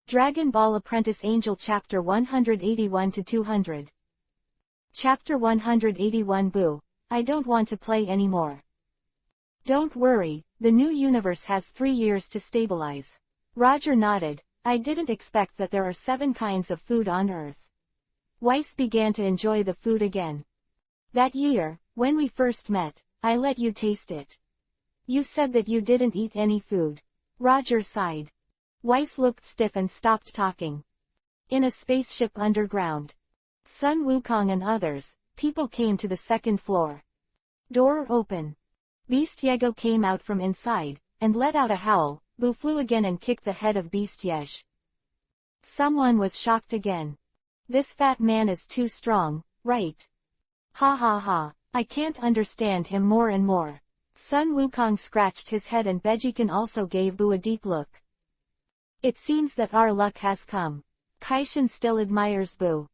Dragon Ball Apprentice Angel Chapter 181-200. Chapter 181 Boo, I don't want to play anymore. Don't worry, the new universe has 3 years to stabilize. Roger nodded. I didn't expect that there are 7 kinds of food on Earth. Weiss began to enjoy the food again. That year, when we first met, I let you taste it. You said that you didn't eat any food. Roger sighed. Weiss looked stiff and stopped talking. In a spaceship underground. Sun Wukong and others, people came to the 2nd floor. Door open. Beast Yego came out from inside, and let out a howl. Boo flew again and kicked the head of Beast Yesh. Someone was shocked again. This fat man is too strong, right? Ha ha ha, I can't understand him more and more. Sun Wukong scratched his head and Bejiken also gave Boo a deep look. It seems that our luck has come. Kaishan still admires Boo.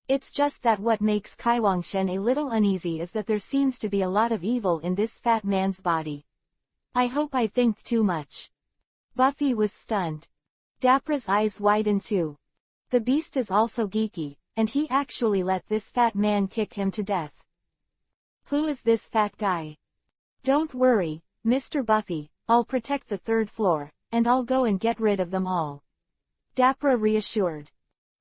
It's just that what makes Kaiwangshen a little uneasy is that there seems to be a lot of evil in this fat man's body. I hope I think too much. Buffy was stunned. Dapra's eyes widened too. The beast is also geeky, and he actually let this fat man kick him to death. Who is this fat guy? Don't worry, Mr. Buffy, I'll protect the 3rd floor, and I'll go and get rid of them all. Dapra reassured.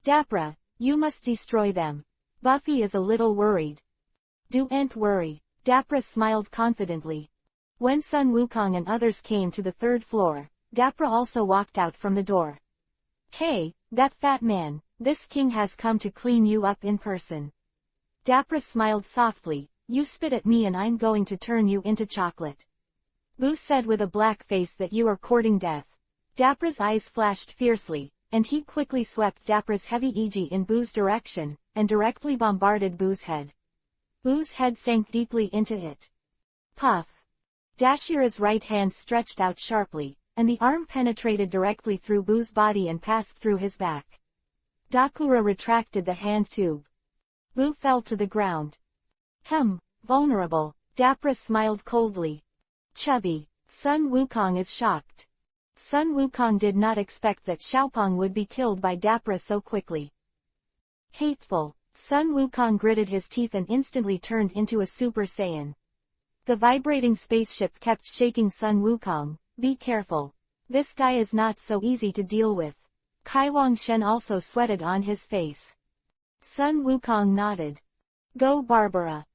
Dapra, you must destroy them. Buffy is a little worried. Don't worry, Dapra smiled confidently. When Sun Wukong and others came to the 3rd floor, Dapra also walked out from the door. Hey, that fat man, this king has come to clean you up in person. Dapra smiled softly. You spit at me and I'm going to turn you into chocolate. Boo said with a black face that you are courting death. Dapra's eyes flashed fiercely, and he quickly swept Dapra's heavy Iji in Boo's direction, and directly bombarded Boo's head. Boo's head sank deeply into it. Puff. Dashira's right hand stretched out sharply, and the arm penetrated directly through Boo's body and passed through his back. Dakura retracted the hand tube. Boo fell to the ground. Vulnerable. Dapra smiled coldly. Chubby. Sun Wukong is shocked. Sun Wukong did not expect that Xiaopong would be killed by Dapra so quickly. Hateful. Sun Wukong gritted his teeth and instantly turned into a Super Saiyan. The vibrating spaceship kept shaking Sun Wukong. Be careful. This guy is not so easy to deal with. Kaiwangshen also sweated on his face. Sun Wukong nodded. Go Barbara.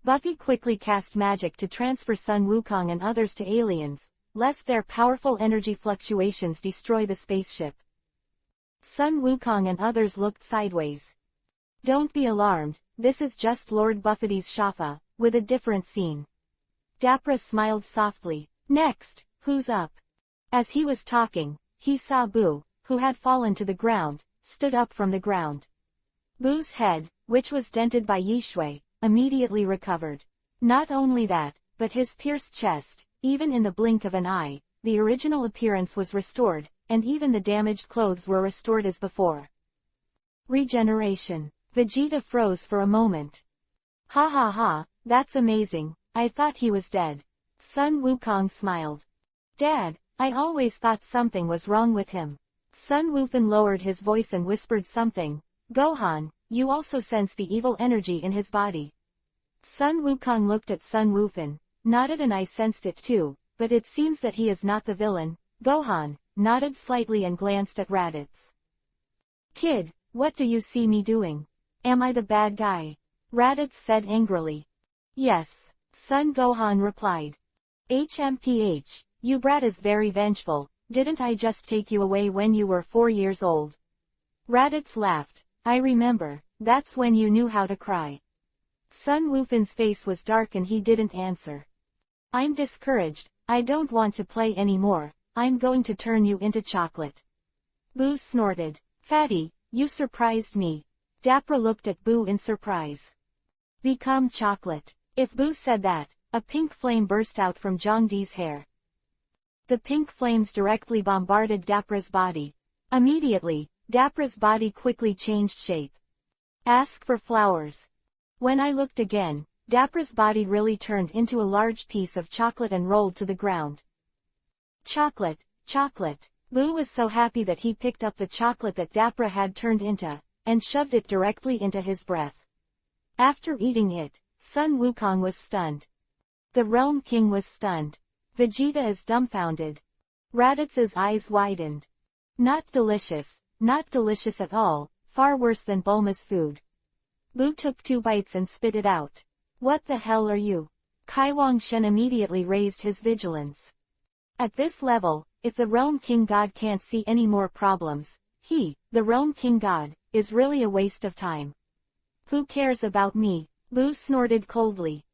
Buffy quickly cast magic to transfer Sun Wukong and others to aliens, lest their powerful energy fluctuations destroy the spaceship. Sun Wukong and others looked sideways. Don't be alarmed, this is just Lord Buffety's Shafa, with a different scene. Dapra smiled softly. Next, who's up? As he was talking, he saw Boo, who had fallen to the ground, stood up from the ground. Boo's head, which was dented by Yishui, immediately recovered. Not only that, but his pierced chest, even in the blink of an eye, the original appearance was restored, and even the damaged clothes were restored as before. Regeneration. Vegeta froze for a moment. Ha ha ha, that's amazing, I thought he was dead. Sun Wukong smiled. Dad, I always thought something was wrong with him. Sun Wufan lowered his voice and whispered something. Gohan, you also sense the evil energy in his body. Sun Wukong looked at Sun Wufan, nodded and I sensed it too, but it seems that he is not the villain. Gohan nodded slightly and glanced at Raditz. Kid, what do you see me doing? Am I the bad guy? Raditz said angrily. Yes, Son Gohan replied. HMPH, you brat is very vengeful, didn't I just take you away when you were 4 years old? Raditz laughed. I remember, that's when you knew how to cry. Sun Wufan's face was dark and he didn't answer. I'm discouraged, I don't want to play anymore, I'm going to turn you into chocolate. Boo snorted. Fatty, you surprised me. Dapra looked at Boo in surprise. Become chocolate. If Boo said that, a pink flame burst out from Zhongdi's hair. The pink flames directly bombarded Dapra's body. Immediately, Dapra's body quickly changed shape. Ask for flowers. When I looked again, Dapra's body really turned into a large piece of chocolate and rolled to the ground. Chocolate, chocolate. Boo was so happy that he picked up the chocolate that Dapra had turned into, and shoved it directly into his breath. After eating it, Sun Wukong was stunned. The Realm King was stunned. Vegeta is dumbfounded. Raditz's eyes widened. Not delicious at all, far worse than Bulma's food. Boo took 2 bites and spit it out. What the hell are you? Kaiwang Shen immediately raised his vigilance. At this level, if the Realm King God can't see any more problems, he, the Realm King God, is really a waste of time. Who cares about me? Boo snorted coldly.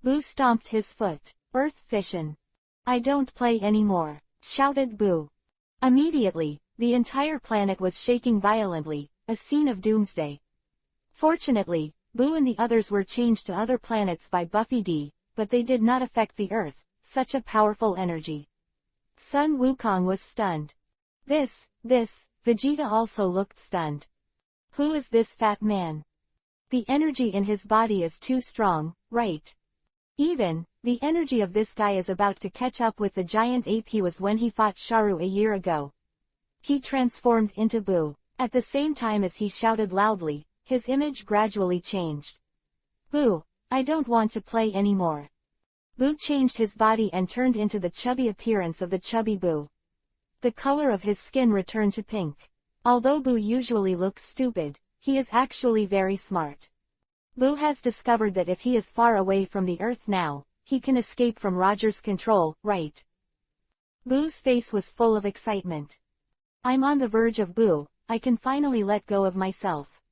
Boo stomped his foot. Earth Fission. I don't play anymore, shouted Boo. Immediately, the entire planet was shaking violently, a scene of doomsday. Fortunately, Boo and the others were changed to other planets by Buffy D, but they did not affect the Earth, such a powerful energy. Sun Wukong was stunned. This, Vegeta also looked stunned. Who is this fat man? The energy in his body is too strong, right? Even, the energy of this guy is about to catch up with the giant ape he was when he fought Sharu a year ago. He transformed into Boo. At the same time as he shouted loudly, his image gradually changed. Boo, I don't want to play anymore. Boo changed his body and turned into the chubby appearance of the chubby Boo. The color of his skin returned to pink. Although Boo usually looks stupid, he is actually very smart. Boo has discovered that if he is far away from the Earth now, he can escape from Roger's control, right? Boo's face was full of excitement. I'm on the verge of Boo, I can finally let go of myself.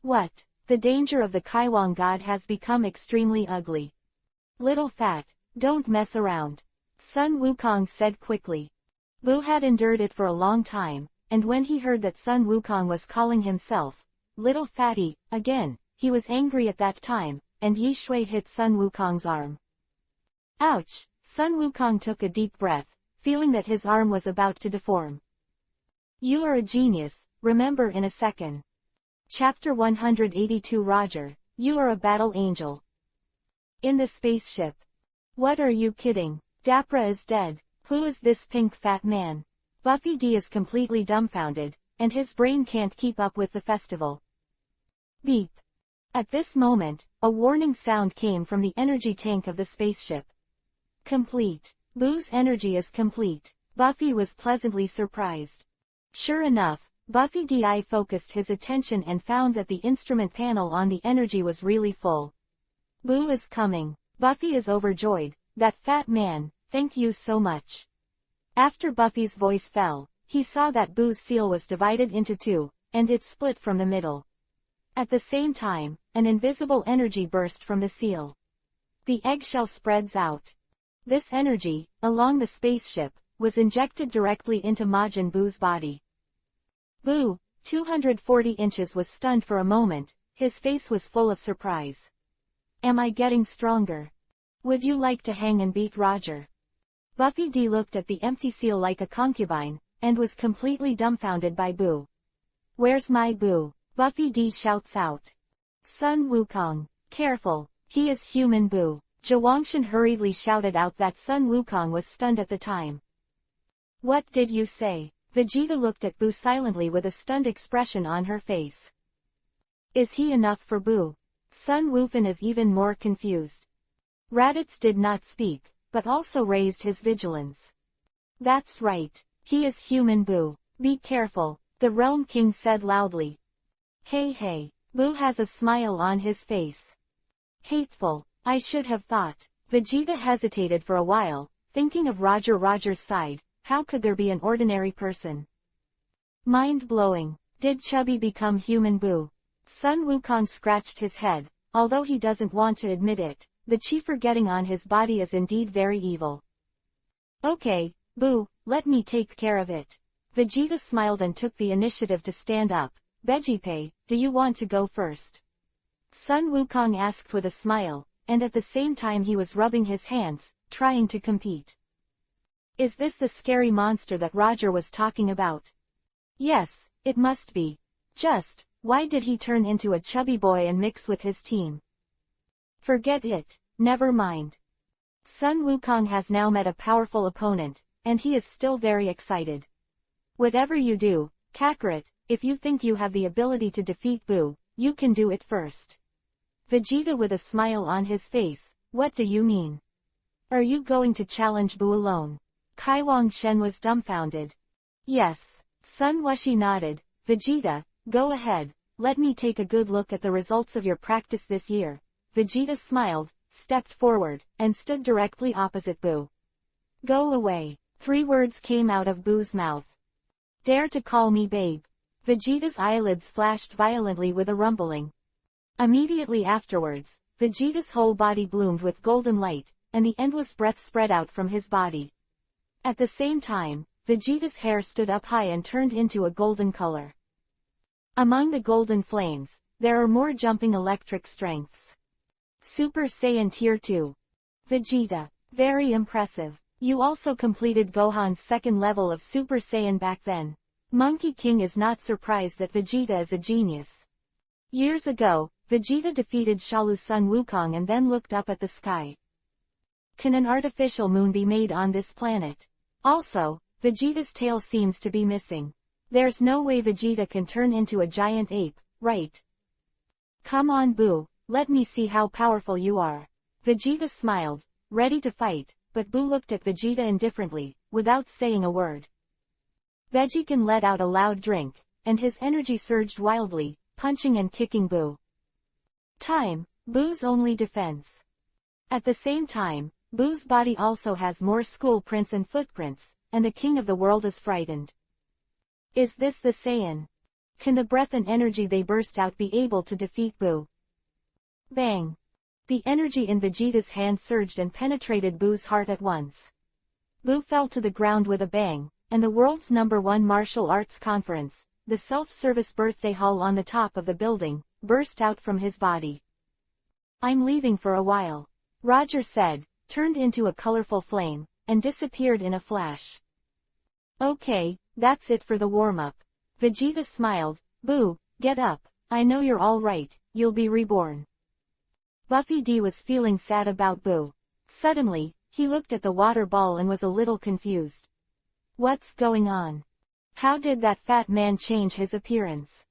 What? The danger of the Kaiwang God has become extremely ugly. Little fat, don't mess around, Sun Wukong said quickly. Boo had endured it for a long time, and when he heard that Sun Wukong was calling himself Little Fatty, again, he was angry at that time, and Yi Shui hit Sun Wukong's arm. Ouch! Sun Wukong took a deep breath, feeling that his arm was about to deform. You are a genius, remember in a second. Chapter 182 Roger, you are a battle angel. In the spaceship. What are you kidding? Dapra is dead. Who is this pink fat man? Buffy D is completely dumbfounded, and his brain can't keep up with the festival. Beep. At this moment, a warning sound came from the energy tank of the spaceship. Complete. Boo's energy is complete. Buffy was pleasantly surprised. Sure enough, Buffy D focused his attention and found that the instrument panel on the energy was really full. Boo is coming. Buffy is overjoyed. That fat man, thank you so much. After Buffy's voice fell, he saw that Boo's seal was divided into 2, and it split from the middle. At the same time, an invisible energy burst from the seal. The eggshell spreads out. This energy, along the spaceship, was injected directly into Majin Boo's body. Boo, 240 inches was stunned for a moment, his face was full of surprise. Am I getting stronger? Would you like to hang and beat Roger? Buffy D looked at the empty seal like a concubine, and was completely dumbfounded by Boo. Where's my Boo? Buffy D shouts out. Sun Wukong, careful, he is human Boo. Zhuangshan hurriedly shouted out that Sun Wukong was stunned at the time. What did you say? Vegeta looked at Boo silently with a stunned expression on her face. Is he enough for Boo? Sun Wufan is even more confused. Raditz did not speak, but also raised his vigilance. That's right, he is human Boo. Be careful, the Realm King said loudly. Hey, Boo has a smile on his face. Hateful, I should have thought. Vegeta hesitated for a while, thinking of Roger's side. How could there be an ordinary person? Mind-blowing. Did Chubby become human Boo? Sun Wukong scratched his head. Although he doesn't want to admit it, the Chief getting on his body is indeed very evil. Okay, Boo, let me take care of it. Vegeta smiled and took the initiative to stand up. Vegapay, do you want to go first? Sun Wukong asked with a smile, and at the same time he was rubbing his hands, trying to compete. Is this the scary monster that Roger was talking about? Yes, it must be. Just, why did he turn into a chubby boy and mix with his team? Forget it, never mind. Sun Wukong has now met a powerful opponent, and he is still very excited. Whatever you do, Kakarot, if you think you have the ability to defeat Boo, you can do it first. Vegeta with a smile on his face, what do you mean? Are you going to challenge Boo alone? Kai Wang Shen was dumbfounded. Yes. Sun Wuxi nodded. Vegeta, go ahead, let me take a good look at the results of your practice this year. Vegeta smiled, stepped forward, and stood directly opposite Boo. Go away. 3 words came out of Boo's mouth. Dare to call me babe. Vegeta's eyelids flashed violently with a rumbling. Immediately afterwards, Vegeta's whole body bloomed with golden light, and the endless breath spread out from his body. At the same time, Vegeta's hair stood up high and turned into a golden color. Among the golden flames, there are more jumping electric strengths. Super Saiyan Tier 2. Vegeta. Very impressive. You also completed Gohan's second level of Super Saiyan back then. Monkey King is not surprised that Vegeta is a genius. Years ago, Vegeta defeated Shalu Sun Wukong and then looked up at the sky. Can an artificial moon be made on this planet? Also, Vegeta's tail seems to be missing. There's no way Vegeta can turn into a giant ape, right? Come on Boo, let me see how powerful you are. Vegeta smiled, ready to fight, but Boo looked at Vegeta indifferently, without saying a word. Vegican let out a loud drink, and his energy surged wildly, punching and kicking Boo. Time, Boo's only defense. At the same time, Boo's body also has more school prints and footprints, and the king of the world is frightened. Is this the Saiyan? Can the breath and energy they burst out be able to defeat Boo? Bang! The energy in Vegeta's hand surged and penetrated Boo's heart at once. Boo fell to the ground with a bang, and the world's #1 martial arts conference, the self-service birthday hall on the top of the building, burst out from his body. I'm leaving for a while, Roger said, turned into a colorful flame, and disappeared in a flash. Okay, that's it for the warm-up. Vegeta smiled. Boo, get up, I know you're all right, you'll be reborn. Buffy D was feeling sad about Boo. Suddenly, he looked at the water ball and was a little confused. What's going on? How did that fat man change his appearance?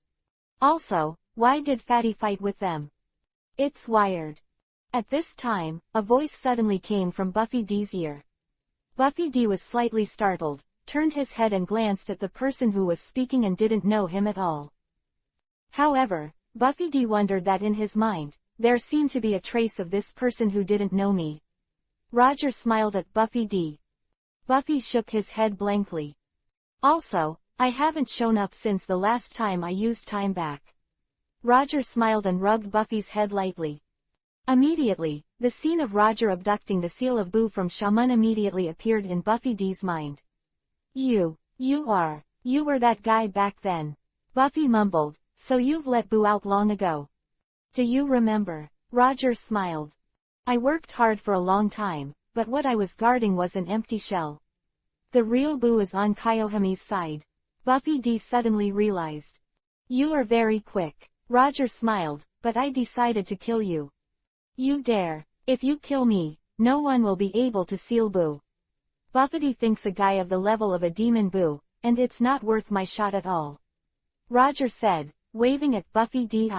Also, why did Fatty fight with them? It's wired. At this time, a voice suddenly came from Buffy D's ear. Buffy D was slightly startled, turned his head and glanced at the person who was speaking and didn't know him at all. However, Buffy D wondered that in his mind, there seemed to be a trace of this person who didn't know me. Roger smiled at Buffy D. Buffy shook his head blankly. Also, I haven't shown up since the last time I used time back. Roger smiled and rubbed Buffy's head lightly. Immediately, the scene of Roger abducting the seal of Boo from Shaman immediately appeared in Buffy D's mind. You were that guy back then. Buffy mumbled, so you've let Boo out long ago. Do you remember? Roger smiled. I worked hard for a long time, but what I was guarding was an empty shell. The real Boo is on Kiyohimi's side. Buffy D suddenly realized. You are very quick. Roger smiled, but I decided to kill you. You dare. If you kill me, no one will be able to seal Boo. Buffy D thinks a guy of the level of a demon Boo, and it's not worth my shot at all. Roger said, waving at Buffy D.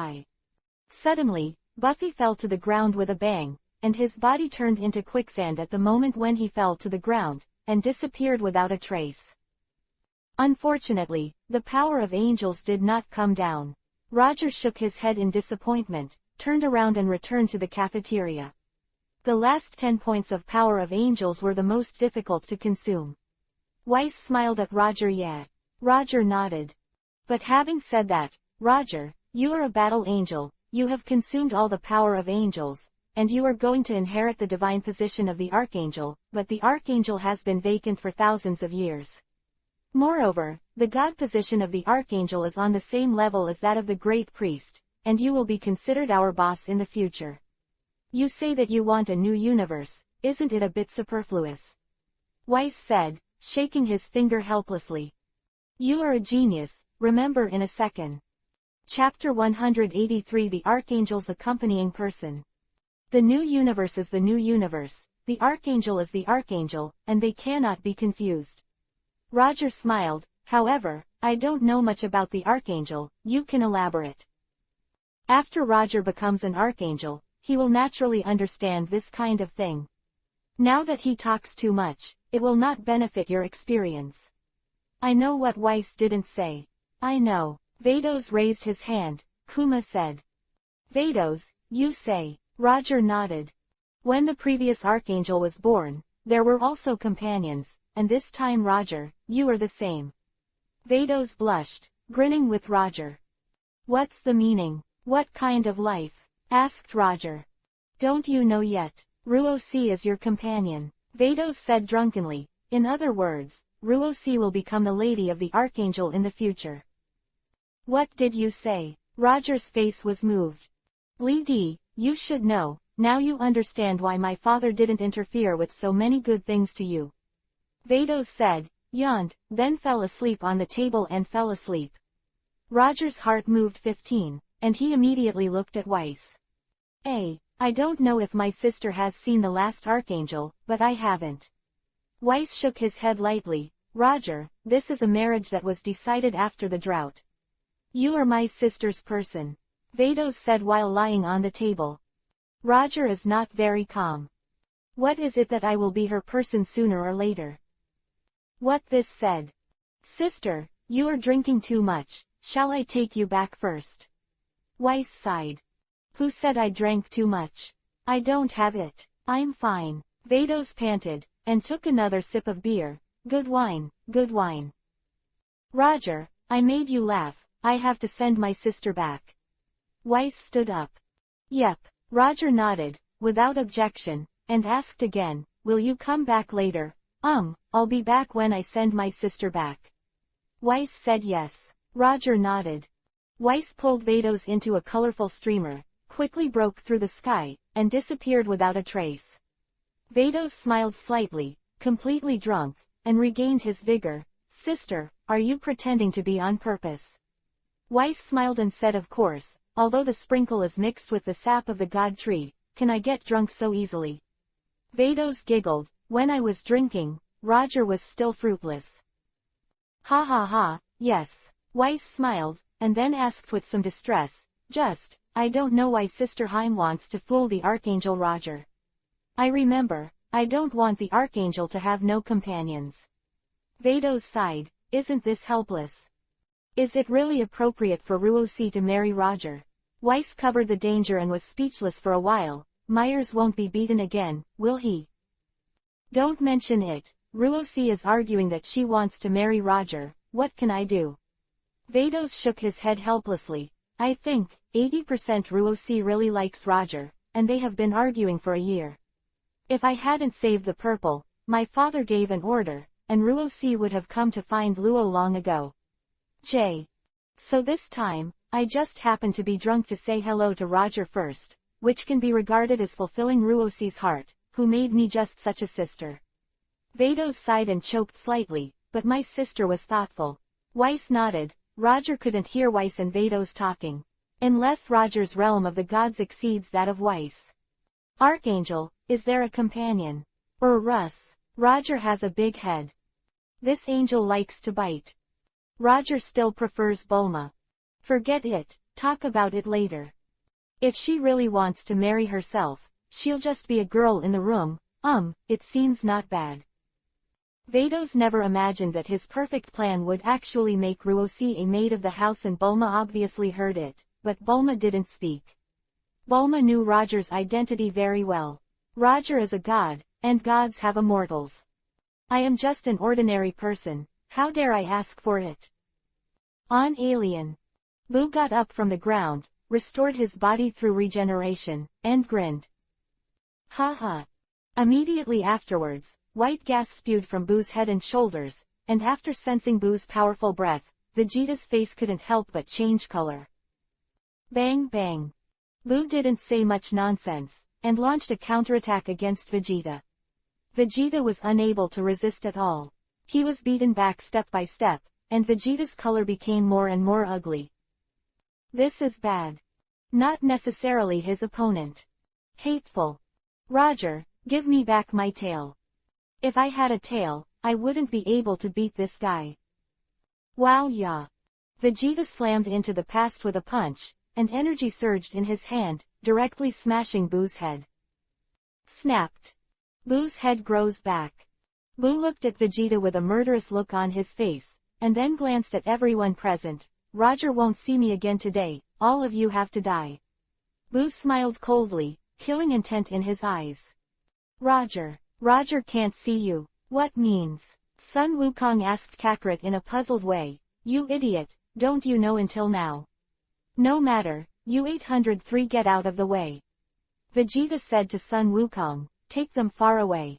Suddenly, Buffy fell to the ground with a bang, and his body turned into quicksand at the moment when he fell to the ground, and disappeared without a trace. Unfortunately, the power of angels did not come down. Roger shook his head in disappointment, turned around and returned to the cafeteria. The last 10 points of power of angels were the most difficult to consume. Weiss smiled at Roger. Yeah. Roger nodded. But having said that, Roger, you are a battle angel, you have consumed all the power of angels, and you are going to inherit the divine position of the Archangel, but the Archangel has been vacant for thousands of years. Moreover, the God position of the Archangel is on the same level as that of the Great Priest, and you will be considered our boss in the future. You say that you want a new universe, isn't it a bit superfluous? Weiss said, shaking his finger helplessly. You are a genius, remember in a second. Chapter 183 The Archangel's Accompanying Person. The new universe is the new universe, the Archangel is the Archangel, and they cannot be confused. Roger smiled, However, I don't know much about the Archangel, you can elaborate. After Roger becomes an Archangel, he will naturally understand this kind of thing. Now that he talks too much, it will not benefit your experience. I know what Weiss didn't say. I know. Vados raised his hand. Kuma said. Vados, you say. Roger nodded. When the previous Archangel was born, there were also companions, and this time Roger, you are the same. Vados blushed, grinning with Roger. What's the meaning? What kind of life? Asked Roger. Don't you know yet? Ruosi is your companion. Vados said drunkenly. In other words, Ruosi will become the lady of the Archangel in the future. What did you say? Roger's face was moved. Li Di, you should know, now you understand why my father didn't interfere with so many good things to you. Vados said, yawned, then fell asleep on the table and fell asleep. Roger's heart moved 15, and he immediately looked at Weiss. I don't know if my sister has seen the last Archangel, but I haven't. Weiss shook his head lightly. Roger, this is a marriage that was decided after the drought. You are my sister's person. Vados said while lying on the table. Roger is not very calm. What is it that I will be her person sooner or later? What this said. Sister, you are drinking too much, shall I take you back first? Weiss sighed. Who said I drank too much? I don't have it. I'm fine. Vados panted, and took another sip of beer. Good wine, good wine. Roger, I made you laugh, I have to send my sister back. Weiss stood up. Yep. Roger nodded, without objection, and asked again, will you come back later? I'll be back when I send my sister back. Weiss said yes. Roger nodded. Weiss pulled Vados into a colorful streamer, quickly broke through the sky, and disappeared without a trace. Vados smiled slightly, completely drunk, and regained his vigor. Sister, are you pretending to be on purpose? Weiss smiled and said of course, although the sprinkle is mixed with the sap of the god tree, can I get drunk so easily? Vados giggled, when I was drinking, Roger was still fruitless. Ha ha ha, yes. Weiss smiled, and then asked with some distress, I don't know why Sister Heim wants to fool the Archangel Roger. I remember, I don't want the Archangel to have no companions. Vados sighed, isn't this helpless? Is it really appropriate for Ruosi to marry Roger? Weiss covered the danger and was speechless for a while. Myers won't be beaten again, will he? Don't mention it. Ruosi is arguing that she wants to marry Roger. What can I do? Vados shook his head helplessly. I think, 80% Ruosi really likes Roger, and they have been arguing for a year. If I hadn't saved the purple, my father gave an order, and Ruosi would have come to find Luo long ago. So this time, I just happened to be drunk to say hello to Roger first, which can be regarded as fulfilling Ruosi's heart, who made me just such a sister. Vados sighed and choked slightly, but my sister was thoughtful. Weiss nodded. Roger couldn't hear Weiss and Vados talking. Unless Roger's realm of the gods exceeds that of Weiss. Archangel, is there a companion? Russ. Roger has a big head. This angel likes to bite. Roger still prefers Bulma. Forget it, talk about it later. If she really wants to marry herself, she'll just be a girl in the room, it seems not bad. Vados never imagined that his perfect plan would actually make Ruosi a maid of the house, and Bulma obviously heard it, but Bulma didn't speak. Bulma knew Roger's identity very well. Roger is a god, and gods have immortals. I am just an ordinary person, how dare I ask for it? On alien. Boo got up from the ground, restored his body through regeneration, and grinned. Ha ha. Immediately afterwards, white gas spewed from Boo's head and shoulders, and after sensing Boo's powerful breath, Vegeta's face couldn't help but change color. Bang bang. Boo didn't say much nonsense, and launched a counterattack against Vegeta. Vegeta was unable to resist at all. He was beaten back step by step, and Vegeta's color became more and more ugly. This is bad. Not necessarily his opponent. Hateful. Roger, give me back my tail. If I had a tail, I wouldn't be able to beat this guy. Wow yeah. Vegeta slammed into the past with a punch, and energy surged in his hand, directly smashing Boo's head. Snapped. Boo's head grows back. Boo looked at Vegeta with a murderous look on his face, and then glanced at everyone present. Roger won't see me again today, all of you have to die. Boo smiled coldly, killing intent in his eyes. Roger can't see you. What means? Sun Wukong asked Kakarot in a puzzled way. You idiot, don't you know until now? No matter, you 803 get out of the way. Vegeta said to Sun Wukong, take them far away.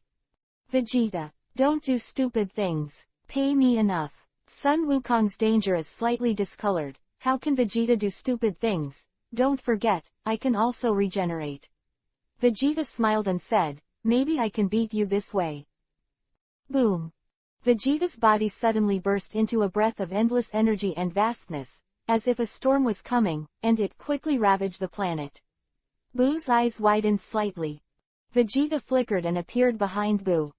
Vegeta, don't do stupid things, pay me enough. Sun Wukong's danger is slightly discolored. How can Vegeta do stupid things? Don't forget, I can also regenerate. Vegeta smiled and said, maybe I can beat you this way. Boom. Vegeta's body suddenly burst into a breath of endless energy and vastness, as if a storm was coming, and it quickly ravaged the planet. Boo's eyes widened slightly. Vegeta flickered and appeared behind Boo.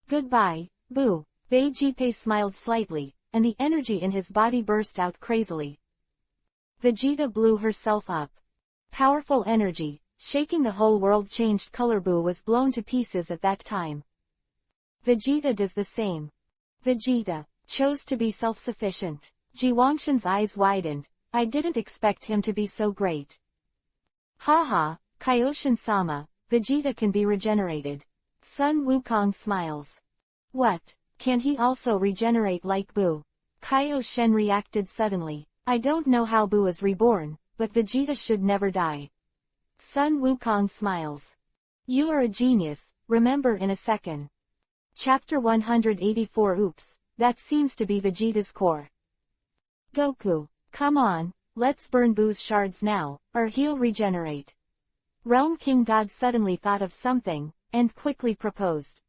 Goodbye, Boo. Vegeta smiled slightly, and the energy in his body burst out crazily. Vegeta blew herself up. Powerful energy, shaking the whole world changed color. Boo was blown to pieces at that time. Vegeta does the same. Vegeta chose to be self-sufficient. Jiwangshan's eyes widened. I didn't expect him to be so great. Haha, Kaioshin-sama, Vegeta can be regenerated. Sun Wukong smiles. What? Can he also regenerate like Boo? Kaioshin reacted suddenly. I don't know how Boo is reborn, but Vegeta should never die. Sun Wukong smiles. You are a genius, remember in a second. Chapter 184. Oops, that seems to be Vegeta's core. Goku, come on, let's burn Boo's shards now, or he'll regenerate. Realm King God suddenly thought of something, and quickly proposed.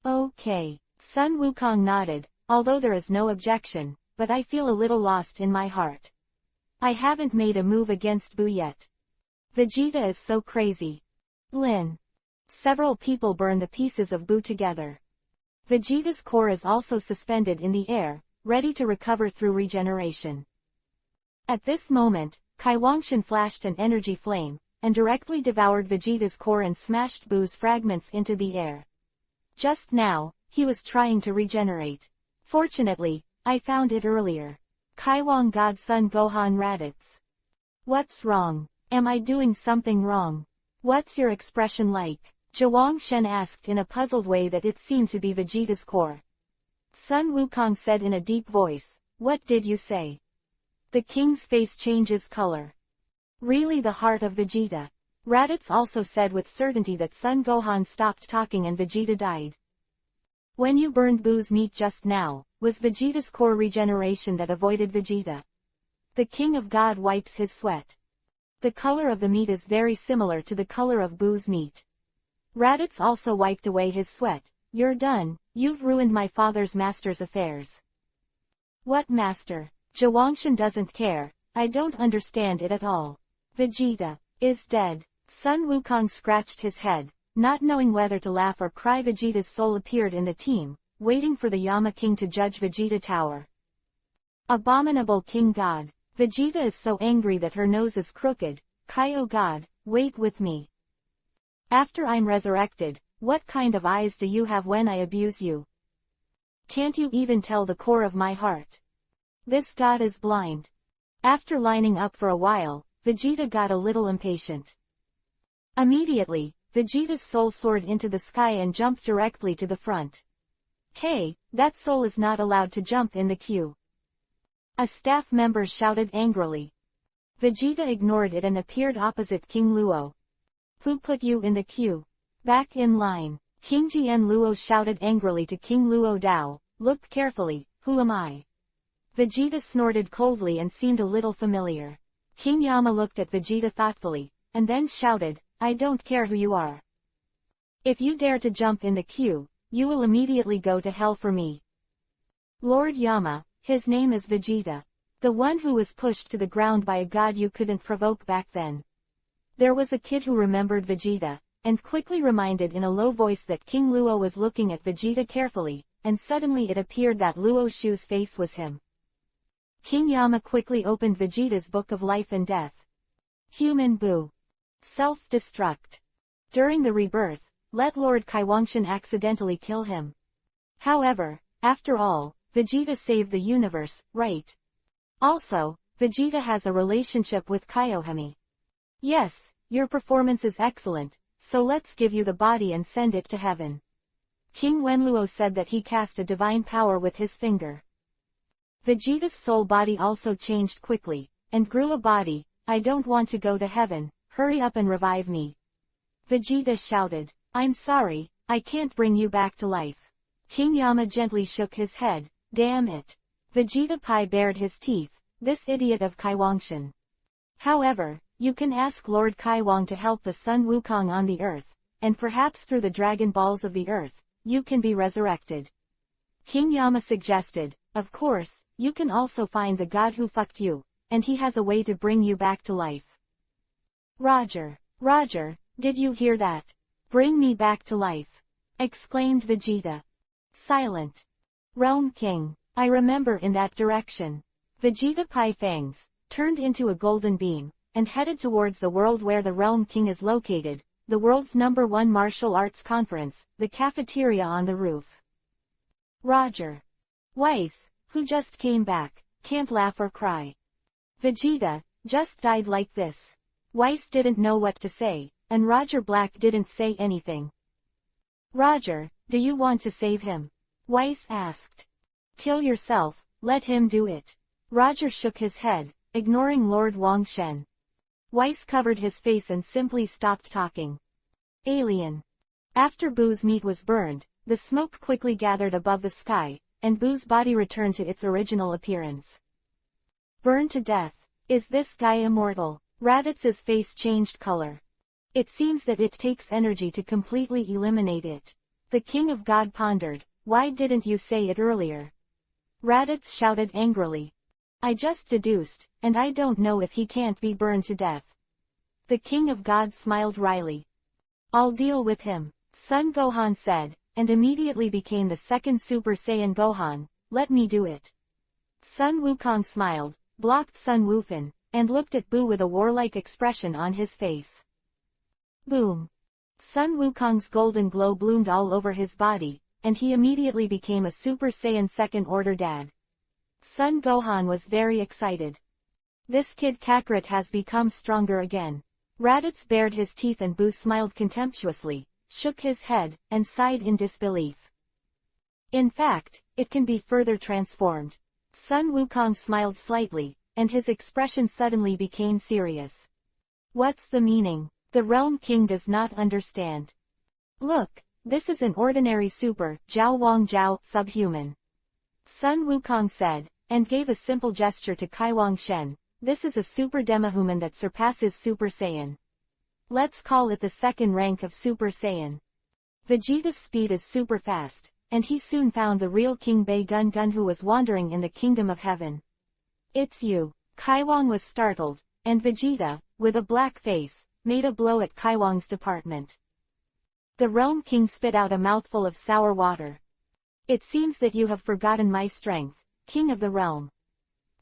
Okay. Sun Wukong nodded, although there is no objection, but I feel a little lost in my heart. I haven't made a move against Boo yet. Vegeta is so crazy. Lin. Several people burn the pieces of Boo together. Vegeta's core is also suspended in the air, ready to recover through regeneration. At this moment, Kaiwangshan flashed an energy flame, and directly devoured Vegeta's core and smashed Boo's fragments into the air. Just now, he was trying to regenerate. Fortunately, I found it earlier. Kaiwang Godson Gohan Raditz. What's wrong? Am I doing something wrong? What's your expression like? Jiwangshan asked in a puzzled way that it seemed to be Vegeta's core. Sun Wukong said in a deep voice, what did you say? The king's face changes color. Really the heart of Vegeta. Raditz also said with certainty that Son Gohan stopped talking and Vegeta died. When you burned Boo's meat just now, was Vegeta's core regeneration that avoided Vegeta. The King of God wipes his sweat. The color of the meat is very similar to the color of Boo's meat. Raditz also wiped away his sweat. You're done, you've ruined my father's master's affairs. What master? Jiwangshan doesn't care, I don't understand it at all. Vegeta is dead. Sun Wukong scratched his head, not knowing whether to laugh or cry. Vegeta's soul appeared in the team, waiting for the Yama King to judge Vegeta Tower. Abominable King God. Vegeta is so angry that her nose is crooked. Kaio God, wait with me. After I'm resurrected, what kind of eyes do you have when I abuse you? Can't you even tell the core of my heart? This god is blind. After lining up for a while, Vegeta got a little impatient. Immediately, Vegeta's soul soared into the sky and jumped directly to the front. Hey, that soul is not allowed to jump in the queue. A staff member shouted angrily. Vegeta ignored it and appeared opposite King Luo. Who put you in the queue? Back in line. King Jian Luo shouted angrily to King Luo Dao, look carefully, who am I? Vegeta snorted coldly and seemed a little familiar. King Yama looked at Vegeta thoughtfully, and then shouted, I don't care who you are. If you dare to jump in the queue, you will immediately go to hell for me. Lord Yama, his name is Vegeta. The one who was pushed to the ground by a god you couldn't provoke back then. There was a kid who remembered Vegeta, and quickly reminded in a low voice that King Luo was looking at Vegeta carefully, and suddenly it appeared that Luo Shu's face was him. King Yama quickly opened Vegeta's Book of Life and Death. Human Boo. Self-destruct. During the rebirth, let Lord Kaiwangshan accidentally kill him. However, after all, Vegeta saved the universe, right? Also, Vegeta has a relationship with Kaiohime. Yes, your performance is excellent, so let's give you the body and send it to heaven. King Wenluo said that he cast a divine power with his finger. Vegeta's soul body also changed quickly, and grew a body. I don't want to go to heaven, hurry up and revive me. Vegeta shouted. I'm sorry, I can't bring you back to life. King Yama gently shook his head. Damn it. Vegeta Pai bared his teeth, this idiot of Kaiwangshan. However, you can ask Lord Kaiwang to help the Sun Wukong on the earth, and perhaps through the Dragon Balls of the earth, you can be resurrected. King Yama suggested, of course, you can also find the god who fucked you, and he has a way to bring you back to life. Roger, did you hear that? Bring me back to life, exclaimed Vegeta. Silent. Realm King, I remember in that direction. Vegeta Pai Fangs turned into a golden beam, and headed towards the world where the Realm King is located, the world's #1 martial arts conference, the cafeteria on the roof. Roger. Weiss, who just came back, can't laugh or cry. Vegeta, just died like this. Weiss didn't know what to say, and Roger Black didn't say anything. Roger, do you want to save him? Weiss asked. Kill yourself, let him do it. Roger shook his head, ignoring Lord Wang Shen. Weiss covered his face and simply stopped talking. Alien. After Boo's meat was burned, the smoke quickly gathered above the sky, and Boo's body returned to its original appearance. Burned to death. Is this guy immortal? Raditz's face changed color. It seems that it takes energy to completely eliminate it. The King of God pondered, why didn't you say it earlier? Raditz shouted angrily. I just deduced, and I don't know if he can't be burned to death. The King of God smiled wryly. I'll deal with him, Son Gohan said, and immediately became the second Super Saiyan Gohan. Let me do it. Sun Wukong smiled, blocked Sun Wufan, and looked at Boo with a warlike expression on his face. Boom. Sun Wukong's golden glow bloomed all over his body, and he immediately became a Super Saiyan second-order dad. Son Gohan was very excited. This kid Kakarot has become stronger again. Raditz bared his teeth and Boo smiled contemptuously, shook his head, and sighed in disbelief. In fact, it can be further transformed. Sun Wukong smiled slightly, and his expression suddenly became serious. What's the meaning? The Realm King does not understand. Look, this is an ordinary Super Jiao Wang Jiao subhuman. Sun Wukong said, and gave a simple gesture to Kaiwang Shen. This is a Super Demihuman that surpasses Super Saiyan. Let's call it the second rank of Super Saiyan. Vegeta's speed is super fast, and he soon found the real King Bei Gun Gun who was wandering in the kingdom of heaven. It's you. Kaiwang was startled, and Vegeta, with a black face, made a blow at Kaiwang's department. The Realm King spit out a mouthful of sour water. It seems that you have forgotten my strength, King of the Realm.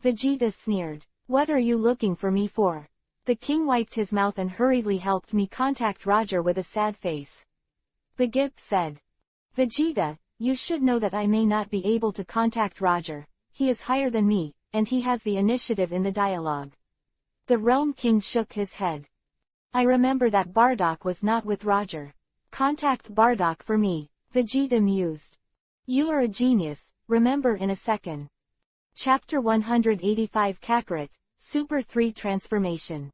Vegeta sneered. What are you looking for me for? The king wiped his mouth and hurriedly helped me contact Roger with a sad face. Bagip said. Vegeta, you should know that I may not be able to contact Roger. He is higher than me, and he has the initiative in the dialogue. The Realm King shook his head. I remember that Bardock was not with Roger. Contact Bardock for me, Vegeta mused. You are a genius, remember in a second. Chapter 185 Kakarot, Super 3 Transformation.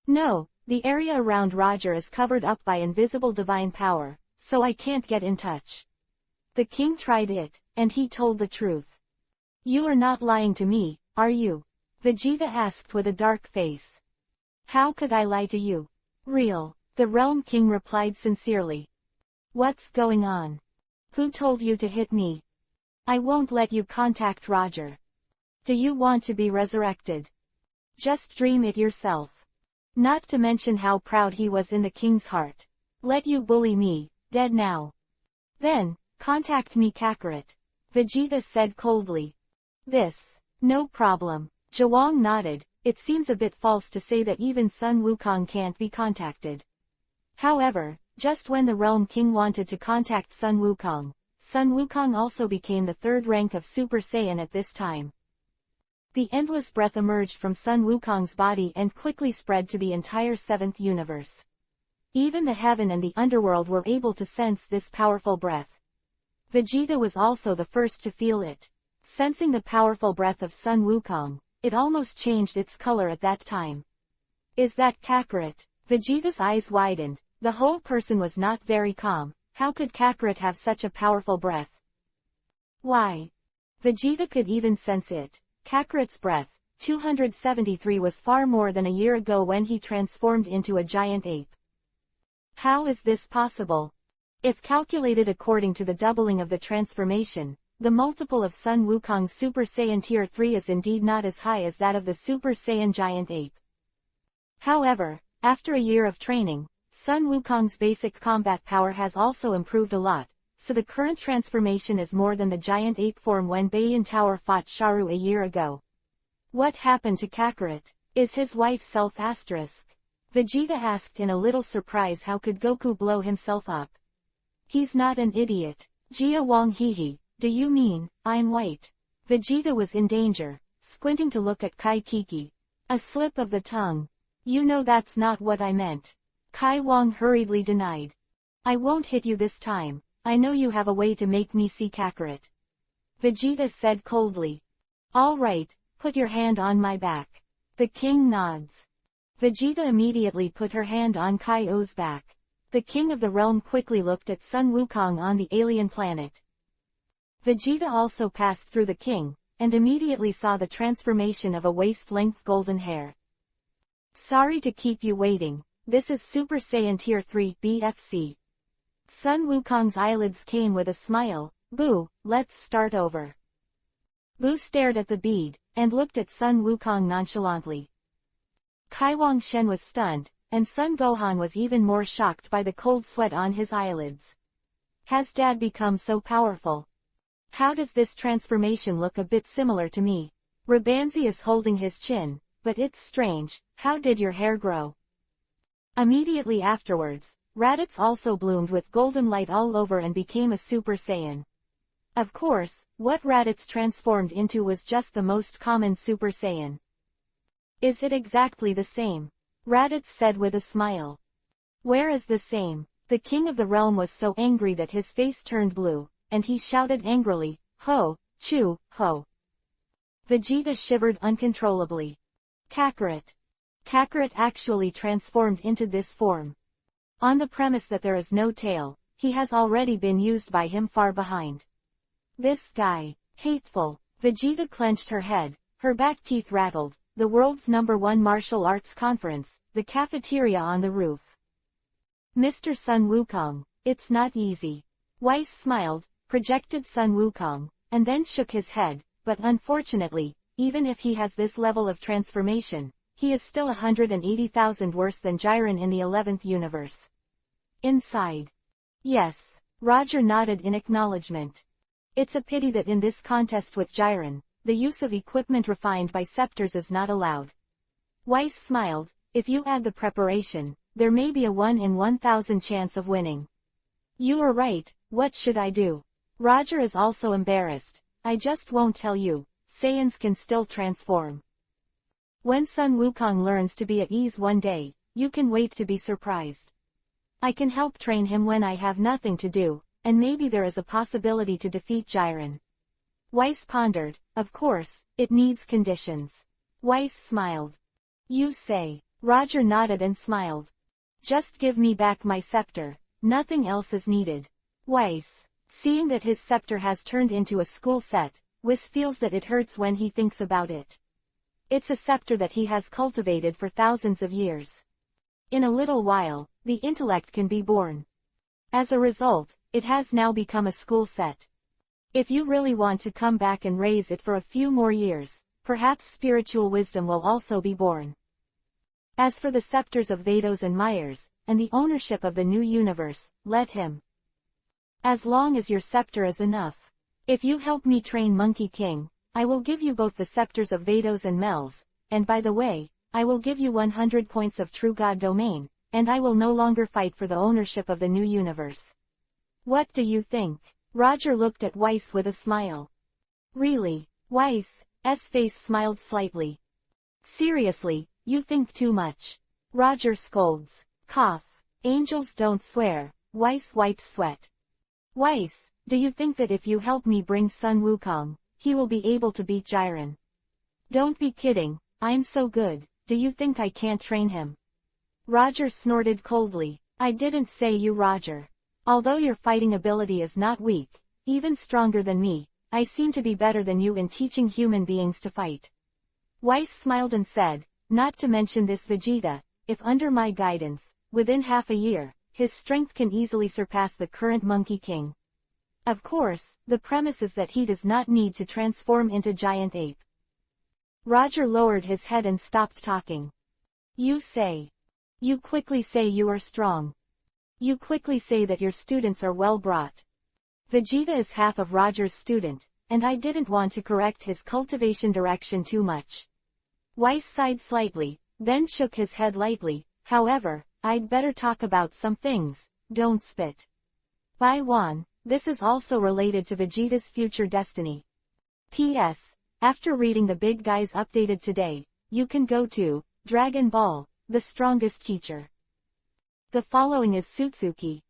No, the area around Roger is covered up by invisible divine power, so I can't get in touch. The king tried it, and he told the truth. You are not lying to me, are you? Vegeta asked with a dark face. How could I lie to you? Real, the Realm King replied sincerely. What's going on? Who told you to hit me? I won't let you contact Roger. Do you want to be resurrected? Just dream it yourself. Not to mention how proud he was in the king's heart. Let you bully me, dead now. Then, contact me Kakarot. Vegeta said coldly. This. No problem. Zhuang nodded. It seems a bit false to say that even Sun Wukong can't be contacted. However, just when the Realm King wanted to contact Sun Wukong also became the third rank of Super Saiyan at this time. The endless breath emerged from Sun Wukong's body and quickly spread to the entire seventh universe. Even the heaven and the underworld were able to sense this powerful breath. Vegeta was also the first to feel it. Sensing the powerful breath of Sun Wukong, it almost changed its color at that time. Is that Kakarot? Vegeta's eyes widened. The whole person was not very calm. How could Kakarot have such a powerful breath? Why? Vegeta could even sense it. Kakarot's breath, 273, was far more than a year ago when he transformed into a giant ape. How is this possible? If calculated according to the doubling of the transformation, the multiple of Sun Wukong's Super Saiyan Tier 3 is indeed not as high as that of the Super Saiyan giant ape. However, after a year of training, Sun Wukong's basic combat power has also improved a lot, so the current transformation is more than the giant ape form when Baiyan Tower fought Sharu a year ago. What happened to Kakarot? Is his wife self-? Vegeta asked in a little surprise. How could Goku blow himself up? He's not an idiot. Jia Wang Hehe, do you mean, I'm white? Vegeta was in danger, squinting to look at Kai Kiki. A slip of the tongue. You know that's not what I meant. Kai Wang hurriedly denied. I won't hit you this time. I know you have a way to make me see Kakarot. Vegeta said coldly. All right, put your hand on my back. The king nods. Vegeta immediately put her hand on Kai-Oh's back. The king of the realm quickly looked at Sun Wukong on the alien planet. Vegeta also passed through the king, and immediately saw the transformation of a waist-length golden hair. Sorry to keep you waiting. This is Super Saiyan Tier 3 BFC. Sun Wukong's eyelids came with a smile. Boo, let's start over. Boo stared at the bead, and looked at Sun Wukong nonchalantly. Kai Wang Shen was stunned, and Sun Gohan was even more shocked by the cold sweat on his eyelids. Has Dad become so powerful? How does this transformation look? A bit similar to me. Rabanzi is holding his chin, but it's strange. How did your hair grow? Immediately afterwards, Raditz also bloomed with golden light all over and became a Super Saiyan. Of course, what Raditz transformed into was just the most common Super Saiyan. Is it exactly the same? Raditz said with a smile. Where is the same? The king of the realm was so angry that his face turned blue, and he shouted angrily, Ho, Chu, Ho. Vegeta shivered uncontrollably. Kakarot. Kakarot actually transformed into this form. On the premise that there is no tail, he has already been used by him far behind. This guy. Hateful. Vegeta clenched her head, her back teeth rattled. The world's #1 martial arts conference, the cafeteria on the roof. Mr. Sun Wukong, it's not easy. Weiss smiled, projected Sun Wukong, and then shook his head, but unfortunately, even if he has this level of transformation, he is still 180,000 worse than Jiren in the 11th universe. Inside. Yes. Roger nodded in acknowledgement. It's a pity that in this contest with Jiren, the use of equipment refined by scepters is not allowed. Weiss smiled. If you add the preparation, there may be a 1 in 1,000 chance of winning. You are right. What should I do? Roger is also embarrassed. I just won't tell you. Saiyans can still transform. When Sun Wukong learns to be at ease one day, you can wait to be surprised. I can help train him when I have nothing to do, and maybe there is a possibility to defeat Jiren. Weiss pondered. Of course, it needs conditions. Weiss smiled. You say. Roger nodded and smiled. Just give me back my scepter. Nothing else is needed. Weiss. Seeing that his scepter has turned into a school set, Weiss feels that it hurts when he thinks about it. It's a scepter that he has cultivated for thousands of years. In a little while, the intellect can be born. As a result, it has now become a school set. If you really want to come back and raise it for a few more years, perhaps spiritual wisdom will also be born. As for the scepters of Vados and Myers, and the ownership of the new universe, let him. As long as your scepter is enough. If you help me train Monkey King, I will give you both the scepters of Vados and Mels, and by the way, I will give you 100 points of True God domain, and I will no longer fight for the ownership of the new universe. What do you think? Roger looked at Weiss with a smile. Really? Weiss's face smiled slightly. Seriously, you think too much. Roger scolds. Cough. Angels don't swear. Weiss wipes sweat. Weiss, do you think that if you help me bring Sun Wukong, he will be able to beat Jiren? Don't be kidding, I'm so good, do you think I can't train him? Roger snorted coldly. I didn't say you, Roger. Although your fighting ability is not weak, even stronger than me, I seem to be better than you in teaching human beings to fight. Weiss smiled and said, not to mention this Vegeta, if under my guidance, within half a year, his strength can easily surpass the current Monkey King. Of course, the premise is that he does not need to transform into giant ape. Roger lowered his head and stopped talking. You quickly say you are strong. You quickly say that your students are well brought. Vegeta is half of Roger's student, and I didn't want to correct his cultivation direction too much. Weiss sighed slightly, then shook his head lightly. However, I'd better talk about some things. Don't spit. Bai Wan, this is also related to Vegeta's future destiny. P.S. After reading the big guys updated today, you can go to Dragon Ball, the strongest teacher. The following is Sutsuki.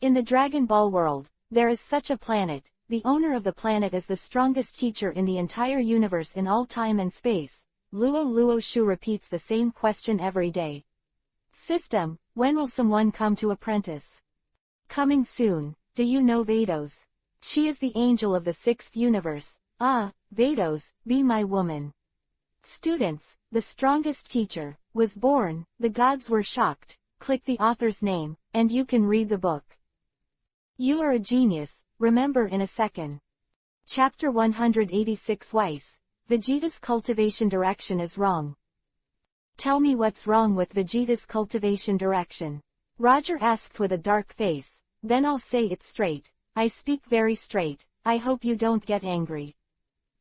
In the Dragon Ball world, there is such a planet. The owner of the planet is the strongest teacher in the entire universe in all time and space. Luo Shu repeats the same question every day. System, when will someone come to Apprentice? Coming soon. Do you know Vados? She is the angel of the 6th universe. Ah, Vados, be my woman. Students, the strongest teacher, was born, the gods were shocked. Click the author's name, and you can read the book. You are a genius, remember in a second. Chapter 186 Weiss, Vegeta's cultivation direction is wrong. Tell me what's wrong with Vegeta's cultivation direction. Roger asked with a dark face. Then I'll say it straight. I speak very straight, I hope you don't get angry.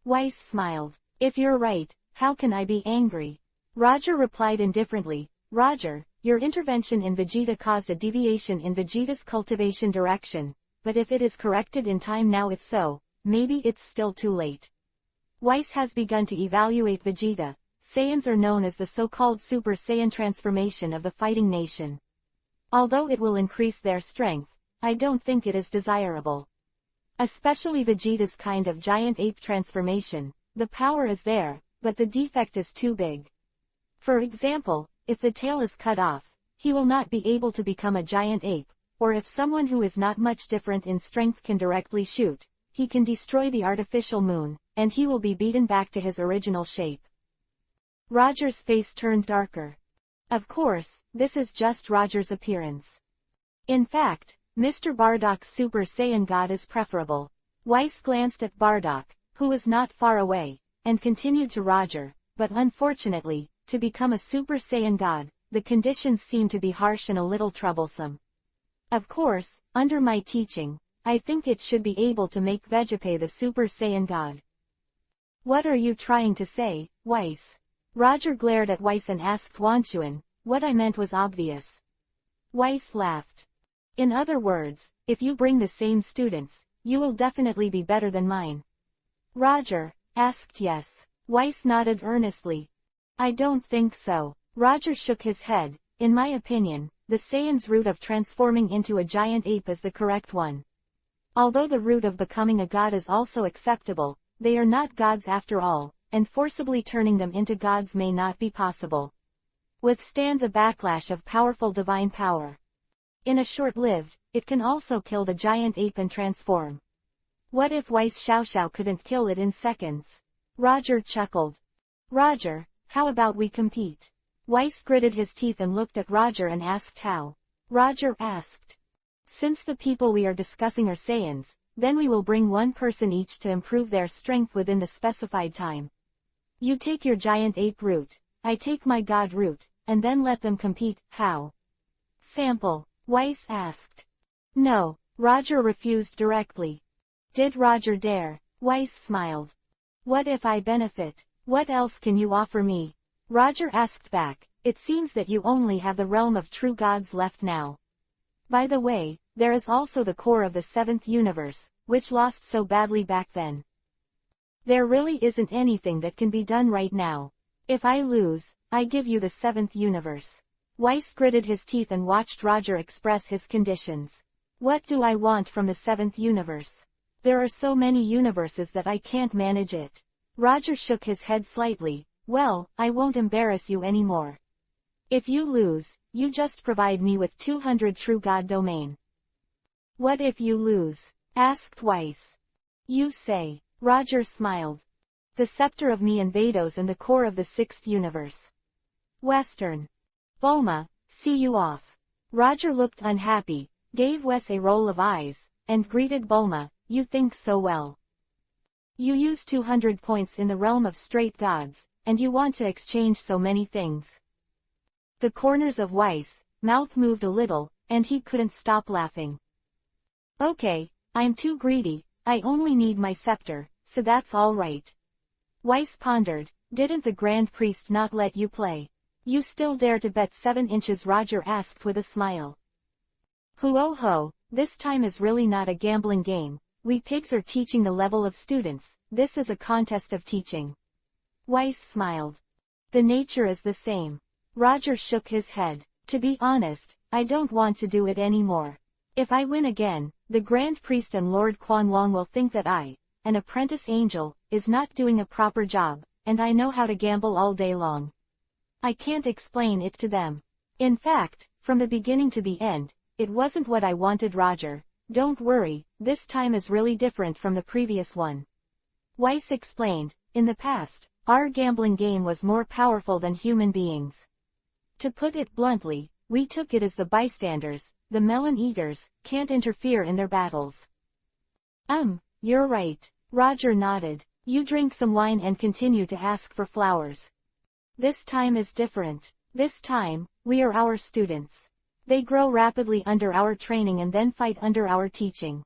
Weiss smiled. If you're right, how can I be angry? Roger replied indifferently. Roger, your intervention in Vegeta caused a deviation in Vegeta's cultivation direction, but if it is corrected in time now, if so, maybe it's still too late. Weiss has begun to evaluate Vegeta. Saiyans are known as the so-called Super Saiyan transformation of the fighting nation. Although it will increase their strength, I don't think it is desirable. Especially Vegeta's kind of giant ape transformation. The power is there, but the defect is too big. For example, if the tail is cut off, he will not be able to become a giant ape, or if someone who is not much different in strength can directly shoot, he can destroy the artificial moon, and he will be beaten back to his original shape. Roger's face turned darker. Of course, this is just Roger's appearance. In fact, Mr. Bardock's Super Saiyan God is preferable. Weiss glanced at Bardock, who was not far away, and continued to Roger, but unfortunately, to become a Super Saiyan God, the conditions seem to be harsh and a little troublesome. Of course, under my teaching, I think it should be able to make Vegapay the Super Saiyan God. What are you trying to say, Weiss? Roger glared at Weiss and asked Wanchuan. What I meant was obvious. Weiss laughed. In other words, if you bring the same students, you will definitely be better than mine. Roger asked yes. Weiss nodded earnestly. I don't think so. Roger shook his head. In my opinion, the Saiyan's route of transforming into a giant ape is the correct one. Although the route of becoming a god is also acceptable, they are not gods after all, and forcibly turning them into gods may not be possible. Withstand the backlash of powerful divine power. In a short-lived, it can also kill the giant ape and transform. What if Weiss Xiaoxiao couldn't kill it in seconds? Roger chuckled. Roger, how about we compete? Weiss gritted his teeth and looked at Roger and asked how. Roger asked. Since the people we are discussing are Saiyans, then we will bring one person each to improve their strength within the specified time. You take your giant ape route, I take my god route, and then let them compete. How? Sample. Weiss asked. No, Roger refused directly. Did Roger dare? Weiss smiled. What if I benefit? What else can you offer me? Roger asked back. It seems that you only have the realm of true gods left now. By the way, there is also the core of the seventh universe, which lost so badly back then. There really isn't anything that can be done right now. If I lose, I give you the seventh universe. Weiss gritted his teeth and watched Roger express his conditions. What do I want from the seventh universe? There are so many universes that I can't manage it. Roger shook his head slightly. Well, I won't embarrass you anymore. If you lose, you just provide me with 200 true god domain. What if you lose? Asked Weiss. You say. Roger smiled. The scepter of me and Vados and the core of the sixth universe. Western. Bulma, see you off. Roger looked unhappy, gave Wes a roll of eyes, and greeted Bulma. You think so well. You use 200 points in the realm of straight gods, and you want to exchange so many things. The corners of Weiss' mouth moved a little, and he couldn't stop laughing. Okay, I'm too greedy, I only need my scepter, so that's all right. Weiss pondered. Didn't the Grand Priest not let you play? You still dare to bet 7 inches? Roger asked with a smile. Ho, this time is really not a gambling game. We pigs are teaching the level of students. This is a contest of teaching. Weiss smiled. The nature is the same. Roger shook his head. To be honest, I don't want to do it anymore. If I win again, the Grand Priest and Lord Quan Wong will think that I, an apprentice angel, is not doing a proper job, and I know how to gamble all day long. I can't explain it to them. In fact, from the beginning to the end, it wasn't what I wanted. Roger, don't worry, this time is really different from the previous one. Weiss explained. In the past, our gambling game was more powerful than human beings. To put it bluntly, we took it as the bystanders, the melon eaters, can't interfere in their battles. You're right. Roger nodded. You drink some wine and continue to ask for flowers. This time is different. This time, we are our students. They grow rapidly under our training and then fight under our teaching.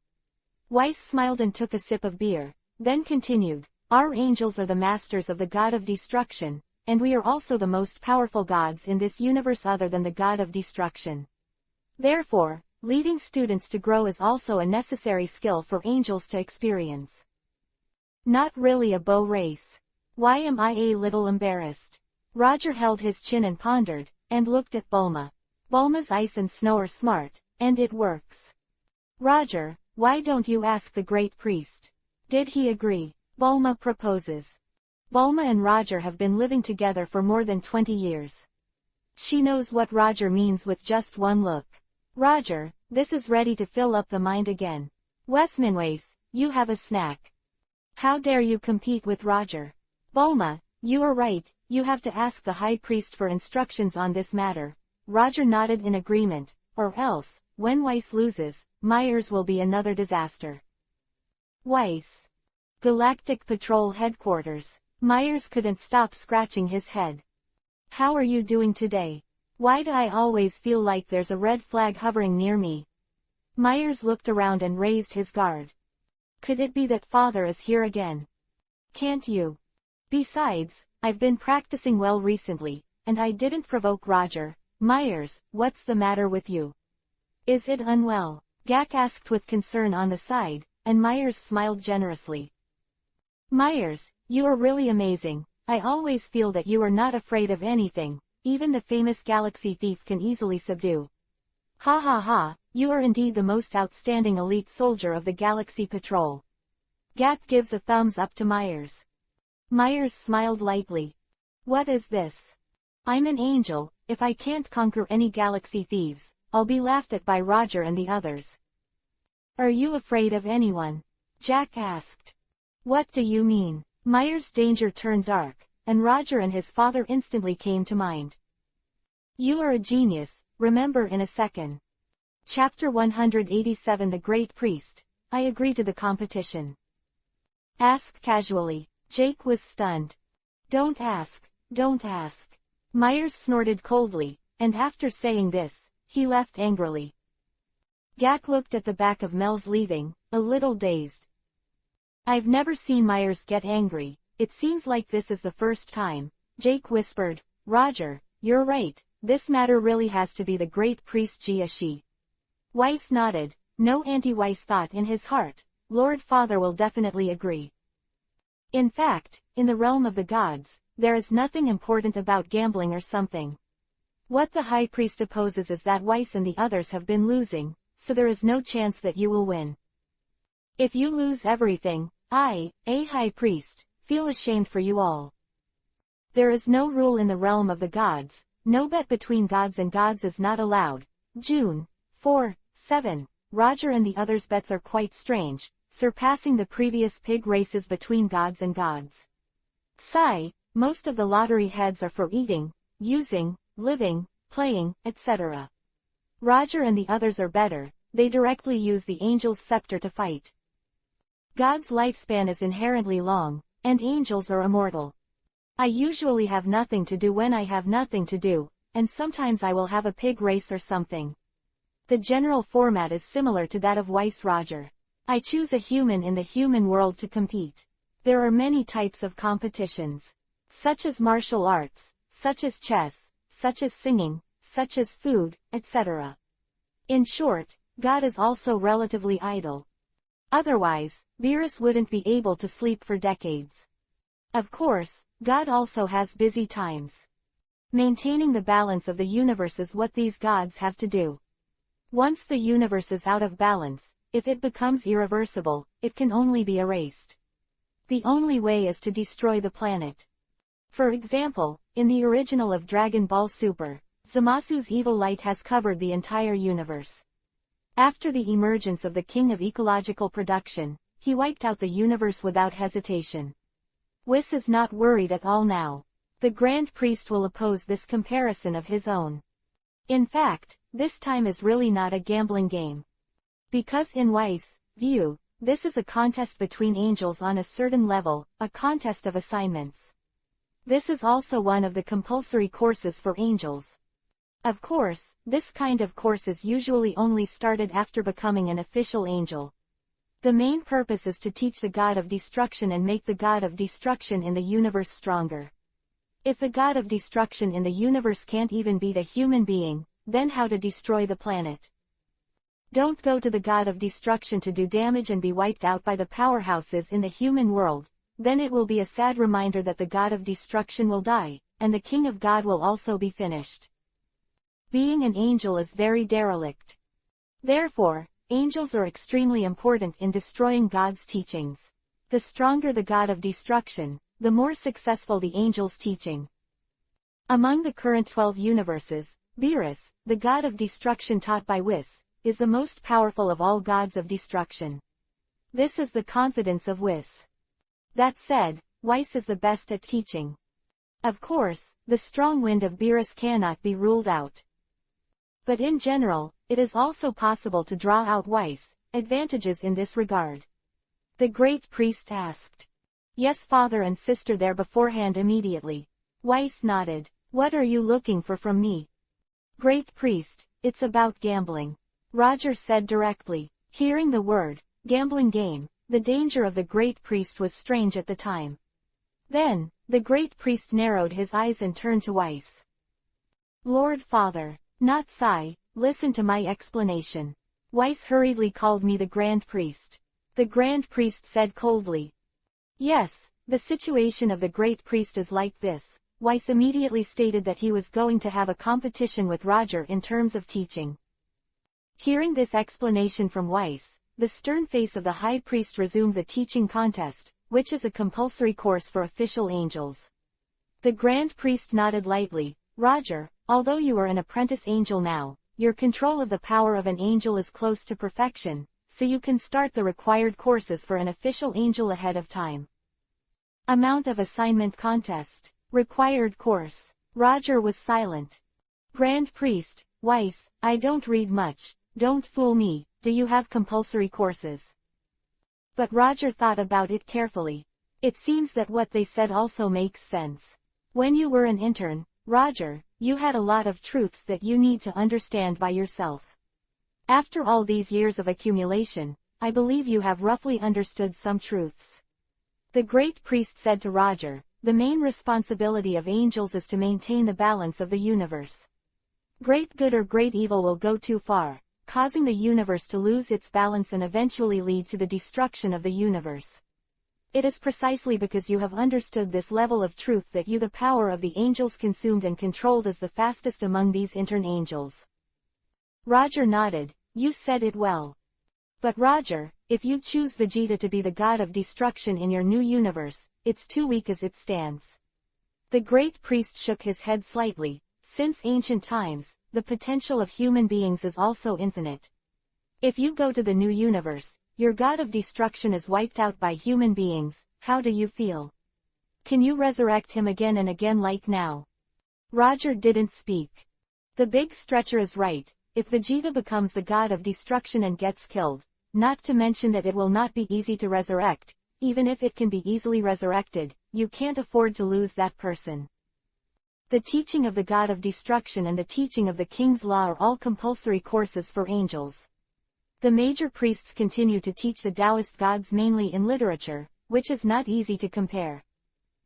Weiss smiled and took a sip of beer, then continued. Our angels are the masters of the god of destruction, and we are also the most powerful gods in this universe other than the god of destruction. Therefore, leading students to grow is also a necessary skill for angels to experience. Not really a bow race. Why am I a little embarrassed? Roger held his chin and pondered, and looked at Bulma. Bulma's ice and snow are smart, and it works. Roger, why don't you ask the Great Priest? Did he agree? Bulma proposes. Bulma and Roger have been living together for more than 20 years. She knows what Roger means with just one look. Roger, this is ready to fill up the mind again. Wesminways, you have a snack. How dare you compete with Roger? Bulma, you are right, you have to ask the High Priest for instructions on this matter. Roger nodded in agreement, or else, when Weiss loses, Myers will be another disaster. Weiss. Galactic Patrol Headquarters. Myers couldn't stop scratching his head. How are you doing today? Why do I always feel like there's a red flag hovering near me? Myers looked around and raised his guard. Could it be that Father is here again? Can't you? Besides, I've been practicing well recently, and I didn't provoke Roger. Myers, what's the matter with you? Is it unwell? Gak asked with concern on the side, and Myers smiled generously. Myers, you are really amazing. I always feel that you are not afraid of anything, even the famous galaxy thief can easily subdue. Ha ha ha, you are indeed the most outstanding elite soldier of the Galaxy Patrol. Gak gives a thumbs up to Myers. Myers smiled lightly. What is this? I'm an angel. If I can't conquer any galaxy thieves, I'll be laughed at by Roger and the others. Are you afraid of anyone? Jack asked. What do you mean? Myers' danger turned dark, and Roger and his father instantly came to mind. You are a genius, remember in a second. Chapter 187 The Great Priest. I agree to the competition. Asked casually. Jake was stunned. Don't ask, don't ask. Myers snorted coldly, and after saying this, he left angrily. Gak looked at the back of Mel's leaving, a little dazed. I've never seen Myers get angry, it seems like this is the first time. Jake whispered, Roger, you're right, this matter really has to be the great priest Jiashi. Weiss nodded. No, Weiss thought in his heart. Lord Father will definitely agree. In fact, in the realm of the gods, there is nothing important about gambling or something. What the high priest opposes is that Weiss and the others have been losing, so there is no chance that you will win. If you lose everything, I, a high priest, feel ashamed for you all. There is no rule in the realm of the gods, no bet between gods and gods is not allowed. June 4, 7. Roger and the others' bets are quite strange, surpassing the previous pig races between gods and gods. Psi, most of the lottery heads are for eating, using, living, playing, etc. Roger and the others are better, they directly use the angel's scepter to fight. God's lifespan is inherently long, and angels are immortal. I usually have nothing to do when I have nothing to do, and sometimes I will have a pig race or something. The general format is similar to that of Weiss Roger. I choose a human in the human world to compete. There are many types of competitions. Such as martial arts, such as chess, such as singing, such as food, etc. In short, God is also relatively idle. Otherwise, Beerus wouldn't be able to sleep for decades. Of course, God also has busy times. Maintaining the balance of the universe is what these gods have to do. Once the universe is out of balance, if it becomes irreversible, it can only be erased. The only way is to destroy the planet. For example, in the original of Dragon Ball Super, Zamasu's evil light has covered the entire universe. After the emergence of the king of ecological production, he wiped out the universe without hesitation. Whis is not worried at all now. The Grand Priest will oppose this comparison of his own. In fact, this time is really not a gambling game. Because in Weiss' view, this is a contest between angels on a certain level, a contest of assignments. This is also one of the compulsory courses for angels. Of course, this kind of course is usually only started after becoming an official angel. The main purpose is to teach the god of destruction and make the god of destruction in the universe stronger. If the god of destruction in the universe can't even beat a human being, then how to destroy the planet? Don't go to the god of destruction to do damage and be wiped out by the powerhouses in the human world, then it will be a sad reminder that the god of destruction will die, and the king of God will also be finished. Being an angel is very derelict. Therefore, angels are extremely important in destroying God's teachings. The stronger the god of destruction, the more successful the angel's teaching. Among the current 12 universes, Beerus, the god of destruction taught by Whis, is the most powerful of all gods of destruction. This is the confidence of Whis. That said, Weiss is the best at teaching. Of course, the strong wind of Beerus cannot be ruled out. But in general, it is also possible to draw out Weiss' advantages in this regard. The great priest asked. Yes, father and sister there beforehand immediately. Weiss nodded. What are you looking for from me? Great priest, it's about gambling. Roger said directly. Hearing the word, gambling game, the danger of the great priest was strange at the time. Then, the great priest narrowed his eyes and turned to Weiss. Lord Father, not Sai, listen to my explanation. Weiss hurriedly called me the Grand Priest. The Grand Priest said coldly. Yes, the situation of the Great Priest is like this. Weiss immediately stated that he was going to have a competition with Roger in terms of teaching. Hearing this explanation from Weiss, the stern face of the High Priest resumed the teaching contest, which is a compulsory course for official angels. The Grand Priest nodded lightly. Roger, although you are an apprentice angel now, your control of the power of an angel is close to perfection, so you can start the required courses for an official angel ahead of time. Amount of assignment contest. Required course. Roger was silent. Grand Priest, Weiss, I don't read much, don't fool me, do you have compulsory courses? But Roger thought about it carefully. It seems that what they said also makes sense. When you were an intern, Roger, you had a lot of truths that you need to understand by yourself. After all these years of accumulation, I believe you have roughly understood some truths. The great priest said to Roger, "The main responsibility of angels is to maintain the balance of the universe. Great good or great evil will go too far, causing the universe to lose its balance and eventually lead to the destruction of the universe. It is precisely because you have understood this level of truth that you the power of the angels consumed and controlled as the fastest among these intern angels." Roger nodded. "You said it well. But Roger, if you choose Vegeta to be the god of destruction in your new universe, it's too weak as it stands." The great priest shook his head slightly. Since ancient times, the potential of human beings is also infinite. If you go to the new universe, your god of destruction is wiped out by human beings. How do you feel? Can you resurrect him again and again like now? Roger didn't speak. The big stretcher is right. If Vegeta becomes the god of destruction and gets killed, not to mention that it will not be easy to resurrect, even if it can be easily resurrected, you can't afford to lose that person. The teaching of the god of destruction and the teaching of the king's law are all compulsory courses for angels. The major priests continue to teach the Taoist gods mainly in literature, which is not easy to compare.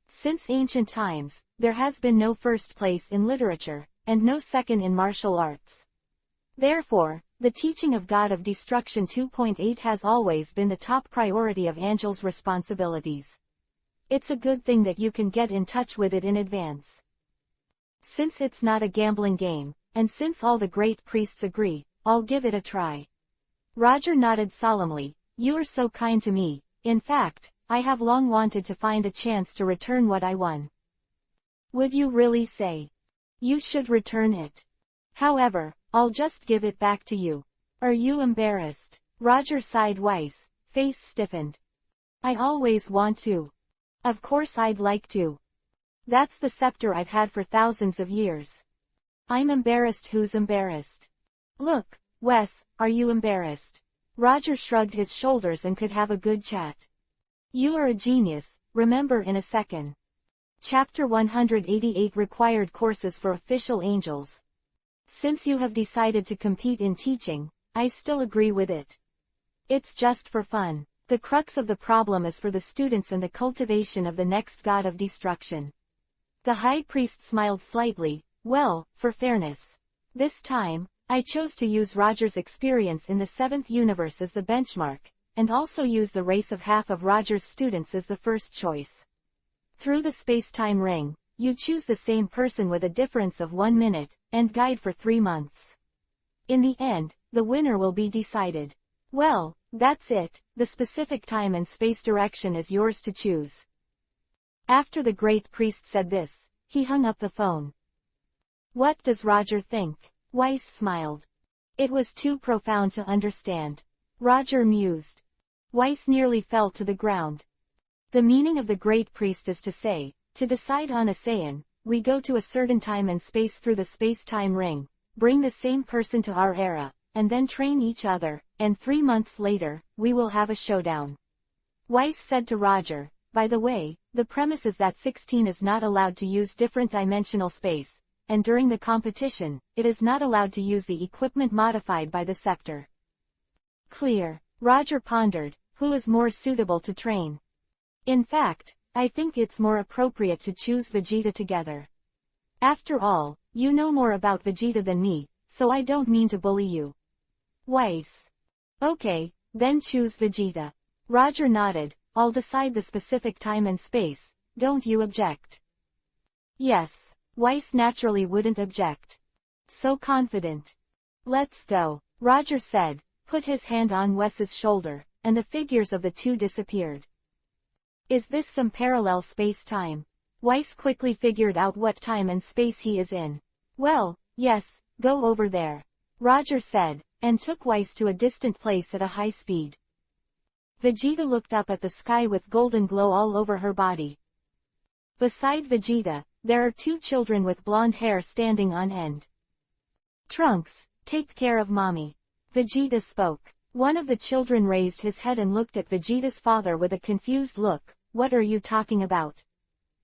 Since ancient times, there has been no first place in literature, and no second in martial arts. Therefore, the teaching of God of Destruction 2.8 has always been the top priority of angels' responsibilities. It's a good thing that you can get in touch with it in advance. Since it's not a gambling game, and since all the great priests agree, I'll give it a try. Roger nodded solemnly. "You are so kind to me. In fact, I have long wanted to find a chance to return what I won." "Would you really say? You should return it. However, I'll just give it back to you. Are you embarrassed?" Roger sighed twice, face stiffened. "I always want to. Of course I'd like to. That's the scepter I've had for thousands of years. I'm embarrassed. Who's embarrassed? Look, Wes, are you embarrassed?" Roger shrugged his shoulders and could have a good chat. "You are a genius, remember in a second." Chapter 188 Required Courses for Official Angels. Since you have decided to compete in teaching, I still agree with it. It's just for fun. The crux of the problem is for the students and the cultivation of the next god of destruction. The high priest smiled slightly. "Well, for fairness. This time, I chose to use Roger's experience in the 7th universe as the benchmark, and also use the race of half of Roger's students as the first choice. Through the space-time ring, you choose the same person with a difference of 1 minute, and guide for 3 months. In the end, the winner will be decided. Well, that's it, the specific time and space direction is yours to choose." After the great priest said this, he hung up the phone. "What does Roger think?" Weiss smiled. It was too profound to understand. Roger mused. Weiss nearly fell to the ground. The meaning of the great priest is to say, to decide on a Saiyan, we go to a certain time and space through the space-time ring, bring the same person to our era, and then train each other, and 3 months later, we will have a showdown. Weiss said to Roger, "By the way, the premise is that 16 is not allowed to use different dimensional space, and during the competition, it is not allowed to use the equipment modified by the scepter." Clear. Roger pondered, who is more suitable to train? "In fact, I think it's more appropriate to choose Vegeta together. After all, you know more about Vegeta than me, so I don't mean to bully you." Weiss. "Okay, then choose Vegeta." Roger nodded. "I'll decide the specific time and space, don't you object?" "Yes." Weiss naturally wouldn't object. So confident. "Let's go," Roger said, put his hand on Wes's shoulder, and the figures of the two disappeared. "Is this some parallel space-time?" Weiss quickly figured out what time and space he is in. "Well, yes, go over there," Roger said, and took Weiss to a distant place at a high speed. Vegeta looked up at the sky with golden glow all over her body. Beside Vegeta, there are 2 children with blonde hair standing on end. "Trunks, take care of mommy," Vegeta spoke. One of the children raised his head and looked at Vegeta's father with a confused look. "What are you talking about?"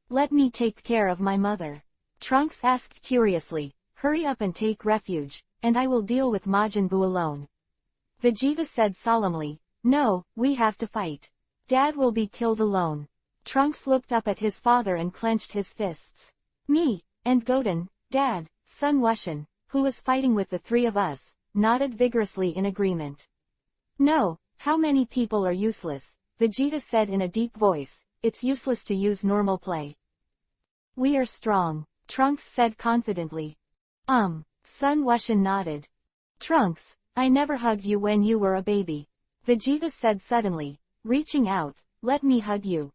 "Let me take care of my mother," Trunks asked curiously. "Hurry up and take refuge, and I will deal with Majin Buu alone." Vegeta said solemnly. "No, we have to fight. Dad will be killed alone." Trunks looked up at his father and clenched his fists. Me, and Goten, Dad, Sun Wushan, who was fighting with the three of us, nodded vigorously in agreement. No, how many people are useless, Vegeta said in a deep voice, it's useless to use normal play. We are strong, Trunks said confidently. Sun Wushan nodded. Trunks, I never hugged you when you were a baby, Vegeta said suddenly, reaching out, let me hug you.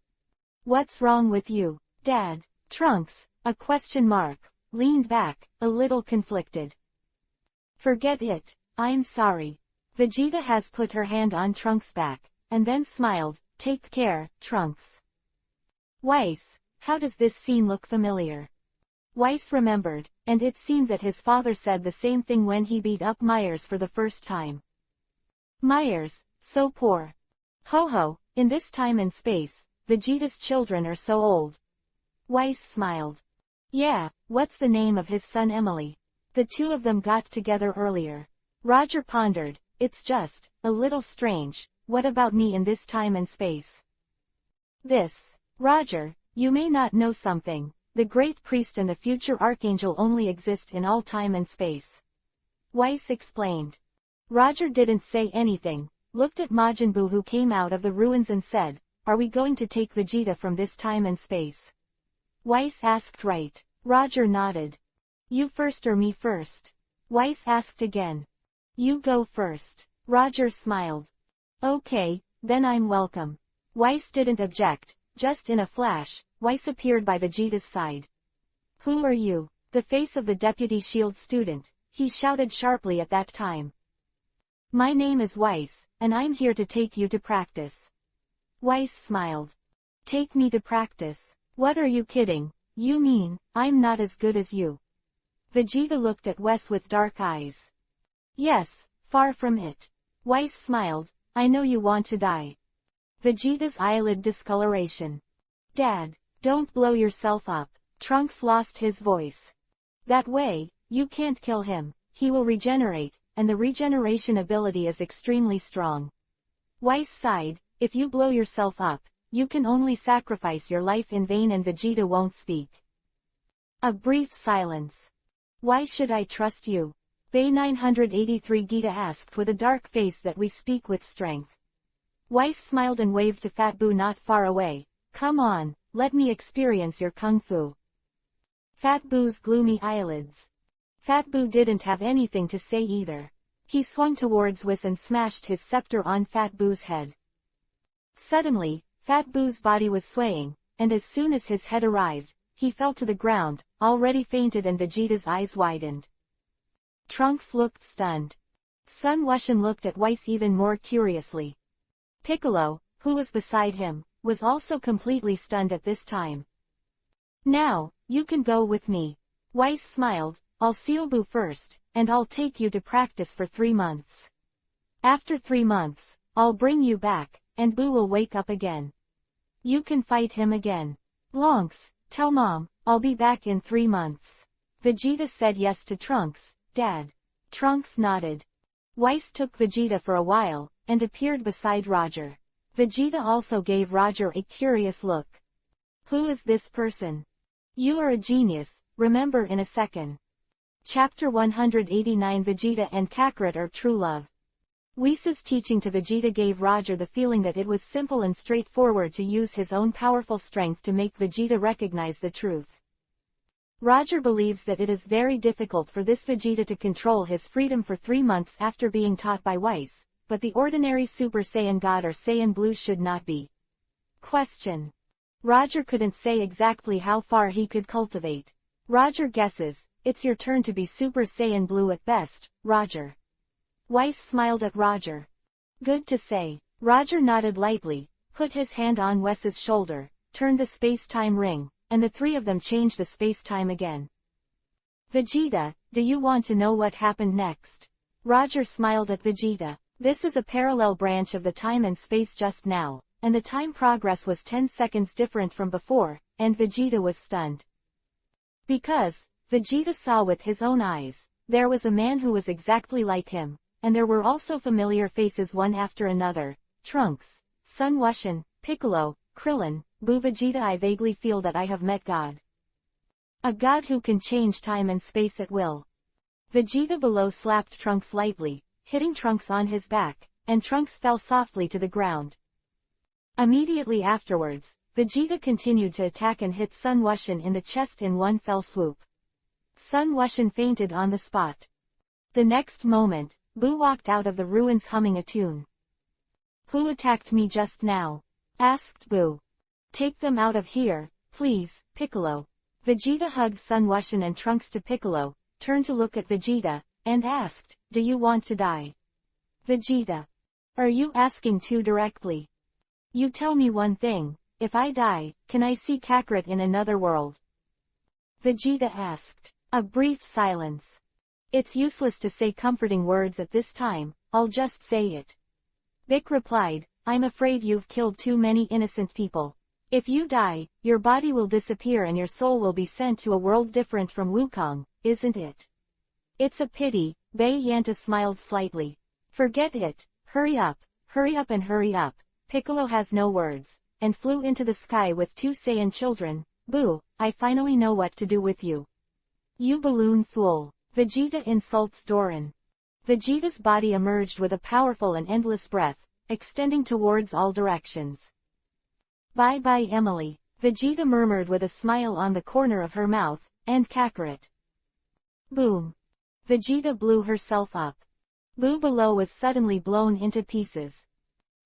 What's wrong with you, Dad? Trunks, a question mark, leaned back, a little conflicted. Forget it, I'm sorry. Vegeta has put her hand on Trunks' back, and then smiled, take care, Trunks. Weiss, how does this scene look familiar? Weiss remembered, and it seemed that his father said the same thing when he beat up Myers for the first time. Myers, so poor. Ho, in this time and space, Vegeta's children are so old. Weiss smiled. Yeah, what's the name of his son Emily? The two of them got together earlier. Roger pondered, it's just, a little strange, what about me in this time and space? Roger, you may not know something, the great priest and the future archangel only exist in all time and space. Weiss explained. Roger didn't say anything, looked at Majin Buu who came out of the ruins and said, are we going to take Vegeta from this time and space? Weiss asked right. Roger nodded. You first or me first? Weiss asked again. You go first. Roger smiled. Okay, then I'm welcome. Weiss didn't object, just in a flash, Weiss appeared by Vegeta's side. Who are you? The face of the deputy shield student, he shouted sharply at that time. My name is Weiss, and I'm here to take you to practice. Weiss smiled. Take me to practice? What are you kidding? You mean, I'm not as good as you? Vegeta looked at Weiss with dark eyes. Yes, far from it. Weiss smiled, I know you want to die. Vegeta's eyelid discoloration. Dad, don't blow yourself up. Trunks lost his voice. That way, you can't kill him, he will regenerate, and the regeneration ability is extremely strong. Weiss sighed, if you blow yourself up, you can only sacrifice your life in vain and Vegeta won't speak. A brief silence. Why should I trust you? Bay 983 Gita asked with a dark face that we speak with strength. Weiss smiled and waved to Fat Buu not far away. Come on, let me experience your kung fu. Fat Buu's gloomy eyelids. Fat Buu didn't have anything to say either. He swung towards Weiss and smashed his scepter on Fat Buu's head. Suddenly, Fat Buu's body was swaying, and as soon as his head arrived, he fell to the ground, already fainted and Vegeta's eyes widened. Trunks looked stunned. Sun Wushan looked at Weiss even more curiously. Piccolo, who was beside him, was also completely stunned at this time. Now, you can go with me. Weiss smiled, I'll seal Buu first, and I'll take you to practice for 3 months. After 3 months, I'll bring you back, and Buu will wake up again. You can fight him again. Lonks, tell Mom, I'll be back in 3 months. Vegeta said yes to Trunks, Dad. Trunks nodded. Weiss took Vegeta for a while, and appeared beside Roger. Vegeta also gave Roger a curious look. Who is this person? You are a genius, remember in a second. Chapter 189 Vegeta and Kakarot are true love. Whis' teaching to Vegeta gave Roger the feeling that it was simple and straightforward to use his own powerful strength to make Vegeta recognize the truth. Roger believes that it is very difficult for this Vegeta to control his freedom for 3 months after being taught by Weiss, but the ordinary Super Saiyan God or Saiyan Blue should not be. Question. Roger couldn't say exactly how far he could cultivate. Roger guesses, it's your turn to be Super Saiyan Blue at best, Roger. Weiss smiled at Roger. Good to say. Roger nodded lightly, put his hand on Weiss's shoulder, turned the space-time ring, and the three of them changed the space-time again. Vegeta, do you want to know what happened next? Roger smiled at Vegeta. This is a parallel branch of the time and space just now, and the time progress was 10 seconds different from before, and Vegeta was stunned. Because, Vegeta saw with his own eyes, there was a man who was exactly like him, and there were also familiar faces one after another, Trunks, Sun Wushan, Piccolo, Krillin, Boo Vegeta, I vaguely feel that I have met God. A god who can change time and space at will. Vegeta below slapped Trunks lightly, hitting Trunks on his back, and Trunks fell softly to the ground. Immediately afterwards, Vegeta continued to attack and hit Sun Wushan in the chest in one fell swoop. Sun Wushan fainted on the spot. The next moment, Boo walked out of the ruins humming a tune. "Who attacked me just now?" asked Boo. "Take them out of here, please, Piccolo." Vegeta hugged Sun Wushan and Trunks to Piccolo, turned to look at Vegeta, and asked, "Do you want to die?" "Vegeta. Are you asking too directly? You tell me one thing, if I die, can I see Kakarot in another world?" Vegeta asked. A brief silence. "It's useless to say comforting words at this time, I'll just say it." Vic replied, "I'm afraid you've killed too many innocent people. If you die, your body will disappear and your soul will be sent to a world different from Wukong, isn't it?" "It's a pity," Bei Yanta smiled slightly. "Forget it, hurry up and hurry up." Piccolo has no words, and flew into the sky with two Saiyan children. "Boo, I finally know what to do with you. You balloon fool." Vegeta insults Doran. Vegeta's body emerged with a powerful and endless breath, extending towards all directions. "Bye-bye Emily," Vegeta murmured with a smile on the corner of her mouth, "and Kakarot." Boom. Vegeta blew herself up. Boo below was suddenly blown into pieces.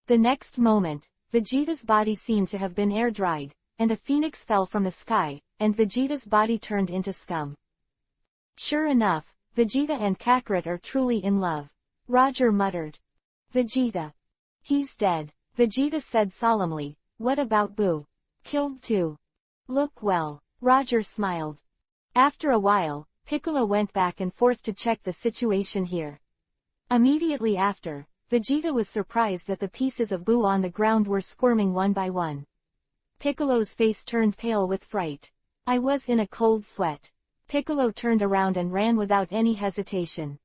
The next moment, Vegeta's body seemed to have been air-dried, and a phoenix fell from the sky, and Vegeta's body turned into scum. "Sure enough, Vegeta and Kakarot are truly in love," Roger muttered. "Vegeta. He's dead," Vegeta said solemnly. "What about Boo?" "Killed too." "Look well." Roger smiled. After a while, Piccolo went back and forth to check the situation here. Immediately after, Vegeta was surprised that the pieces of Boo on the ground were squirming one by one. Piccolo's face turned pale with fright. "I was in a cold sweat." Piccolo turned around and ran without any hesitation.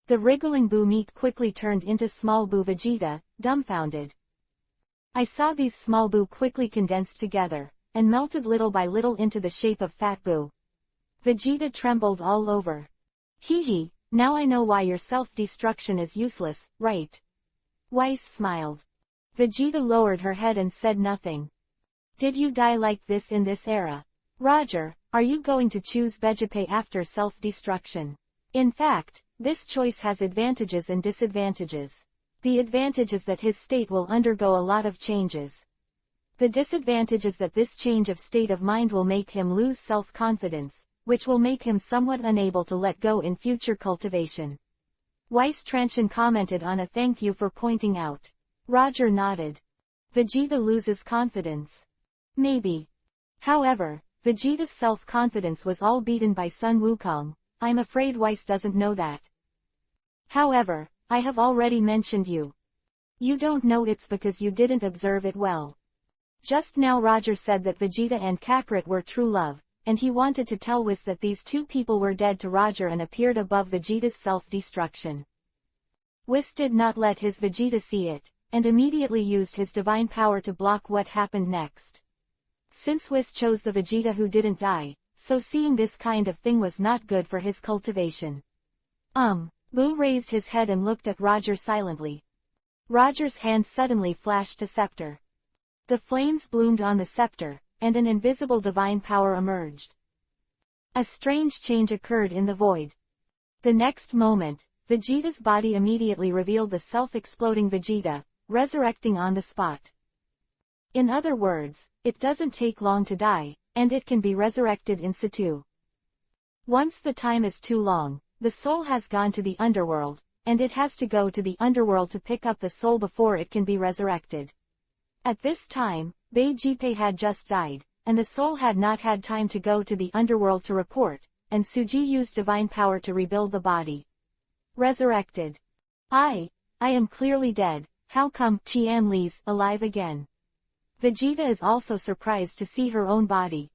The wriggling Boo meat quickly turned into small Boo Vegeta, dumbfounded. "I saw these small Boo quickly condense together, and melted little by little into the shape of Fat Boo." Vegeta trembled all over. "Hee hee, now I know why your self-destruction is useless, right?" Weiss smiled. Vegeta lowered her head and said nothing. "Did you die like this in this era? Roger, are you going to choose Vegapay after self-destruction? In fact, this choice has advantages and disadvantages. The advantage is that his state will undergo a lot of changes. The disadvantage is that this change of state of mind will make him lose self-confidence, which will make him somewhat unable to let go in future cultivation." Weiss Transhan commented on a "thank you for pointing out." Roger nodded. "Vegeta loses confidence." "Maybe. However, Vegeta's self-confidence was all beaten by Sun Wukong. I'm afraid Weiss doesn't know that. However, I have already mentioned you. You don't know it's because you didn't observe it well. Just now Roger said that Vegeta and Kakarot were true love, and he wanted to tell Whis that these two people were dead to Roger and appeared above Vegeta's self-destruction. Whis did not let his Vegeta see it, and immediately used his divine power to block what happened next. Since Whis chose the Vegeta who didn't die, so seeing this kind of thing was not good for his cultivation. Boo raised his head and looked at Roger silently. Roger's hand suddenly flashed a scepter. The flames bloomed on the scepter, and an invisible divine power emerged. A strange change occurred in the void. The next moment, Vegeta's body immediately revealed the self-exploding Vegeta, resurrecting on the spot. In other words, it doesn't take long to die, and it can be resurrected in situ. Once the time is too long, the soul has gone to the underworld, and it has to go to the underworld to pick up the soul before it can be resurrected. At this time, Bei Jipei had just died, and the soul had not had time to go to the underworld to report, and Suji used divine power to rebuild the body. Resurrected. I am clearly dead, how come Qian Li's alive again? Vegeta is also surprised to see her own body.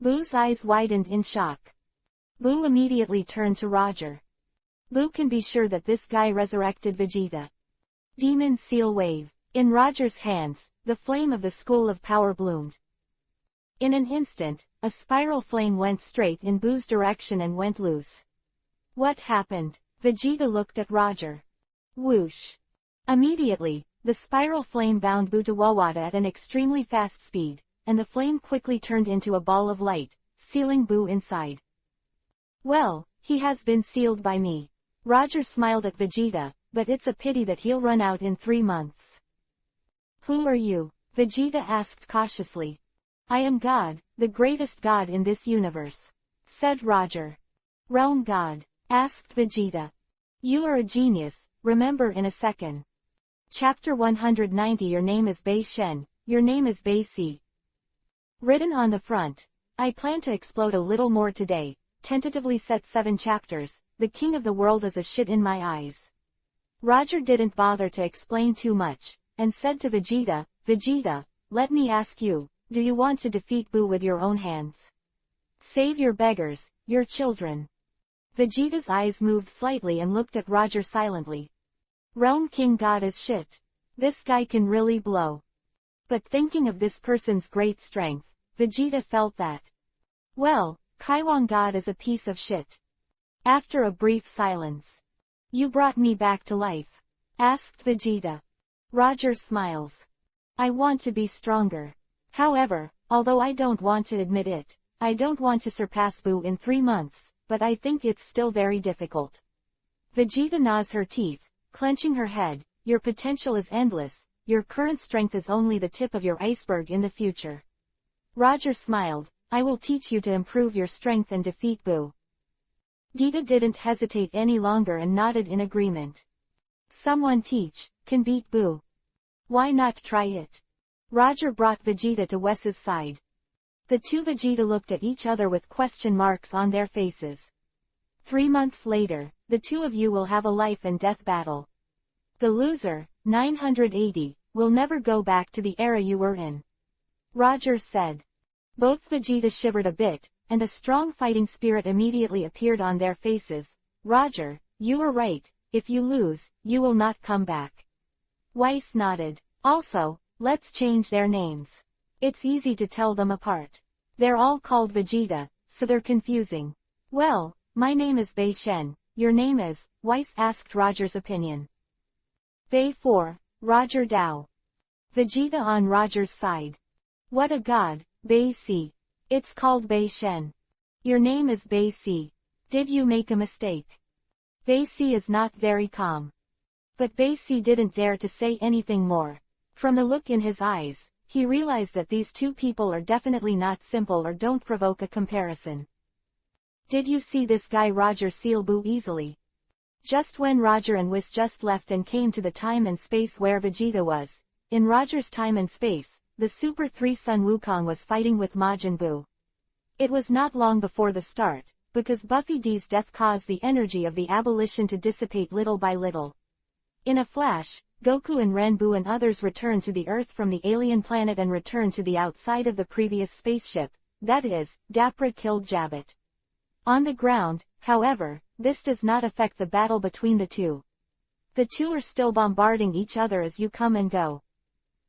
Boo's eyes widened in shock. Boo immediately turned to Roger. Boo can be sure that this guy resurrected Vegeta. Demon Seal Wave. In Roger's hands, the flame of the School of Power bloomed. In an instant, a spiral flame went straight in Boo's direction and went loose. What happened? Vegeta looked at Roger. Whoosh! Immediately, the spiral flame bound Boo to Wawata at an extremely fast speed, and the flame quickly turned into a ball of light, sealing Boo inside. Well, he has been sealed by me. Roger smiled at Vegeta, but it's a pity that he'll run out in 3 months. Who are you? Vegeta asked cautiously. I am God, the greatest God in this universe, said Roger. Realm God? Asked Vegeta. You are a genius, remember in a second. Chapter 190. Your name is Bei Shen, your name is Bei Si. Written on the front. I plan to explode a little more today, tentatively set 7 chapters, the king of the world is a shit in my eyes. Roger didn't bother to explain too much, and said to Vegeta, Vegeta, let me ask you, do you want to defeat Boo with your own hands? Save your beggars, your children. Vegeta's eyes moved slightly and looked at Roger silently. Realm King God is shit. This guy can really blow. But thinking of this person's great strength, Vegeta felt that. Well, Kaiwang God is a piece of shit. After a brief silence. You brought me back to life? Asked Vegeta. Roger smiles. I want to be stronger. However, although I don't want to admit it, I don't want to surpass Boo in 3 months, but I think it's still very difficult. Vegeta gnaws her teeth, clenching her head. Your potential is endless, your current strength is only the tip of your iceberg in the future. Roger smiled, I will teach you to improve your strength and defeat Boo. Vegeta didn't hesitate any longer and nodded in agreement. Someone can beat Boo. Why not try it? Roger brought Vegeta to Wes's side. The two Vegeta looked at each other with question marks on their faces. 3 months later, the two of you will have a life and death battle. The loser, 980, will never go back to the era you were in. Roger said. Both Vegeta shivered a bit, and a strong fighting spirit immediately appeared on their faces. Roger, you are right, if you lose, you will not come back. Weiss nodded. Also, let's change their names. It's easy to tell them apart. They're all called Vegeta, so they're confusing. Well, my name is Bei Shen, your name is, Weiss asked Roger's opinion. Bei 4, Roger Dao. Vegeta on Roger's side. What a god, Bei Si. It's called Bei Shen. Your name is Bei Si. Did you make a mistake? Bei Si is not very calm. But Bei Si didn't dare to say anything more. From the look in his eyes, he realized that these two people are definitely not simple or don't provoke a comparison. Did you see this guy Roger seal Boo easily? Just when Roger and Whis just left and came to the time and space where Vegeta was, in Roger's time and space, the Super 3 Sun Wukong was fighting with Majin Buu. It was not long before the start, because Buffy D's death caused the energy of the abolition to dissipate little by little. In a flash, Goku and Renbu and others returned to the Earth from the alien planet and returned to the outside of the previous spaceship, that is, Dapra killed Jabbit. On the ground, however, this does not affect the battle between the two. The two are still bombarding each other as you come and go.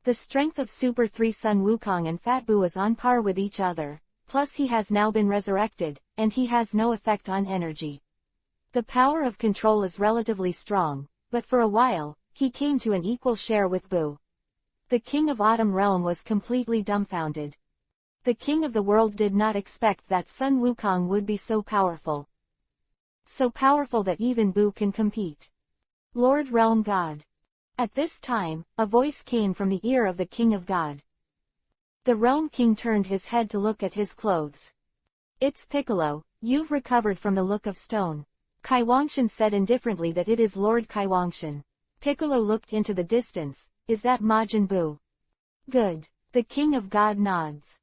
The strength of Super 3 Sun Wukong and Fat Buu is on par with each other, plus he has now been resurrected, and he has no effect on energy. The power of control is relatively strong, but for a while, he came to an equal share with Buu. The King of Autumn Realm was completely dumbfounded. The King of the World did not expect that Sun Wukong would be so powerful. So powerful that even Buu can compete. Lord Realm God. At this time, a voice came from the ear of the King of God. The Realm King turned his head to look at his clothes. It's Piccolo, you've recovered from the look of stone. Kai Wangshan said indifferently that it is Lord Kai Wangshan. Piccolo looked into the distance. Is that Majin Buu? Good. The King of God nods.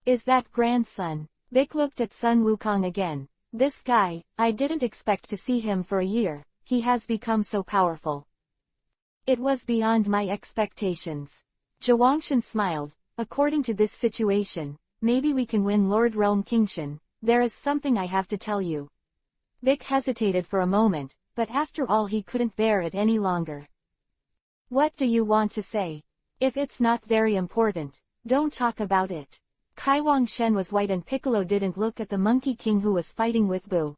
Is that grandson? Vic looked at Sun Wukong again. This guy, I didn't expect to see him for a year, he has become so powerful. It was beyond my expectations. Zhawangshan smiled. According to this situation, maybe we can win Lord Realm Kingshan. There is something I have to tell you. Vic hesitated for a moment, but after all he couldn't bear it any longer. What do you want to say? If it's not very important, don't talk about it. Kai Wang Shen was white and Piccolo didn't look at the Monkey King who was fighting with Boo.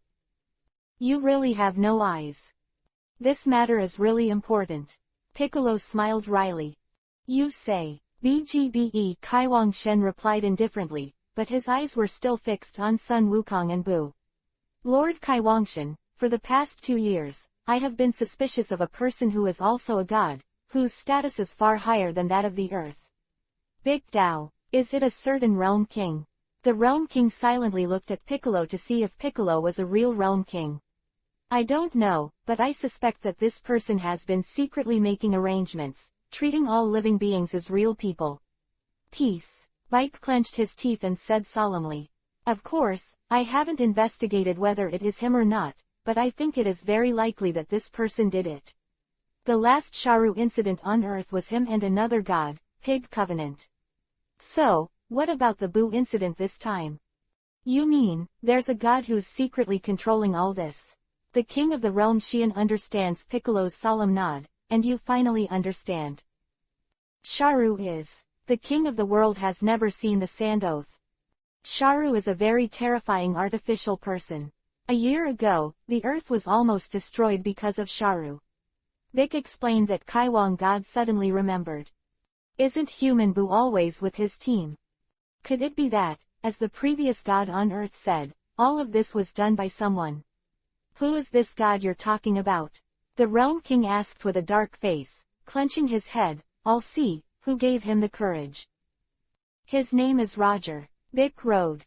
You really have no eyes. This matter is really important. Piccolo smiled wryly. You say. BGBE, Kai Wang Shen replied indifferently, but his eyes were still fixed on Sun Wukong and Boo. Lord Kai Wangshan, for the past 2 years, I have been suspicious of a person who is also a god, whose status is far higher than that of the earth. Big Dao, is it a certain realm king? The realm king silently looked at Piccolo to see if Piccolo was a real realm king. I don't know, but I suspect that this person has been secretly making arrangements, treating all living beings as real people. Peace. Bike clenched his teeth and said solemnly. Of course, I haven't investigated whether it is him or not, but I think it is very likely that this person did it. The last Sharu incident on Earth was him and another god, Pig Covenant. So, what about the Boo incident this time? You mean, there's a god who's secretly controlling all this? The king of the realm Xian understands Piccolo's solemn nod, and you finally understand. Sharu is. The king of the world has never seen the sand oath. Sharu is a very terrifying artificial person. A year ago, the earth was almost destroyed because of Sharu. Vic explained that Kai Wang God suddenly remembered. Isn't human Boo always with his team? Could it be that, as the previous god on earth said, all of this was done by someone? Who is this god you're talking about? The realm king asked with a dark face, clenching his head. I'll see, who gave him the courage. His name is Roger. Vic rode.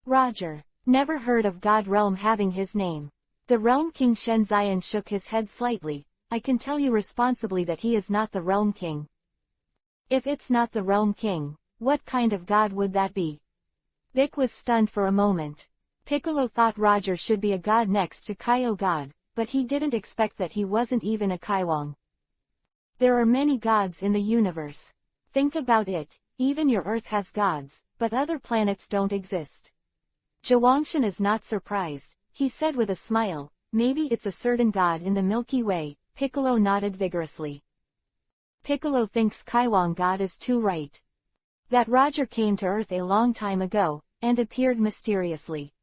Roger. Never heard of God realm having his name. The realm king Shen Zian shook his head slightly. I can tell you responsibly that he is not the realm king. If it's not the realm king, what kind of god would that be? Vic was stunned for a moment. Piccolo thought Roger should be a god next to Kaio god, but he didn't expect that he wasn't even a Kaiwang. There are many gods in the universe. Think about it, even your Earth has gods, but other planets don't exist. Zhuangshan is not surprised, he said with a smile, maybe it's a certain god in the Milky Way. Piccolo nodded vigorously. Piccolo thinks Kaiwang god is too right. That Roger came to Earth a long time ago, and appeared mysteriously.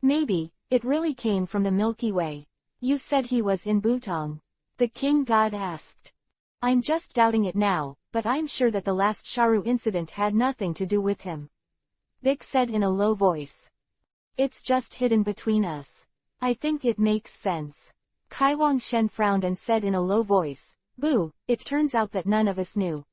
Maybe, it really came from the Milky Way. You said he was in Butong. The king god asked. I'm just doubting it now, but I'm sure that the last Sharu incident had nothing to do with him. Vic said in a low voice. It's just hidden between us. I think it makes sense. Kai Wang Shen frowned and said in a low voice, Boo, it turns out that none of us knew.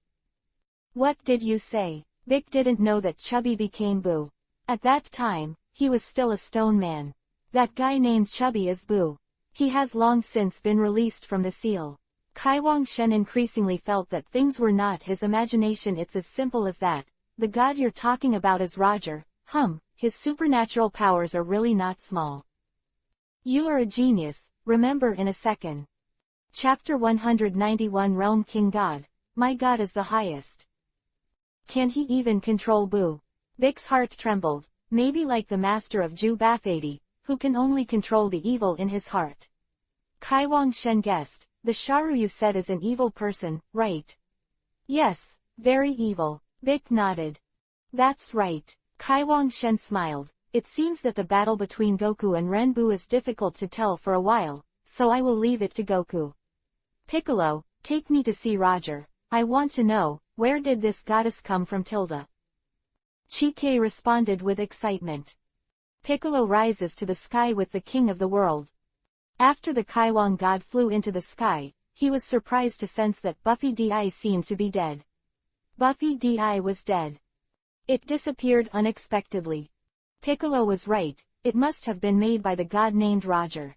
What did you say? Vic didn't know that Chubby became Boo. At that time, he was still a stone man. That guy named Chubby is Boo. He has long since been released from the seal. Kai Wang Shen increasingly felt that things were not his imagination. It's as simple as that. The god you're talking about is Roger. His supernatural powers are really not small. You are a genius, remember in a second. Chapter 191 Realm King God. My god is the highest. Can he even control Boo? Vic's heart trembled, maybe like the master of Ju Bafadi, who can only control the evil in his heart. Kai Wang Shen guessed, the Sharu you said is an evil person, right? Yes, very evil. Vic nodded. That's right. Kai Wang Shen smiled. It seems that the battle between Goku and Renbu is difficult to tell for a while, so I will leave it to Goku. Piccolo, take me to see Roger. I want to know, where did this goddess come from Tilda? Chike responded with excitement. Piccolo rises to the sky with the king of the world. After the Kaiwang god flew into the sky, he was surprised to sense that Buffy Di seemed to be dead. Buffy Di was dead. It disappeared unexpectedly. Piccolo was right, it must have been made by the god named Roger.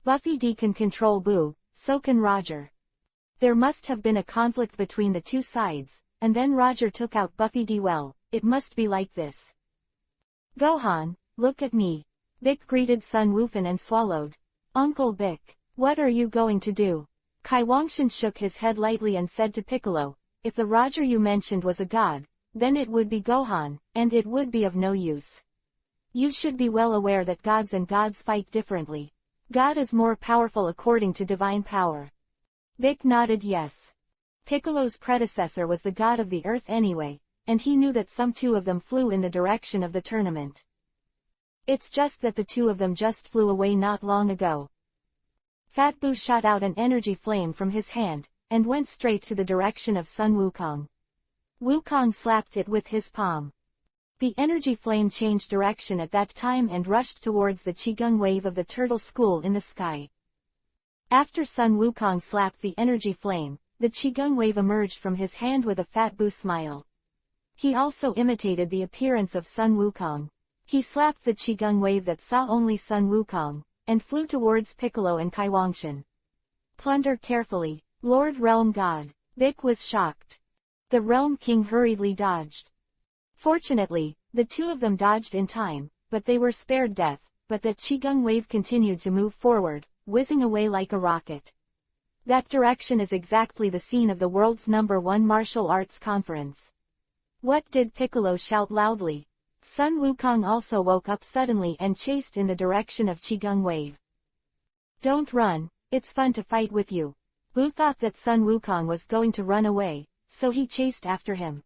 Buffy D can control Boo, so can Roger. There must have been a conflict between the two sides, and then Roger took out Buffy D. Well, it must be like this. Gohan, look at me. Vic greeted Sun Wufan and swallowed. Uncle Vic, what are you going to do? Kai Wangshan shook his head lightly and said to Piccolo, if the Roger you mentioned was a god, then it would be Gohan, and it would be of no use. You should be well aware that gods and gods fight differently. God is more powerful according to divine power. Vic nodded yes. Piccolo's predecessor was the god of the earth anyway, and he knew that some two of them flew in the direction of the tournament. It's just that the two of them just flew away not long ago. Fat Boo shot out an energy flame from his hand, and went straight to the direction of Sun Wukong. Wukong slapped it with his palm. The energy flame changed direction at that time and rushed towards the Qigong wave of the turtle school in the sky. After Sun Wukong slapped the energy flame, the Qigong wave emerged from his hand with a Fat Boo smile. He also imitated the appearance of Sun Wukong. He slapped the Qigong wave that saw only Sun Wukong, and flew towards Piccolo and Kai Wangshan. Plunder carefully, Lord Realm God. Vic was shocked. The Realm King hurriedly dodged. Fortunately, the two of them dodged in time, but they were spared death, but the Qigong wave continued to move forward, whizzing away like a rocket. That direction is exactly the scene of the world's #1 martial arts conference. What did Piccolo shout loudly? Sun Wukong also woke up suddenly and chased in the direction of Qigong wave. Don't run, it's fun to fight with you. Boo thought that Sun Wukong was going to run away, so he chased after him.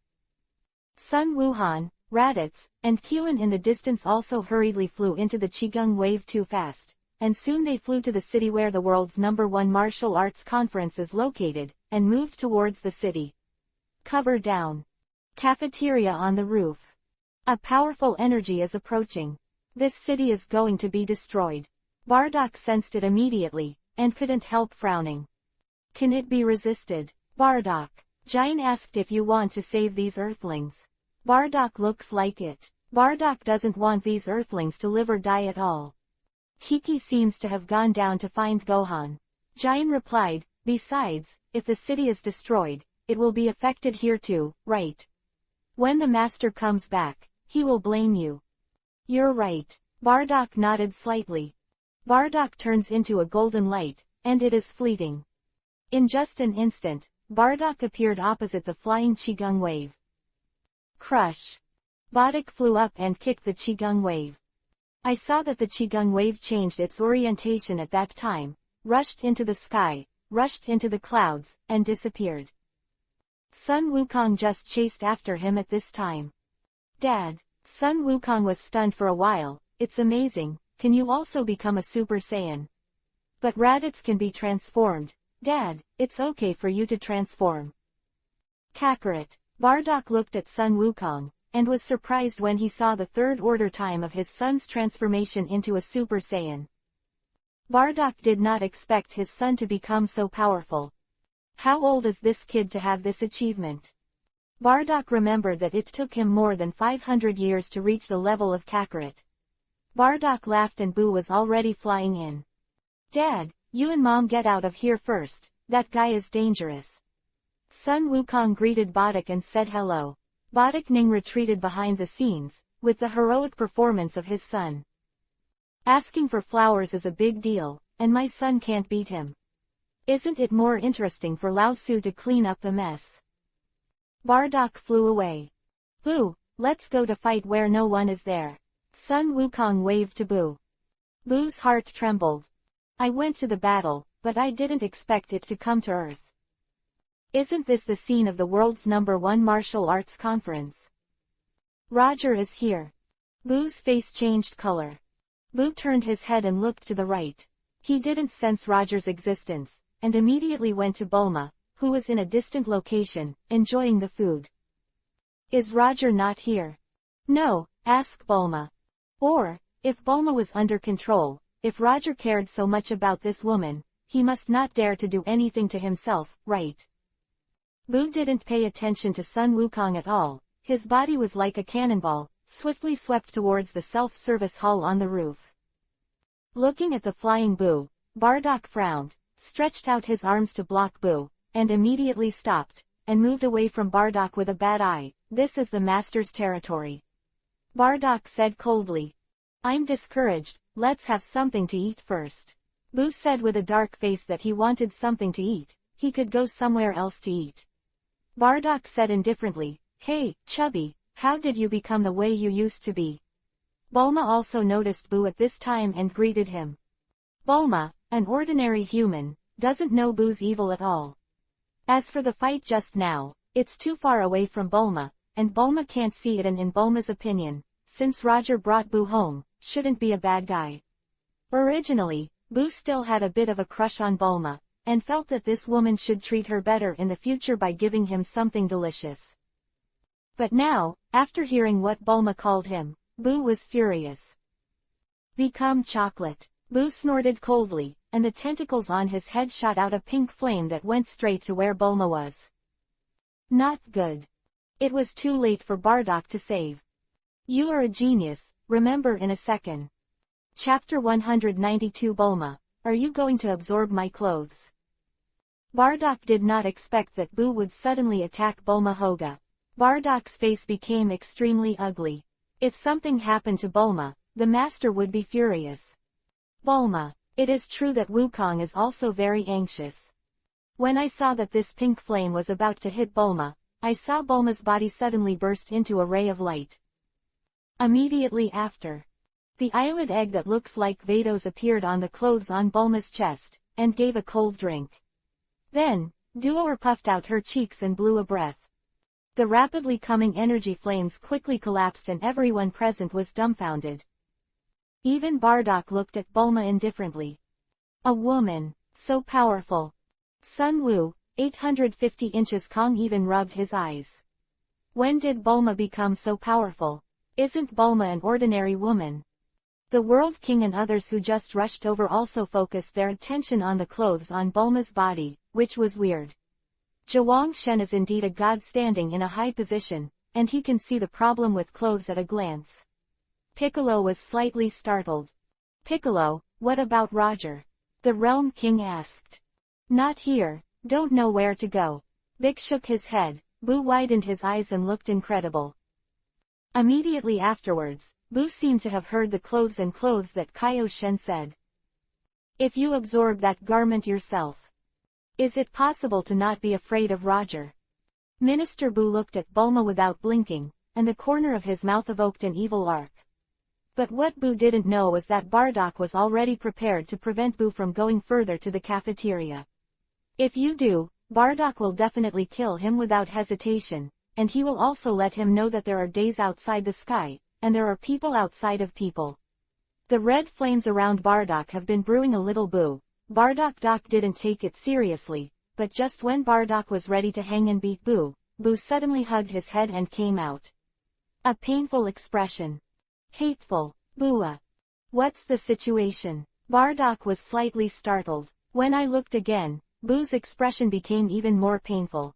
Sun Wuhan, Raditz, and Keelan in the distance also hurriedly flew into the Qigong wave too fast, and soon they flew to the city where the world's #1 martial arts conference is located, and moved towards the city. Cover down. Cafeteria on the roof. A powerful energy is approaching. This city is going to be destroyed. Bardock sensed it immediately, and couldn't help frowning. Can it be resisted? Bardock. Jine asked if you want to save these earthlings. Bardock looks like it. Bardock doesn't want these earthlings to live or die at all. Kiki seems to have gone down to find Gohan. Jine replied, besides, if the city is destroyed, it will be affected here too, right? When the master comes back, he will blame you. You're right. Bardock nodded slightly. Bardock turns into a golden light, and it is fleeting. In just an instant, Bardock appeared opposite the flying Qigong wave. Crush. Bardock flew up and kicked the Qigong wave. I saw that the Qigong wave changed its orientation at that time, rushed into the sky, rushed into the clouds, and disappeared. Sun Wukong just chased after him at this time. Dad. Sun Wukong was stunned for a while. It's amazing, can you also become a Super Saiyan? But Raditz can be transformed. Dad, it's okay for you to transform. Kakarot. Bardock looked at Sun Wukong, and was surprised when he saw the third order time of his son's transformation into a Super Saiyan. Bardock did not expect his son to become so powerful. How old is this kid to have this achievement? Bardock remembered that it took him more than 500 years to reach the level of Kakarot. Bardock laughed and Boo was already flying in. Dad, you and Mom get out of here first, that guy is dangerous. Sun Wukong greeted Bardock and said hello. Bardock Ning retreated behind the scenes, with the heroic performance of his son. Asking for flowers is a big deal, and my son can't beat him. Isn't it more interesting for Lao Su to clean up the mess? Bardock flew away. Boo, let's go to fight where no one is there. Sun Wukong waved to Boo. Boo's heart trembled. I went to the battle, but I didn't expect it to come to Earth. Isn't this the scene of the world's #1 martial arts conference? Roger is here. Boo's face changed color. Boo turned his head and looked to the right. He didn't sense Roger's existence, and immediately went to Bulma, who was in a distant location, enjoying the food. Is Roger not here? No, ask Bulma. Or, if Bulma was under control, if Roger cared so much about this woman, he must not dare to do anything to himself, right? Boo didn't pay attention to Sun Wukong at all. His body was like a cannonball, swiftly swept towards the self-service hall on the roof. Looking at the flying Boo, Bardock frowned, stretched out his arms to block Boo, and immediately stopped, and moved away from Bardock with a bad eye. This is the master's territory. Bardock said coldly. I'm discouraged, let's have something to eat first. Boo said with a dark face that he wanted something to eat, he could go somewhere else to eat. Bardock said indifferently, hey, Chubby, how did you become the way you used to be? Bulma also noticed Boo at this time and greeted him. Bulma, an ordinary human, doesn't know Boo's evil at all. As for the fight just now, it's too far away from Bulma, and Bulma can't see it, and in Bulma's opinion, since Roger brought Boo home, shouldn't be a bad guy. Originally, Boo still had a bit of a crush on Bulma, and felt that this woman should treat her better in the future by giving him something delicious. But now, after hearing what Bulma called him, Boo was furious. Become chocolate. Boo snorted coldly, and the tentacles on his head shot out a pink flame that went straight to where Bulma was. Not good. It was too late for Bardock to save. You are a genius, remember in a second. Chapter 192 Bulma, are you going to absorb my clothes? Bardock did not expect that Boo would suddenly attack Bulma Hoga. Bardock's face became extremely ugly. If something happened to Bulma, the master would be furious. Bulma, it is true that Wukong is also very anxious. When I saw that this pink flame was about to hit Bulma, I saw Bulma's body suddenly burst into a ray of light. Immediately after, the eyelid egg that looks like Vados appeared on the clothes on Bulma's chest, and gave a cold drink. Then, Duor puffed out her cheeks and blew a breath. The rapidly coming energy flames quickly collapsed and everyone present was dumbfounded. Even Bardock looked at Bulma indifferently. A woman, so powerful. Sun Wu, 850 inches Kong even rubbed his eyes. When did Bulma become so powerful? Isn't Bulma an ordinary woman? The World King and others who just rushed over also focused their attention on the clothes on Bulma's body, which was weird. Zhuang Shen is indeed a god standing in a high position, and he can see the problem with clothes at a glance. Piccolo was slightly startled. Piccolo, what about Roger? The Realm King asked. Not here, don't know where to go. Vic shook his head, Boo widened his eyes and looked incredible. Immediately afterwards, Boo seemed to have heard the clothes that Kaio Shen said. If you absorb that garment yourself, is it possible to not be afraid of Roger? Minister Boo looked at Bulma without blinking, and the corner of his mouth evoked an evil arc. But what Boo didn't know was that Bardock was already prepared to prevent Boo from going further to the cafeteria. If you do, Bardock will definitely kill him without hesitation, and he will also let him know that there are days outside the sky, and there are people outside of people. The red flames around Bardock have been brewing a little. Boo. Bardock didn't take it seriously, but just when Bardock was ready to hang and beat Boo, Boo suddenly hugged his head and came out. A painful expression. Hateful. Boo. What's the situation? Bardock was slightly startled. When I looked again, Boo's expression became even more painful.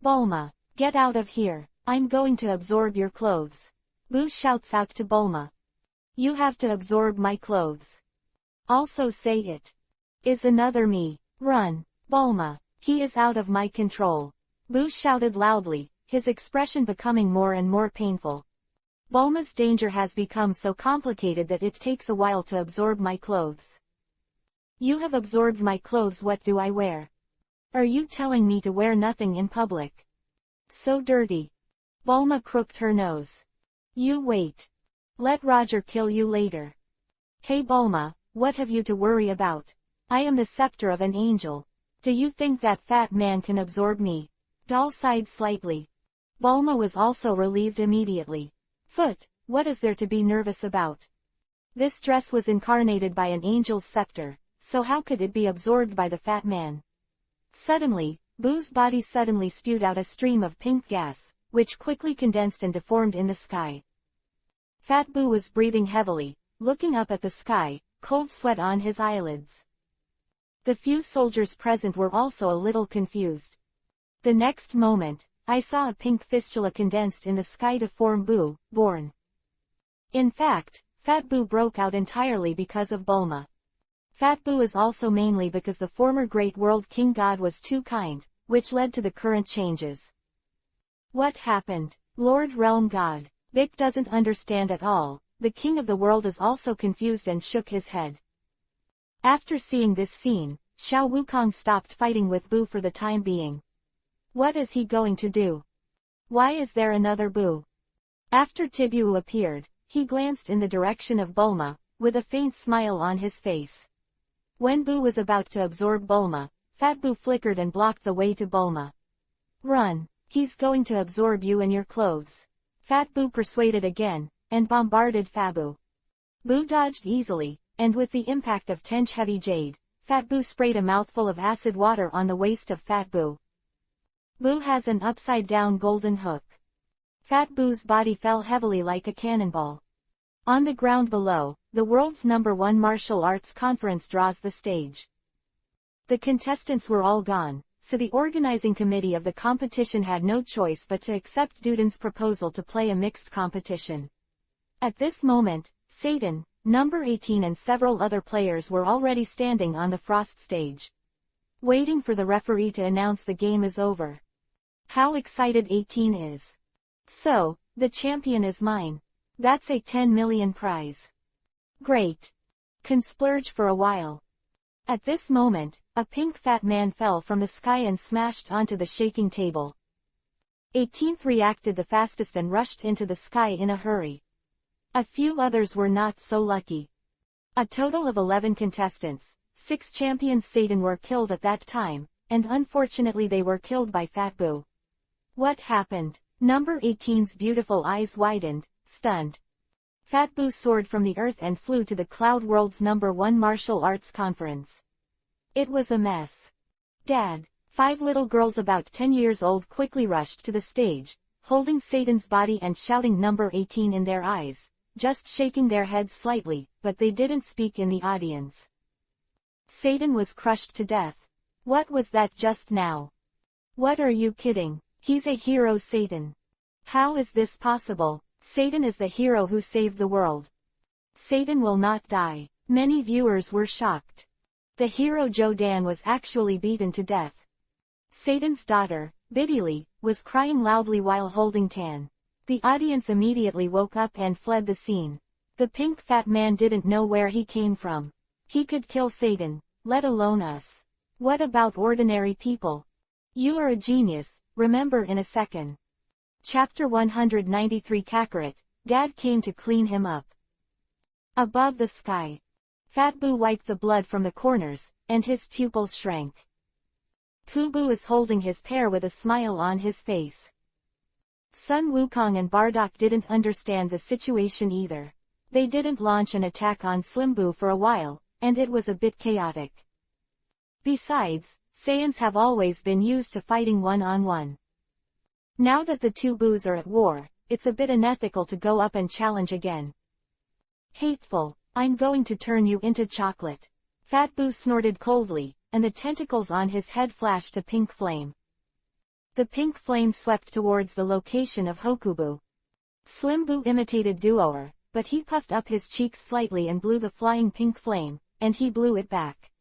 Bulma, get out of here. I'm going to absorb your clothes. Boo shouts out to Bulma. You have to absorb my clothes. Also say it. Is another me. Run, Bulma, he is out of my control. Boo shouted loudly, his expression becoming more and more painful. Bulma's danger has become so complicated that it takes a while to absorb my clothes. You have absorbed my clothes, what do I wear? Are you telling me to wear nothing in public? So dirty. Bulma crooked her nose. You wait. Let Roger kill you later. Hey Bulma, what have you to worry about? I am the scepter of an angel. Do you think that fat man can absorb me? Doll sighed slightly. Bulma was also relieved immediately. Foot, what is there to be nervous about? This dress was incarnated by an angel's scepter, so how could it be absorbed by the fat man? Suddenly, Boo's body suddenly spewed out a stream of pink gas, which quickly condensed and deformed in the sky. Fat Boo was breathing heavily, looking up at the sky, cold sweat on his eyelids. The few soldiers present were also a little confused. The next moment, I saw a pink fistula condensed in the sky to form Boo, born. In fact, Fat Boo broke out entirely because of Bulma. Fat Boo is also mainly because the former Great World King God was too kind, which led to the current changes. What happened? Lord Realm God. Vic doesn't understand at all. The King of the World is also confused and shook his head. After seeing this scene, Xiao Wukong stopped fighting with Boo for the time being. What is he going to do? Why is there another Boo? After Tibu appeared, he glanced in the direction of Bulma, with a faint smile on his face. When Boo was about to absorb Bulma, Fat Boo flickered and blocked the way to Bulma. Run, he's going to absorb you and your clothes. Fat Boo persuaded again, and bombarded Fabu. Boo dodged easily, and with the impact of Tench Heavy Jade, Fat Boo sprayed a mouthful of acid water on the waist of Fat Boo. Boo has an upside-down golden hook. Fat Boo's body fell heavily like a cannonball. On the ground below, the world's #1 martial arts conference draws the stage. The contestants were all gone, so the organizing committee of the competition had no choice but to accept Duden's proposal to play a mixed competition. At this moment, Satan, number 18 and several other players were already standing on the frost stage, waiting for the referee to announce the game is over. How excited 18 is. So, the champion is mine. That's a 10 million prize. Great. Can splurge for a while. At this moment, a pink fat man fell from the sky and smashed onto the shaking table. 18th reacted the fastest and rushed into the sky in a hurry. A few others were not so lucky. A total of 11 contestants, 6 champions Satan were killed at that time, and unfortunately they were killed by Fat Boo. What happened? Number 18's beautiful eyes widened, stunned. Fat Boo soared from the earth and flew to the Cloud World's #1 martial arts conference. It was a mess. Dad, 5 little girls about 10 years old quickly rushed to the stage, holding Satan's body and shouting number 18 in their eyes, just shaking their heads slightly, but they didn't speak in the audience. Satan was crushed to death. What was that just now? What are you kidding? He's a hero, Satan. How is this possible? Satan is the hero who saved the world. Satan will not die. Many viewers were shocked. The hero Jodan was actually beaten to death. Satan's daughter, Bidily, was crying loudly while holding Tan. The audience immediately woke up and fled the scene. The pink fat man didn't know where he came from. He could kill Satan, let alone us. What about ordinary people? You are a genius, remember in a second. Chapter 193 Kakarot, Dad came to clean him up. Above the sky. Fat Boo wiped the blood from the corners, and his pupils shrank. Kobo is holding his pear with a smile on his face. Sun Wukong and Bardock didn't understand the situation either. They didn't launch an attack on Slim Boo for a while, and it was a bit chaotic. Besides, Saiyans have always been used to fighting one-on-one. Now that the two Boos are at war, it's a bit unethical to go up and challenge again. Hateful, I'm going to turn you into chocolate. Fat Boo snorted coldly, and the tentacles on his head flashed a pink flame. The pink flame swept towards the location of Hokubu. Slim Boo imitated Duoer, but he puffed up his cheeks slightly and blew the flying pink flame, and he blew it back.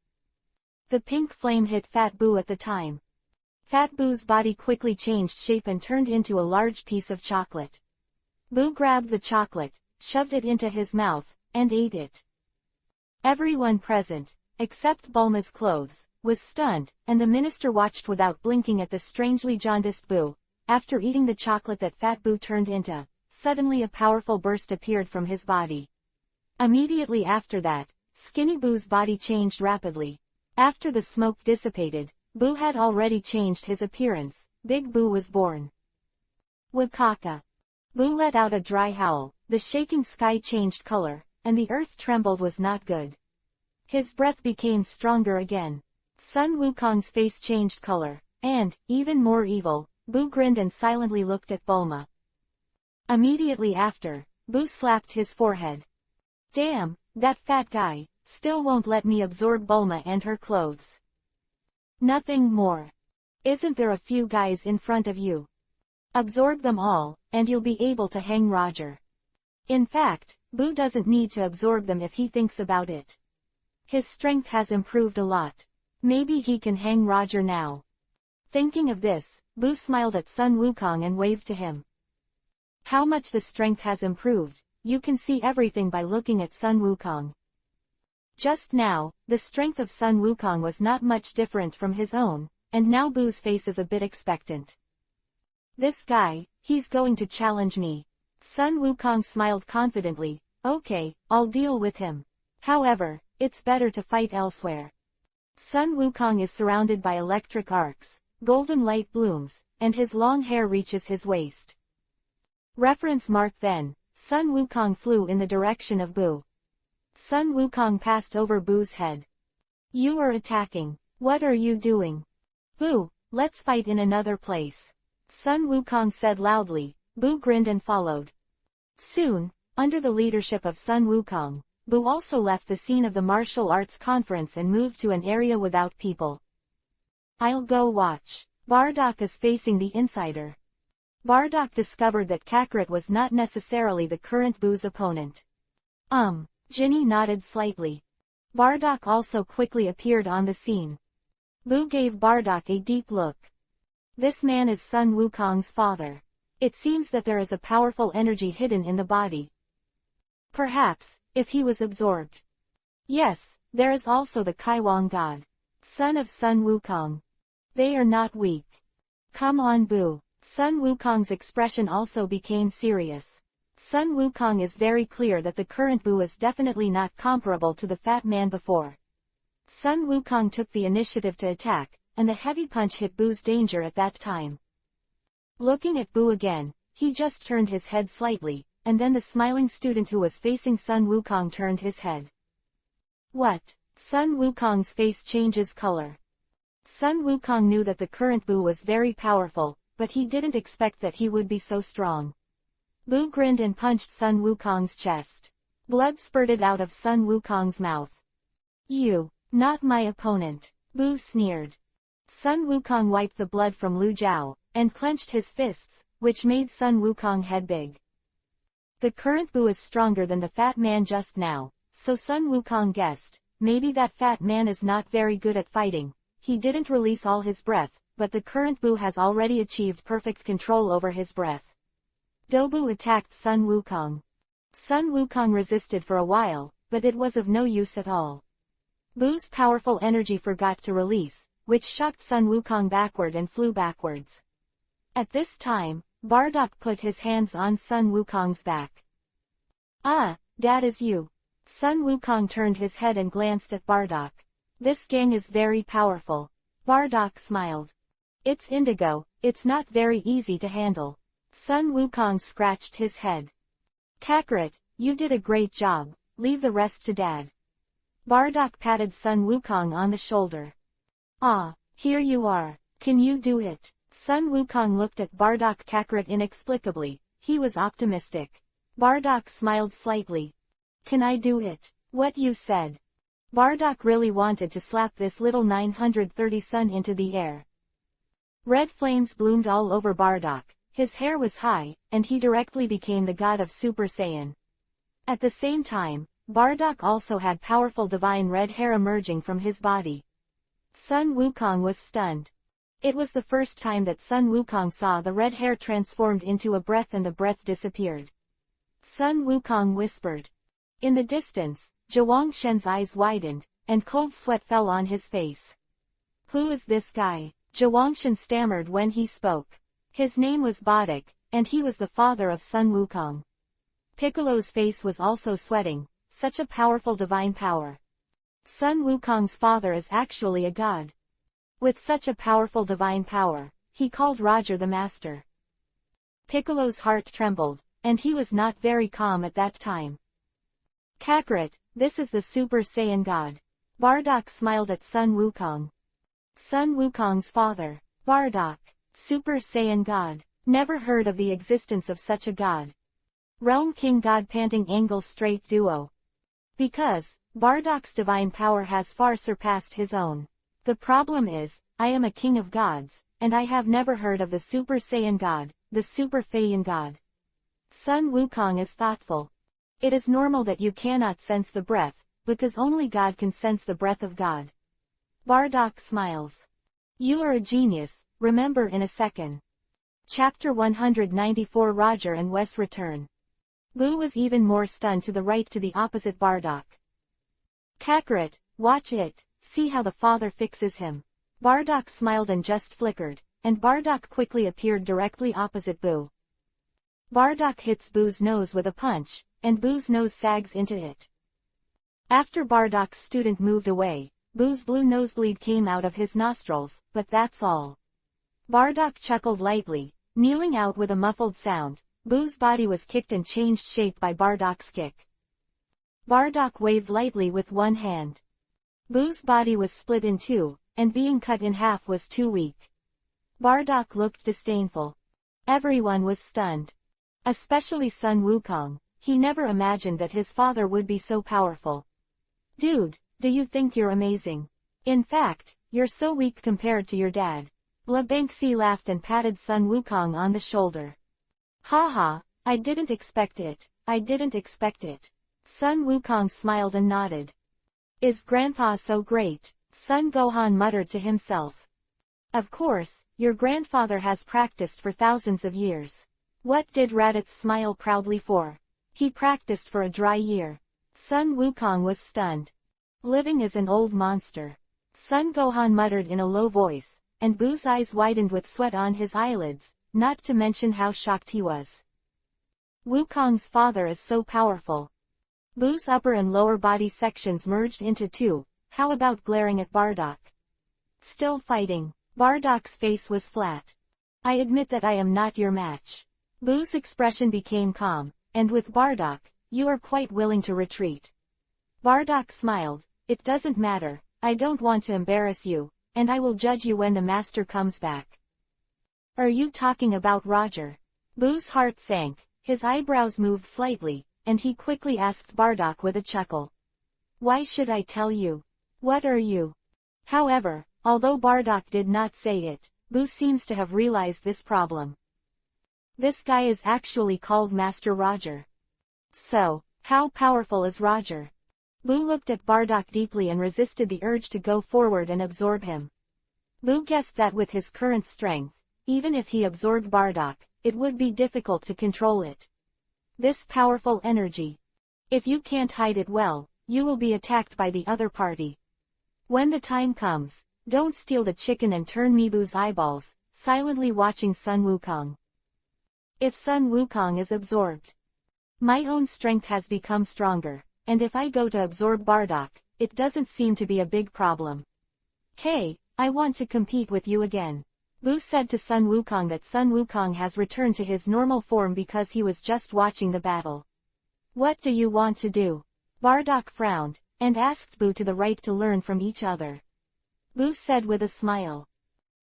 The pink flame hit Fat Boo at the time. Fat Boo's body quickly changed shape and turned into a large piece of chocolate. Boo grabbed the chocolate, shoved it into his mouth, and ate it. Everyone present, except Bulma's clothes, was stunned, and the minister watched without blinking at the strangely jaundiced Boo. After eating the chocolate that Fat Boo turned into, suddenly a powerful burst appeared from his body. Immediately after that, Skinny Boo's body changed rapidly. After the smoke dissipated, Boo had already changed his appearance. Big Boo was born. Wakaka. Boo let out a dry howl, the shaking sky changed color, and the earth trembled was not good. His breath became stronger again. Sun Wukong's face changed color, and, even more evil, Boo grinned and silently looked at Bulma. Immediately after, Boo slapped his forehead. Damn, that fat guy, still won't let me absorb Bulma and her clothes. Nothing more. Isn't there a few guys in front of you? Absorb them all, and you'll be able to hang Roger. In fact, Boo doesn't need to absorb them if he thinks about it. His strength has improved a lot. Maybe he can hang Roger now. Thinking of this, Boo smiled at Sun Wukong and waved to him. How much the strength has improved, you can see everything by looking at Sun Wukong. Just now, the strength of Sun Wukong was not much different from his own, and now Boo's face is a bit expectant. This guy, he's going to challenge me. Sun Wukong smiled confidently. Okay, I'll deal with him. However, it's better to fight elsewhere. Sun Wukong is surrounded by electric arcs, golden light blooms, and his long hair reaches his waist. Reference mark. Then, Sun Wukong flew in the direction of Bu. Sun Wukong passed over Bu's head. You are attacking. What are you doing? Bu, let's fight in another place. Sun Wukong said loudly. Bu grinned and followed. Soon, under the leadership of Sun Wukong, Bu also left the scene of the martial arts conference and moved to an area without people. I'll go watch. Bardock is facing the insider. Bardock discovered that Kakarot was not necessarily the current Bu's opponent. Ginny nodded slightly. Bardock also quickly appeared on the scene. Bu gave Bardock a deep look. This man is Sun Wukong's father. It seems that there is a powerful energy hidden in the body. Perhaps, if he was absorbed. Yes, there is also the Kaiwang god, son of Sun Wukong. They are not weak. Come on, Bu. Sun Wukong's expression also became serious. Sun Wukong is very clear that the current Bu is definitely not comparable to the fat man before. Sun Wukong took the initiative to attack, and the heavy punch hit Bu's danger at that time. Looking at Bu again, he just turned his head slightly, and then the smiling student who was facing Sun Wukong turned his head. What? Sun Wukong's face changes color. Sun Wukong knew that the current Bu was very powerful, but he didn't expect that he would be so strong. Bu grinned and punched Sun Wukong's chest. Blood spurted out of Sun Wukong's mouth. You, not my opponent, Bu sneered. Sun Wukong wiped the blood from Lu Jiao, and clenched his fists, which made Sun Wukong head big. The current Bu is stronger than the fat man just now, so Sun Wukong guessed, maybe that fat man is not very good at fighting. He didn't release all his breath, but the current Bu has already achieved perfect control over his breath. Dobu attacked Sun Wukong. Sun Wukong resisted for a while, but it was of no use at all. Bu's powerful energy forgot to release, which shocked Sun Wukong backward and flew backwards. At this time, Bardock put his hands on Sun Wukong's back. Ah, that is you. Sun Wukong turned his head and glanced at Bardock. This gang is very powerful. Bardock smiled. It's indigo, it's not very easy to handle. Sun Wukong scratched his head. Kakarot, you did a great job, leave the rest to Dad. Bardock patted Sun Wukong on the shoulder. Ah, here you are, can you do it? Sun Wukong looked at Bardock Kakarot inexplicably. He was optimistic. Bardock smiled slightly. Can I do it? What you said. Bardock really wanted to slap this little 930 Sun into the air. Red flames bloomed all over Bardock. His hair was high, and he directly became the god of Super Saiyan. At the same time, Bardock also had powerful divine red hair emerging from his body. Sun Wukong was stunned. It was the first time that Sun Wukong saw the red hair transformed into a breath and the breath disappeared. Sun Wukong whispered. In the distance, Zhuang Shen's eyes widened, and cold sweat fell on his face. Who is this guy? Zhuang Shen stammered when he spoke. His name was Bardock, and he was the father of Sun Wukong. Piccolo's face was also sweating, such a powerful divine power. Sun Wukong's father is actually a god. With such a powerful divine power, he called Roger the Master. Piccolo's heart trembled, and he was not very calm at that time. Kakarot, this is the Super Saiyan god. Bardock smiled at Sun Wukong. Sun Wukong's father, Bardock, Super Saiyan god. Never heard of the existence of such a god. Realm King God panting angle straight duo. Because, Bardock's divine power has far surpassed his own. The problem is, I am a king of gods, and I have never heard of the Super Saiyan god, the Super Saiyan god. Sun Wukong is thoughtful. It is normal that you cannot sense the breath, because only God can sense the breath of God. Bardock smiles. You are a genius, remember in a second. Chapter 194 Roger and Wes return. Bu was even more stunned to the right to the opposite Bardock. Kakarot, watch it, see how the father fixes him. Bardock smiled and just flickered, and Bardock quickly appeared directly opposite Bu. Bardock hits Bu's nose with a punch, and Bu's nose sags into it. After Bardock's student moved away, Boo's blue nosebleed came out of his nostrils, but that's all. Bardock chuckled lightly, kneeling out with a muffled sound. Boo's body was kicked and changed shape by Bardock's kick. Bardock waved lightly with one hand. Boo's body was split in two, and being cut in half was too weak. Bardock looked disdainful. Everyone was stunned. Especially Sun Wukong. He never imagined that his father would be so powerful. Dude, do you think you're amazing? In fact, you're so weak compared to your dad. La Banksy laughed and patted Sun Wukong on the shoulder. Haha, I didn't expect it, I didn't expect it. Sun Wukong smiled and nodded. Is Grandpa so great? Sun Gohan muttered to himself. Of course, your grandfather has practiced for thousands of years. What did Raditz smile proudly for? He practiced for a dry year. Sun Wukong was stunned. Living is an old monster. Sun Gohan muttered in a low voice, and Boo's eyes widened with sweat on his eyelids, not to mention how shocked he was. Wukong's father is so powerful. Boo's upper and lower body sections merged into two. How about glaring at Bardock? Still fighting. Bardock's face was flat. I admit that I am not your match. Boo's expression became calm, and with Bardock, you are quite willing to retreat. Bardock smiled. It doesn't matter, I don't want to embarrass you, and I will judge you when the master comes back. Are you talking about Roger? Boo's heart sank, his eyebrows moved slightly, and he quickly asked Bardock with a chuckle. Why should I tell you? What are you? However, although Bardock did not say it, Boo seems to have realized this problem. This guy is actually called Master Roger. So, how powerful is Roger? Boo looked at Bardock deeply and resisted the urge to go forward and absorb him. Boo guessed that with his current strength, even if he absorbed Bardock, it would be difficult to control it. This powerful energy. If you can't hide it well, you will be attacked by the other party. When the time comes, don't steal the chicken and turn me Boo's eyeballs, silently watching Sun Wukong. If Sun Wukong is absorbed, my own strength has become stronger, and if I go to absorb Bardock, it doesn't seem to be a big problem. Hey, I want to compete with you again. Boo said to Sun Wukong that Sun Wukong has returned to his normal form because he was just watching the battle. What do you want to do? Bardock frowned, and asked Boo to the right to learn from each other. Boo said with a smile.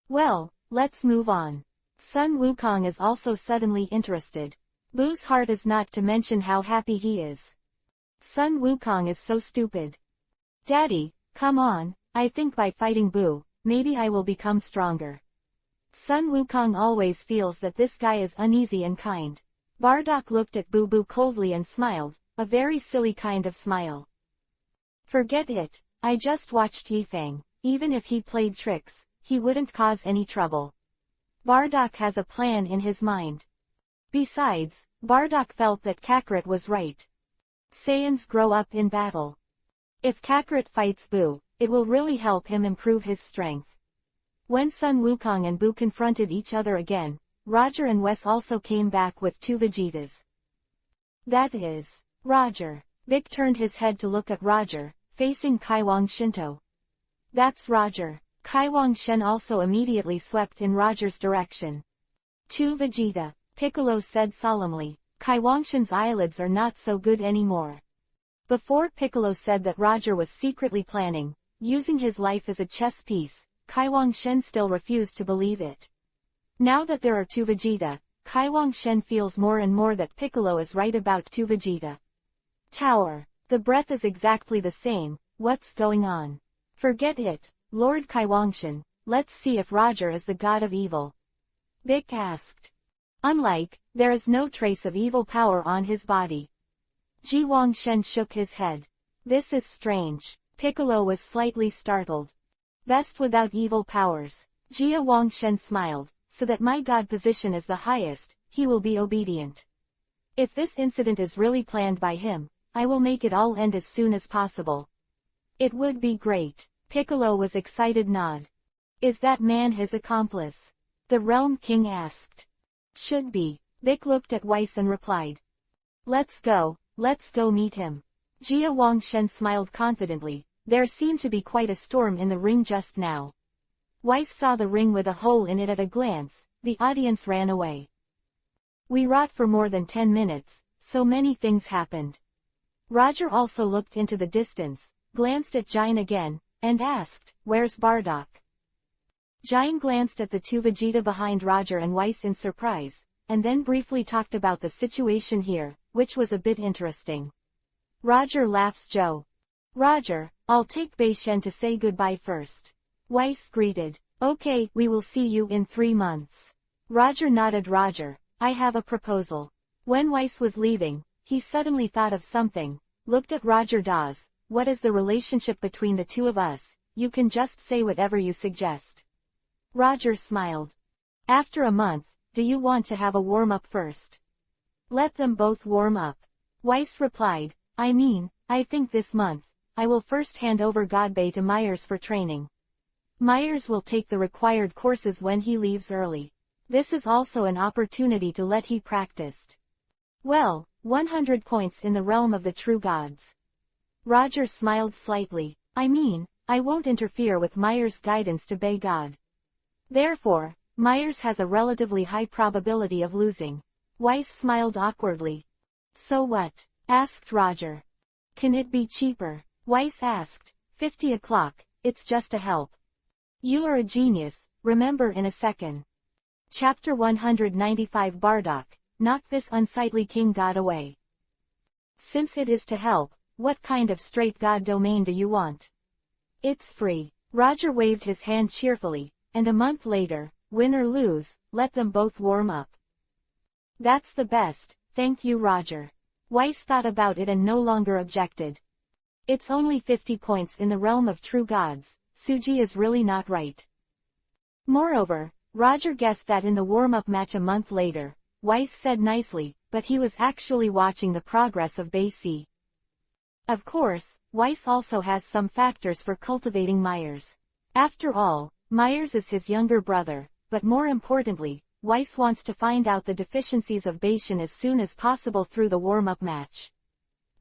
Well, let's move on. Sun Wukong is also suddenly interested. Boo's heart is not to mention how happy he is. Sun Wukong is so stupid. Daddy, come on, I think by fighting Boo, maybe I will become stronger. Sun Wukong always feels that this guy is uneasy and kind. Bardock looked at Boo coldly and smiled, a very silly kind of smile. Forget it, I just watched Yifeng. Even if he played tricks, he wouldn't cause any trouble. Bardock has a plan in his mind. Besides, Bardock felt that Kakarot was right. Saiyans grow up in battle. If Kakarot fights Boo, it will really help him improve his strength. When Sun Wukong and Boo confronted each other again, Roger and Wes also came back with two Vegetas. That is, Roger. Vic turned his head to look at Roger, facing Kaiwang Shinto. That's Roger. Kaiwang Shen also immediately swept in Roger's direction. Two Vegeta, Piccolo said solemnly. Kaiwang Shen's eyelids are not so good anymore. Before Piccolo said that Roger was secretly planning, using his life as a chess piece, Kaiwang Shen still refused to believe it. Now that there are two Vegeta, Kaiwang Shen feels more and more that Piccolo is right about two Vegeta. Tower. The breath is exactly the same, what's going on? Forget it, Lord Kaiwang Shen, let's see if Roger is the god of evil. Vic asked. Unlike, there is no trace of evil power on his body. Ji Wang Shen shook his head. This is strange. Piccolo was slightly startled. Best without evil powers. Jia Wang Shen smiled, so that my god position is the highest, he will be obedient. If this incident is really planned by him, I will make it all end as soon as possible. It would be great. Piccolo was excited nod. Is that man his accomplice? The Realm King asked. Should be. Vic looked at Weiss and replied. Let's go meet him. Jia Wang Shen smiled confidently, There seemed to be quite a storm in the ring just now. Weiss saw the ring with a hole in it at a glance. The audience ran away. We wrought for more than 10 minutes, so many things happened. Roger also looked into the distance, glanced at Jine again, and asked, "Where's Bardock?" Jine glanced at the two Vegeta behind Roger and Weiss in surprise, and then briefly talked about the situation here, which was a bit interesting. Roger laughs. Joe. Roger, I'll take Bei Shen to say goodbye first. Weiss greeted. Okay, we will see you in 3 months. Roger nodded. Roger, I have a proposal. When Weiss was leaving, he suddenly thought of something, looked at Roger. Dawes, what is the relationship between the two of us? You can just say whatever you suggest. Roger smiled. After a month, do you want to have a warm-up first? Let them both warm up. Weiss replied, I think this month, I will first hand over Godbei to Myers for training. Myers will take the required courses when he leaves early. This is also an opportunity to let he practiced. Well, 100 points in the realm of the true gods. Roger smiled slightly. I won't interfere with Myers' guidance to Bei God. Therefore, Myers has a relatively high probability of losing. Weiss smiled awkwardly. So what? Asked Roger. Can it be cheaper? Weiss asked. 50 o'clock, it's just a help. You are a genius, remember in a second. Chapter 195 Bardock, knock this unsightly king god away. Since it is to help, what kind of straight god domain do you want? It's free. Roger waved his hand cheerfully, and a month later, win or lose, let them both warm up. That's the best, thank you Roger. Weiss thought about it and no longer objected. It's only 50 points in the realm of true gods, Suji is really not right. Moreover, Roger guessed that in the warm-up match a month later, Weiss said nicely, but he was actually watching the progress of Bei Si. Of course, Weiss also has some factors for cultivating Myers. After all, Myers is his younger brother, but more importantly, Weiss wants to find out the deficiencies of Bei Shen as soon as possible through the warm-up match.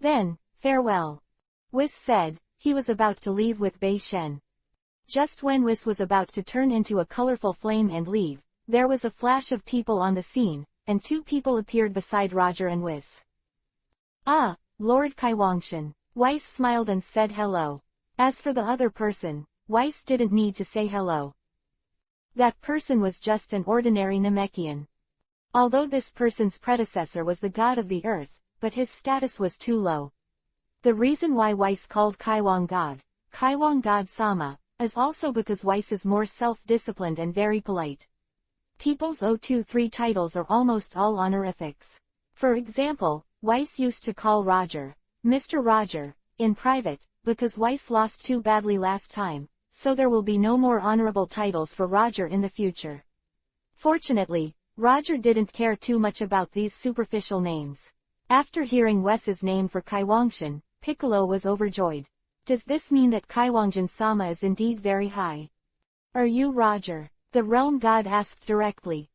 Then, farewell. Weiss said. He was about to leave with Bei Shen. Just when Weiss was about to turn into a colorful flame and leave, there was a flash of people on the scene, and 2 people appeared beside Roger and Weiss. Ah, Lord Kaiwangshan. Weiss smiled and said hello. As for the other person, Weiss didn't need to say hello. That person was just an ordinary Namekian. Although this person's predecessor was the god of the earth, but his status was too low. The reason why Weiss called Kaiwang God Sama, is also because Weiss is more self-disciplined and very polite. People's 023 titles are almost all honorifics. For example, Weiss used to call Roger, Mr. Roger, in private, because Weiss lost too badly last time, so there will be no more honorable titles for Roger in the future. Fortunately, Roger didn't care too much about these superficial names. After hearing Weiss's name for Kaiwangshan, Piccolo was overjoyed. Does this mean that Kaiwangshan-sama is indeed very high? Are you Roger? The realm god asked directly.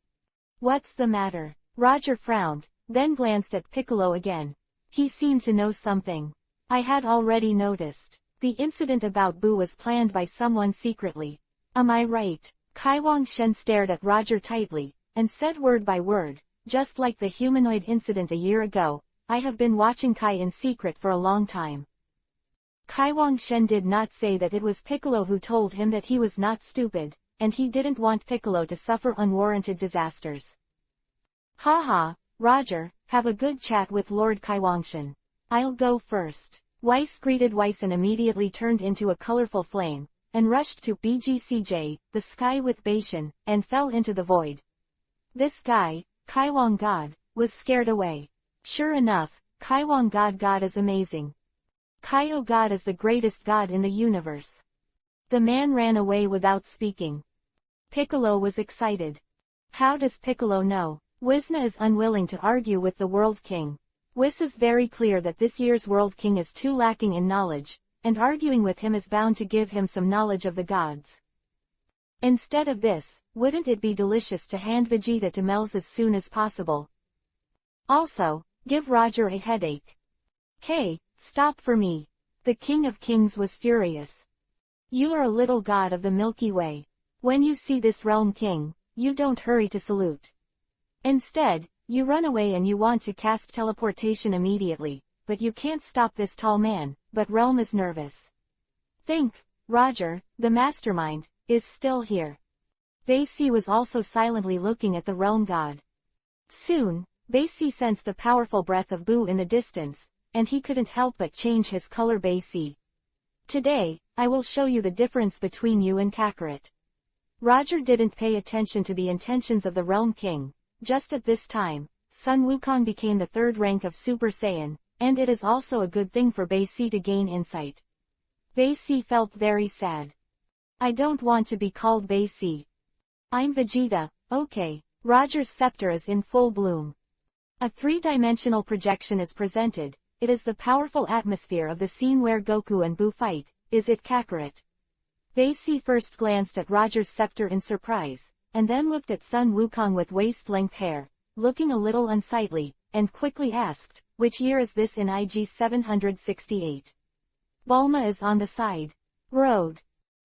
What's the matter? Roger frowned, then glanced at Piccolo again. He seemed to know something. I had already noticed. The incident about Boo was planned by someone secretly. Am I right? Kaiwangshan stared at Roger tightly, and said word by word, just like the humanoid incident a year ago, I have been watching Kai in secret for a long time. Kaiwangshan did not say that it was Piccolo who told him that he was not stupid, and he didn't want Piccolo to suffer unwarranted disasters. Haha, Roger, have a good chat with Lord Kaiwangshan. I'll go first. Weiss greeted Weiss and immediately turned into a colorful flame, and rushed to BGCJ, the sky with Bei Shen, and fell into the void. This guy, Kaiwang God, was scared away. Sure enough, Kaiwang God is amazing. Kaio God is the greatest god in the universe. The man ran away without speaking. Piccolo was excited. How does Piccolo know? Wisna is unwilling to argue with the World King. Whis is very clear that this year's World King is too lacking in knowledge, and arguing with him is bound to give him some knowledge of the gods. Instead of this, wouldn't it be delicious to hand Vegeta to Mel's as soon as possible? Also, give Roger a headache. Hey, stop for me. The King of Kings was furious. You are a little god of the Milky Way. When you see this realm king, you don't hurry to salute. Instead, you run away and you want to cast teleportation immediately, but you can't stop this tall man, but realm is nervous. Think, Roger, the mastermind, is still here. Basie was also silently looking at the realm god. Soon, Basie sensed the powerful breath of Boo in the distance, and he couldn't help but change his color. Basie. Today, I will show you the difference between you and Kakarot. Roger didn't pay attention to the intentions of the Realm King. Just at this time, Sun Wukong became the third rank of Super Saiyan, and it is also a good thing for Basie to gain insight. Basie felt very sad. I don't want to be called Basie. I'm Vegeta, okay. Roger's scepter is in full bloom. A three-dimensional projection is presented. It is the powerful atmosphere of the scene where Goku and Boo fight. Is it Kakarot? Basie first glanced at Roger's scepter in surprise, and then looked at Sun Wukong with waist-length hair, looking a little unsightly, and quickly asked, which year is this in IG 768? Bulma is on the side. Road.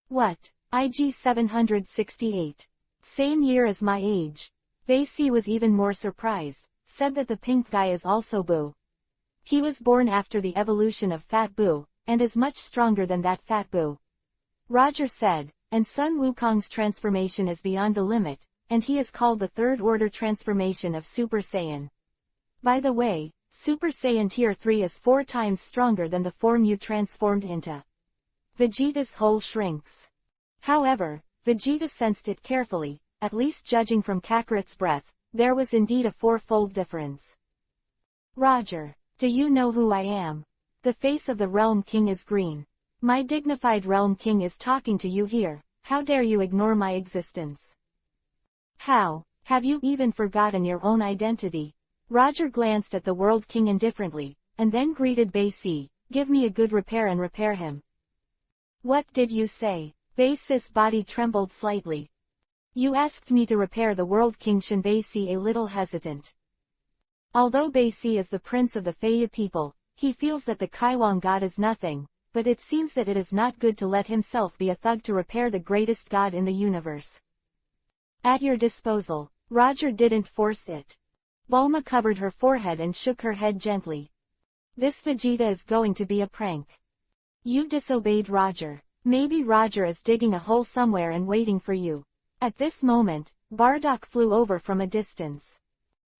What? IG 768. Same year as my age. Basie was even more surprised, said that the pink guy is also Boo. He was born after the evolution of Fat Boo, and is much stronger than that Fat Boo. Roger said, and Sun Wukong's transformation is beyond the limit, and he is called the third order transformation of Super Saiyan. By the way, Super Saiyan Tier 3 is 4 times stronger than the form you transformed into. Vegeta's whole shrinks. However, Vegeta sensed it carefully, at least judging from Kakarot's breath, there was indeed a 4-fold difference. Roger, do you know who I am? The face of the Realm King is green. My dignified Realm King is talking to you here. How dare you ignore my existence? How? Have you even forgotten your own identity? Roger glanced at the World King indifferently, and then greeted Basie. Give me a good repair and repair him. What did you say? Basie's body trembled slightly. You asked me to repair the World King. Basie a little hesitant. Although Basie is the prince of the Faya people, he feels that the Kaiwang god is nothing, but it seems that it is not good to let himself be a thug to repair the greatest god in the universe. At your disposal. Roger didn't force it. Bulma covered her forehead and shook her head gently. This Vegeta is going to be a prank. You disobeyed Roger. Maybe Roger is digging a hole somewhere and waiting for you. At this moment, Bardock flew over from a distance.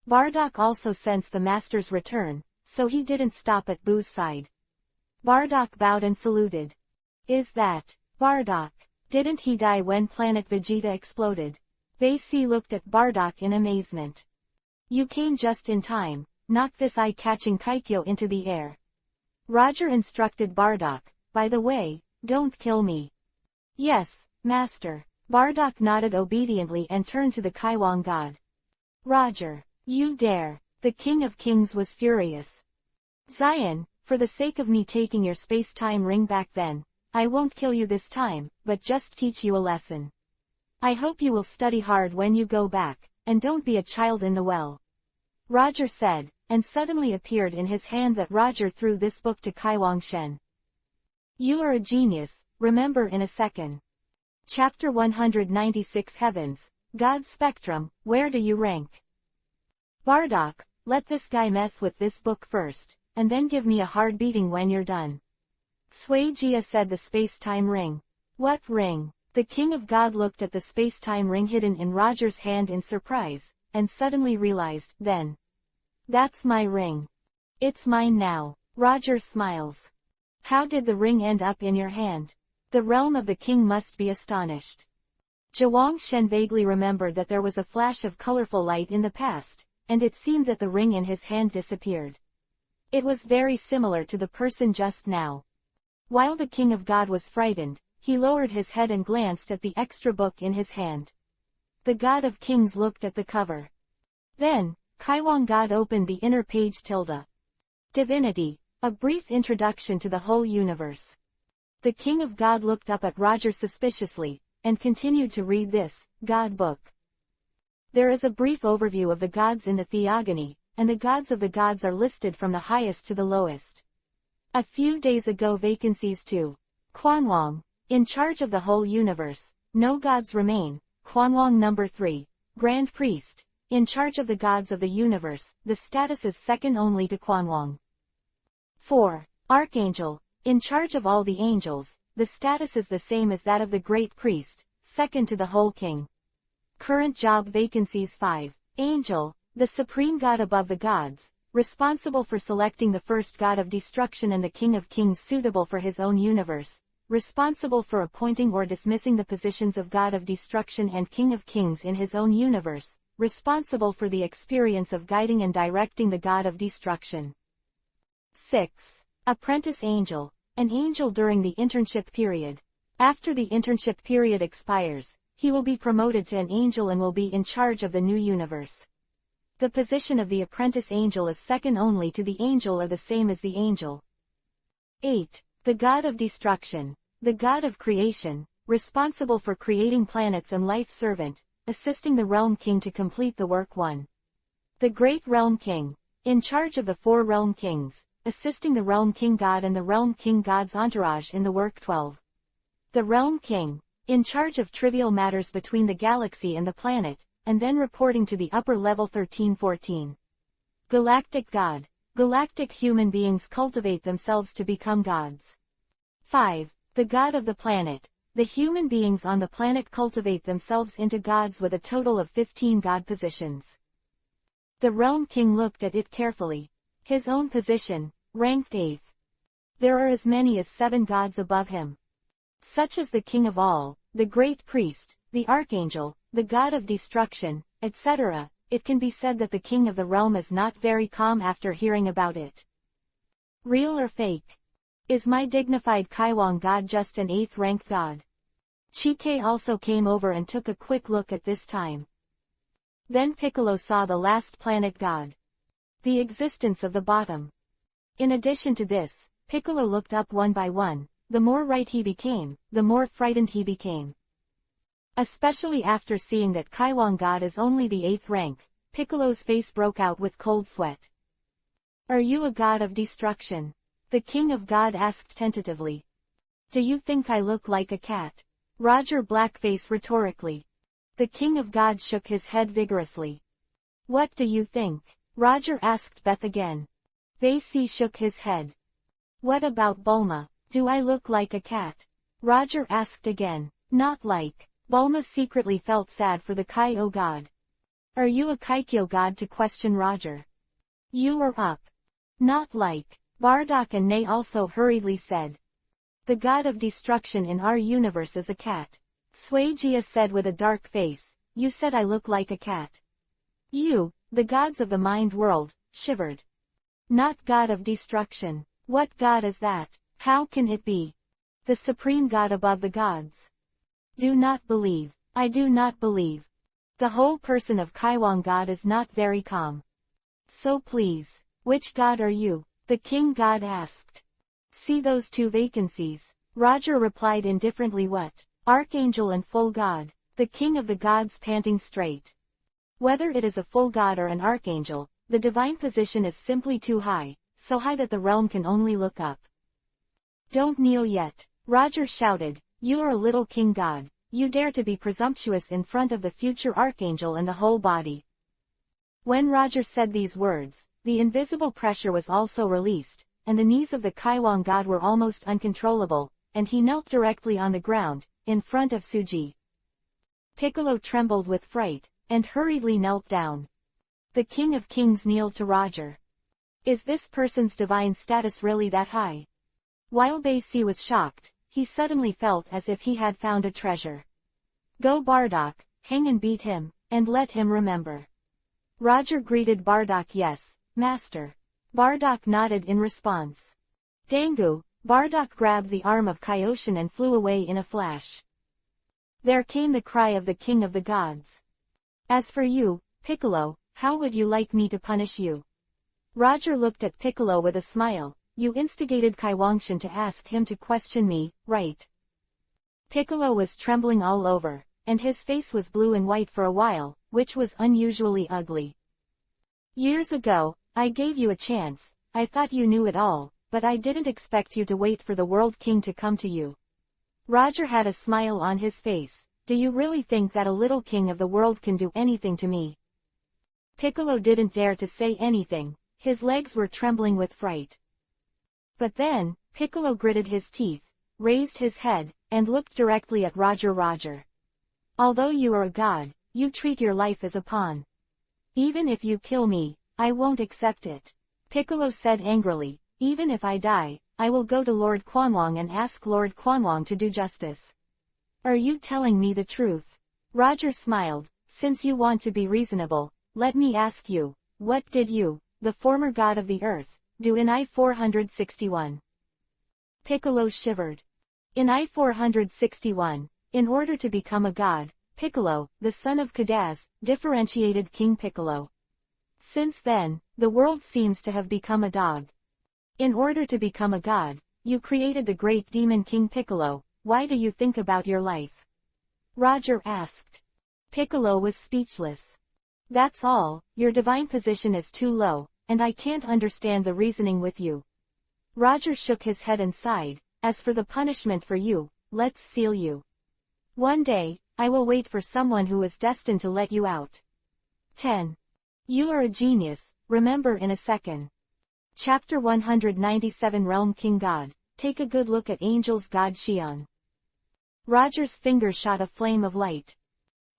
Bardock also sensed the master's return, so he didn't stop at Boo's side. Bardock bowed and saluted. Is that Bardock? Didn't he die when Planet Vegeta exploded? Basie looked at Bardock in amazement. You came just in time. Knock this eye-catching Kaikyo into the air. Roger instructed Bardock. By the way, don't kill me. Yes, Master. Bardock nodded obediently and turned to the Kaiwang god. Roger, you dare. The King of Kings was furious. Zion, for the sake of me taking your space-time ring back then, I won't kill you this time, but just teach you a lesson. I hope you will study hard when you go back, and don't be a child in the well. Roger said, and suddenly appeared in his hand that Roger threw this book to Kaiwang Shen. You are a genius, remember in a second. Chapter 196 Heavens, God Spectrum, where do you rank? Bardock, let this guy mess with this book first, and then give me a hard beating when you're done. Suijia said the space-time ring. What ring? The King of God looked at the space-time ring hidden in Roger's hand in surprise, and suddenly realized, then. That's my ring. It's mine now. Roger smiles. How did the ring end up in your hand? The realm of the king must be astonished. Zhuang Shen vaguely remembered that there was a flash of colorful light in the past, and it seemed that the ring in his hand disappeared. It was very similar to the person just now. While the King of God was frightened, he lowered his head and glanced at the extra book in his hand. The God of Kings looked at the cover. Then, Kaiwang God opened the inner page. Divinity, a brief introduction to the whole universe. The King of God looked up at Roger suspiciously, and continued to read this, God book. There is a brief overview of the gods in the theogony, and the gods of the gods are listed from the highest to the lowest. A few days ago vacancies 2. Quanwang. In charge of the whole universe. No gods remain. Quanwang number 3. Grand Priest. In charge of the gods of the universe. The status is second only to Quanwang. 4. Archangel. In charge of all the angels. The status is the same as that of the Great Priest, second to the whole king. Current job vacancies 5. Angel. The supreme god above the gods, responsible for selecting the first god of destruction and the king of kings suitable for his own universe, responsible for appointing or dismissing the positions of god of destruction and king of kings in his own universe, responsible for the experience of guiding and directing the god of destruction. 6. Apprentice angel. An angel during the internship period. After the internship period expires, he will be promoted to an angel and will be in charge of the new universe. The position of the apprentice angel is second only to the angel or the same as the angel. 8. The god of destruction. The god of creation, responsible for creating planets and life servant, assisting the realm king to complete the work 1. The great realm king. In charge of the 4 realm kings, assisting the realm king god and the realm king god's entourage in the work 12. The realm king. In charge of trivial matters between the galaxy and the planet, and then reporting to the upper level 13-14. Galactic God. Galactic human beings cultivate themselves to become gods. 5. The god of the planet. The human beings on the planet cultivate themselves into gods with a total of 15 god positions. The realm king looked at it carefully. His own position, ranked 8th. There are as many as 7 gods above him. Such as the king of all, the great priest, the archangel, the god of destruction, etc. It can be said that the king of the realm is not very calm after hearing about it. Real or fake? Is my dignified Kaiwang god just an 8th rank god? Chike also came over and took a quick look at this time. Then Piccolo saw the last planet god. The existence of the bottom. In addition to this, Piccolo looked up one by one. The more right he became, the more frightened he became. Especially after seeing that Kaiwang god is only the 8th rank, Piccolo's face broke out with cold sweat. Are you a god of destruction? The king of god asked tentatively. Do you think I look like a cat? Roger Blackface rhetorically. The king of god shook his head vigorously. What do you think? Roger asked Beth again. Basie shook his head. What about Bulma? Do I look like a cat? Roger asked again. Not like. Bulma secretly felt sad for the Kai-O god. Are you a Kaikyo god to question Roger? You are up. Not like. Bardock and Nay also hurriedly said. The god of destruction in our universe is a cat. Suejia said with a dark face. You said I look like a cat. You, the gods of the mind world, shivered. Not god of destruction. What god is that? How can it be? The supreme god above the gods. Do not believe. I do not believe. The whole person of Kaiwang god is not very calm. So please, which god are you? The king god asked. See those 2 vacancies. Roger replied indifferently. What? Archangel and full god. The king of the gods panting straight. Whether it is a full god or an archangel, the divine position is simply too high, so high that the realm can only look up. Don't kneel yet. Roger shouted. You are a little king god. You dare to be presumptuous in front of the future archangel and the whole body. When Roger said these words, the invisible pressure was also released, and the knees of the Kaiwang god were almost uncontrollable, and he knelt directly on the ground, in front of Suji. Piccolo trembled with fright, and hurriedly knelt down. The King of Kings kneeled to Roger. Is this person's divine status really that high? While Basie was shocked, he suddenly felt as if he had found a treasure. Go Bardock, hang and beat him, and let him remember. Roger greeted Bardock. Yes, master. Bardock nodded in response. Dangu, Bardock grabbed the arm of Kaioshin and flew away in a flash. There came the cry of the king of the gods. As for you, Piccolo, how would you like me to punish you? Roger looked at Piccolo with a smile. You instigated Kaiwangshan to ask him to question me, right? Piccolo was trembling all over, and his face was blue and white for a while, which was unusually ugly. Years ago, I gave you a chance. I thought you knew it all. but I didn't expect you to wait for the World King to come to you. Roger had a smile on his face. Do you really think that a little king of the world can do anything to me? Piccolo didn't dare to say anything. His legs were trembling with fright. But then, Piccolo gritted his teeth, raised his head, and looked directly at Roger. Roger. Although you are a god, you treat your life as a pawn. Even if you kill me, I won't accept it. Piccolo said angrily, even if I die, I will go to Lord Quanwang and ask Lord Quanwang to do justice. Are you telling me the truth? Roger smiled. Since you want to be reasonable, let me ask you, what did you, the former god of the earth, do in I-461? Piccolo shivered. In I-461, in order to become a god, Piccolo, the son of Cadaz, differentiated King Piccolo. Since then, the world seems to have become a dog. In order to become a god, you created the great demon King Piccolo. Why do you think about your life? Roger asked. Piccolo was speechless. That's all, your divine position is too low, and I can't understand the reasoning with you. Roger shook his head and sighed. As for the punishment for you, let's seal you. One day, I will wait for someone who is destined to let you out. 10. You are a genius, remember in a second. Chapter 197 Realm King God. Take a good look at Angel's God Xion. Roger's finger shot a flame of light.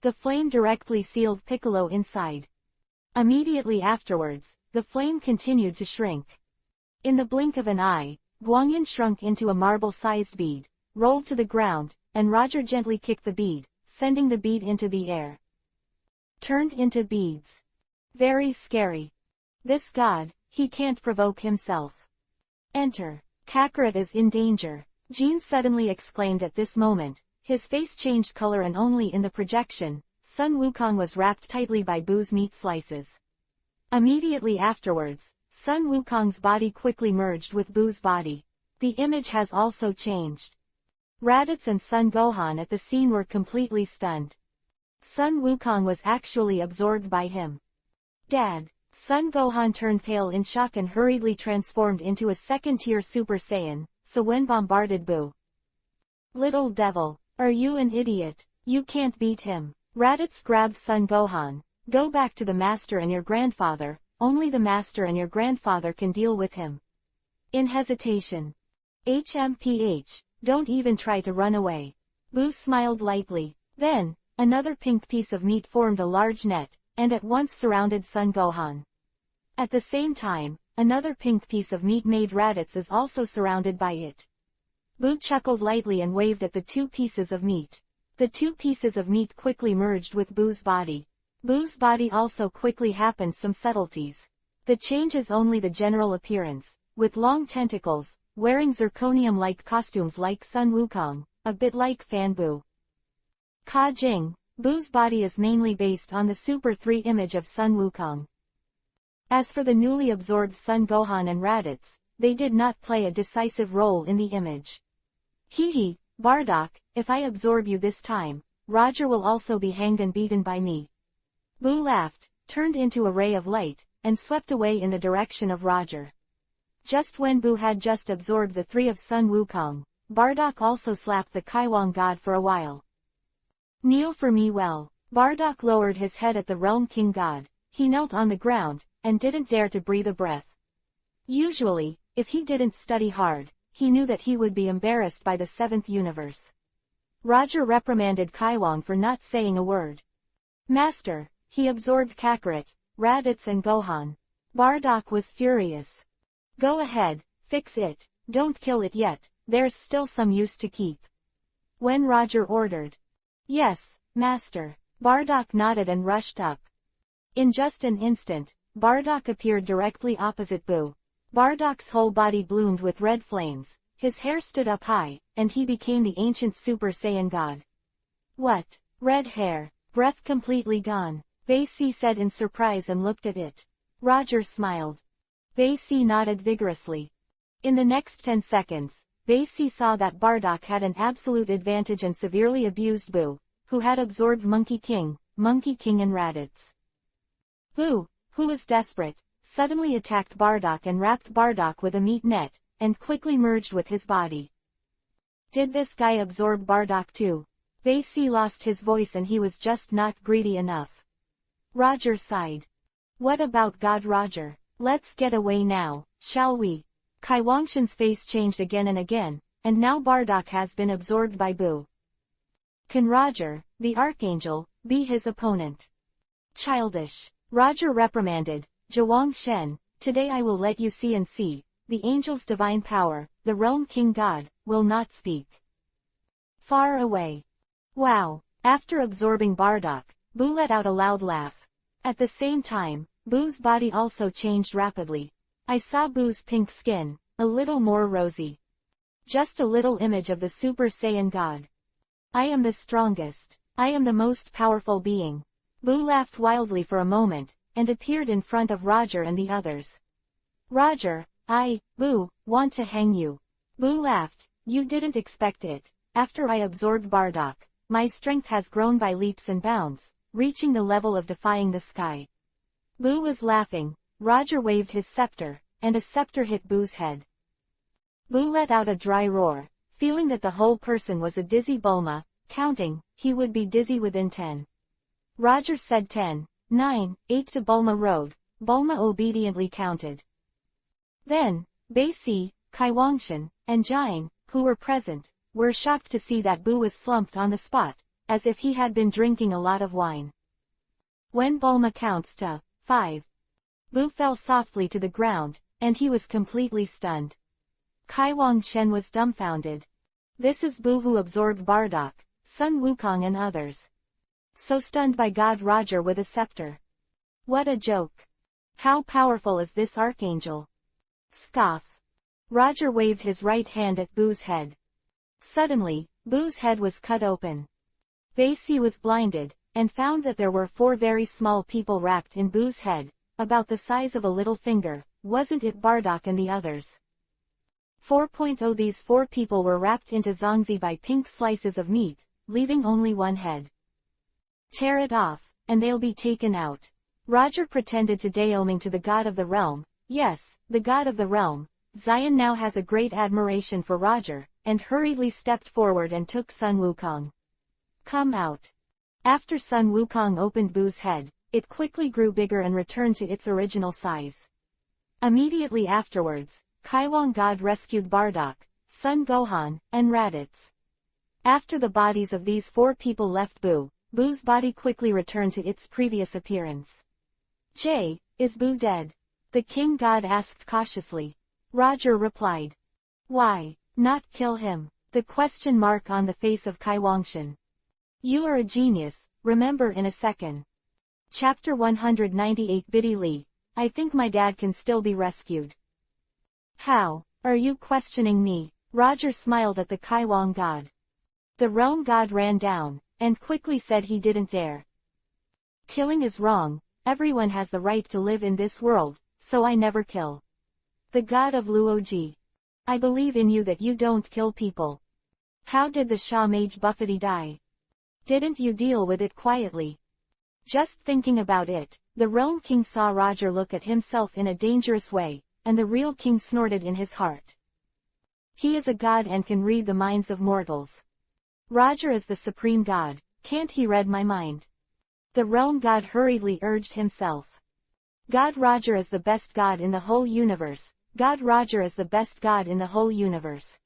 The flame directly sealed Piccolo inside. Immediately afterwards, the flame continued to shrink. In the blink of an eye, Guangyan shrunk into a marble-sized bead, rolled to the ground, and Roger gently kicked the bead, sending the bead into the air. Turned into beads. Very scary. This god, he can't provoke himself. Enter. Kakarot is in danger. Jean suddenly exclaimed at this moment. His face changed color and only in the projection, Sun Wukong was wrapped tightly by Boo's meat slices. Immediately afterwards, Sun Wukong's body quickly merged with Boo's body. The image has also changed. Raditz and Sun Gohan at the scene were completely stunned. Sun Wukong was actually absorbed by him. Dad! Sun Gohan turned pale in shock and hurriedly transformed into a second-tier Super Saiyan, so when bombarded Boo. Little devil, are you an idiot? You can't beat him. Raditz grabbed Sun Gohan. Go back to the master and your grandfather, only the master and your grandfather can deal with him. In hesitation. HMPH, don't even try to run away. Boo smiled lightly. Then, another pink piece of meat formed a large net, and at once surrounded Sun Gohan. At the same time, another pink piece of meat made Raditz is also surrounded by it. Boo chuckled lightly and waved at the two pieces of meat. The two pieces of meat quickly merged with Boo's body. Boo's body also quickly happened some subtleties. The change is only the general appearance, with long tentacles, wearing zirconium-like costumes like Sun Wukong, a bit like Fan Boo. Ka Jing, Boo's body is mainly based on the Super 3 image of Sun Wukong. As for the newly absorbed Sun Gohan and Raditz, they did not play a decisive role in the image. Hee, Bardock, if I absorb you this time, Roger will also be hanged and beaten by me. Boo laughed, turned into a ray of light, and swept away in the direction of Roger. Just when Boo had just absorbed the 3 of Sun Wukong, Bardock also slapped the Kaiwang god for a while. Kneel for me well. Bardock lowered his head at the Realm King God. He knelt on the ground, and didn't dare to breathe a breath. Usually, if he didn't study hard, he knew that he would be embarrassed by the 7th universe. Roger reprimanded Kaiwang for not saying a word. Master, he absorbed Kakarot, Raditz and Gohan. Bardock was furious. Go ahead, fix it, don't kill it yet, there's still some use to keep. When Roger ordered. Yes, Master. Bardock nodded and rushed up. In just an instant, Bardock appeared directly opposite Boo. Bardock's whole body bloomed with red flames, his hair stood up high, and he became the ancient Super Saiyan God. What? Red hair, breath completely gone, Basie said in surprise and looked at it. Roger smiled. Basie nodded vigorously. In the next 10 seconds, Basie saw that Bardock had an absolute advantage and severely abused Boo, who had absorbed Monkey King and Raditz. Boo, who was desperate, suddenly attacked Bardock and wrapped Bardock with a meat net, and quickly merged with his body. Did this guy absorb Bardock too? Basie lost his voice and he was just not greedy enough. Roger sighed. What about God Roger? Let's get away now, shall we? Kai Wangshan's face changed again and again, and now Bardock has been absorbed by Boo. Can Roger, the Archangel, be his opponent? Childish. Roger reprimanded, Zhuang Shen, today I will let you see and see, the angel's divine power, the realm king god, will not speak. Far away. Wow. After absorbing Bardock, Boo let out a loud laugh. At the same time, Boo's body also changed rapidly. I saw Boo's pink skin, a little more rosy. Just a little image of the Super Saiyan God. I am the strongest. I am the most powerful being. Boo laughed wildly for a moment, and appeared in front of Roger and the others. Roger, Boo, want to hang you. Boo laughed, you didn't expect it. After I absorbed Bardock, my strength has grown by leaps and bounds, reaching the level of defying the sky. Boo was laughing. Roger waved his scepter, and a scepter hit Boo's head. Boo let out a dry roar, feeling that the whole person was a dizzy Bulma, counting, he would be dizzy within 10. Roger said 10, 9, 8 to Bulma Road. Bulma obediently counted. Then, Basie, Kai Wangshan, and Jine, who were present, were shocked to see that Boo was slumped on the spot, as if he had been drinking a lot of wine. When Bulma counts to 5, Boo fell softly to the ground, and he was completely stunned. Kai Wangshan was dumbfounded. This is Boo who absorbed Bardock, Sun Wukong and others. So stunned by God Roger with a scepter. What a joke. How powerful is this archangel? Scoff. Roger waved his right hand at Boo's head. Suddenly, Boo's head was cut open. Basie was blinded, and found that there were 4 very small people wrapped in Boo's head, about the size of a little finger. Wasn't it Bardock and the others? 4.0 These 4 people were wrapped into zongzi by pink slices of meat, leaving only one head. Tear it off, and they'll be taken out. Roger pretended to Daoming to the god of the realm. Yes, the god of the realm. Zion now has a great admiration for Roger, and hurriedly stepped forward and took Sun Wukong. Come out. After Sun Wukong opened Boo's head, it quickly grew bigger and returned to its original size. Immediately afterwards, Kaiwang God rescued Bardock, Sun Gohan, and Raditz. After the bodies of these 4 people left Boo, Boo's body quickly returned to its previous appearance. Is Boo dead? The king god asked cautiously. Roger replied. Why not kill him? The question mark on the face of Kai Wangshan. You are a genius, remember in a second. Chapter 198 Biddy Lee. I think my dad can still be rescued. How? Are you questioning me? Roger smiled at the Kaiwang god. The realm god ran down, and quickly said he didn't dare. Killing is wrong, everyone has the right to live in this world, so I never kill. The god of Luoji. I believe in you that you don't kill people. How did the Sha Mage Buffety die? Didn't you deal with it quietly? Just thinking about it, the realm king saw Roger look at himself in a dangerous way, and the real king snorted in his heart. He is a god and can read the minds of mortals. Roger is the supreme god, can't he read my mind? The realm god hurriedly urged himself. God Roger is the best god in the whole universe. God Roger is the best god in the whole universe.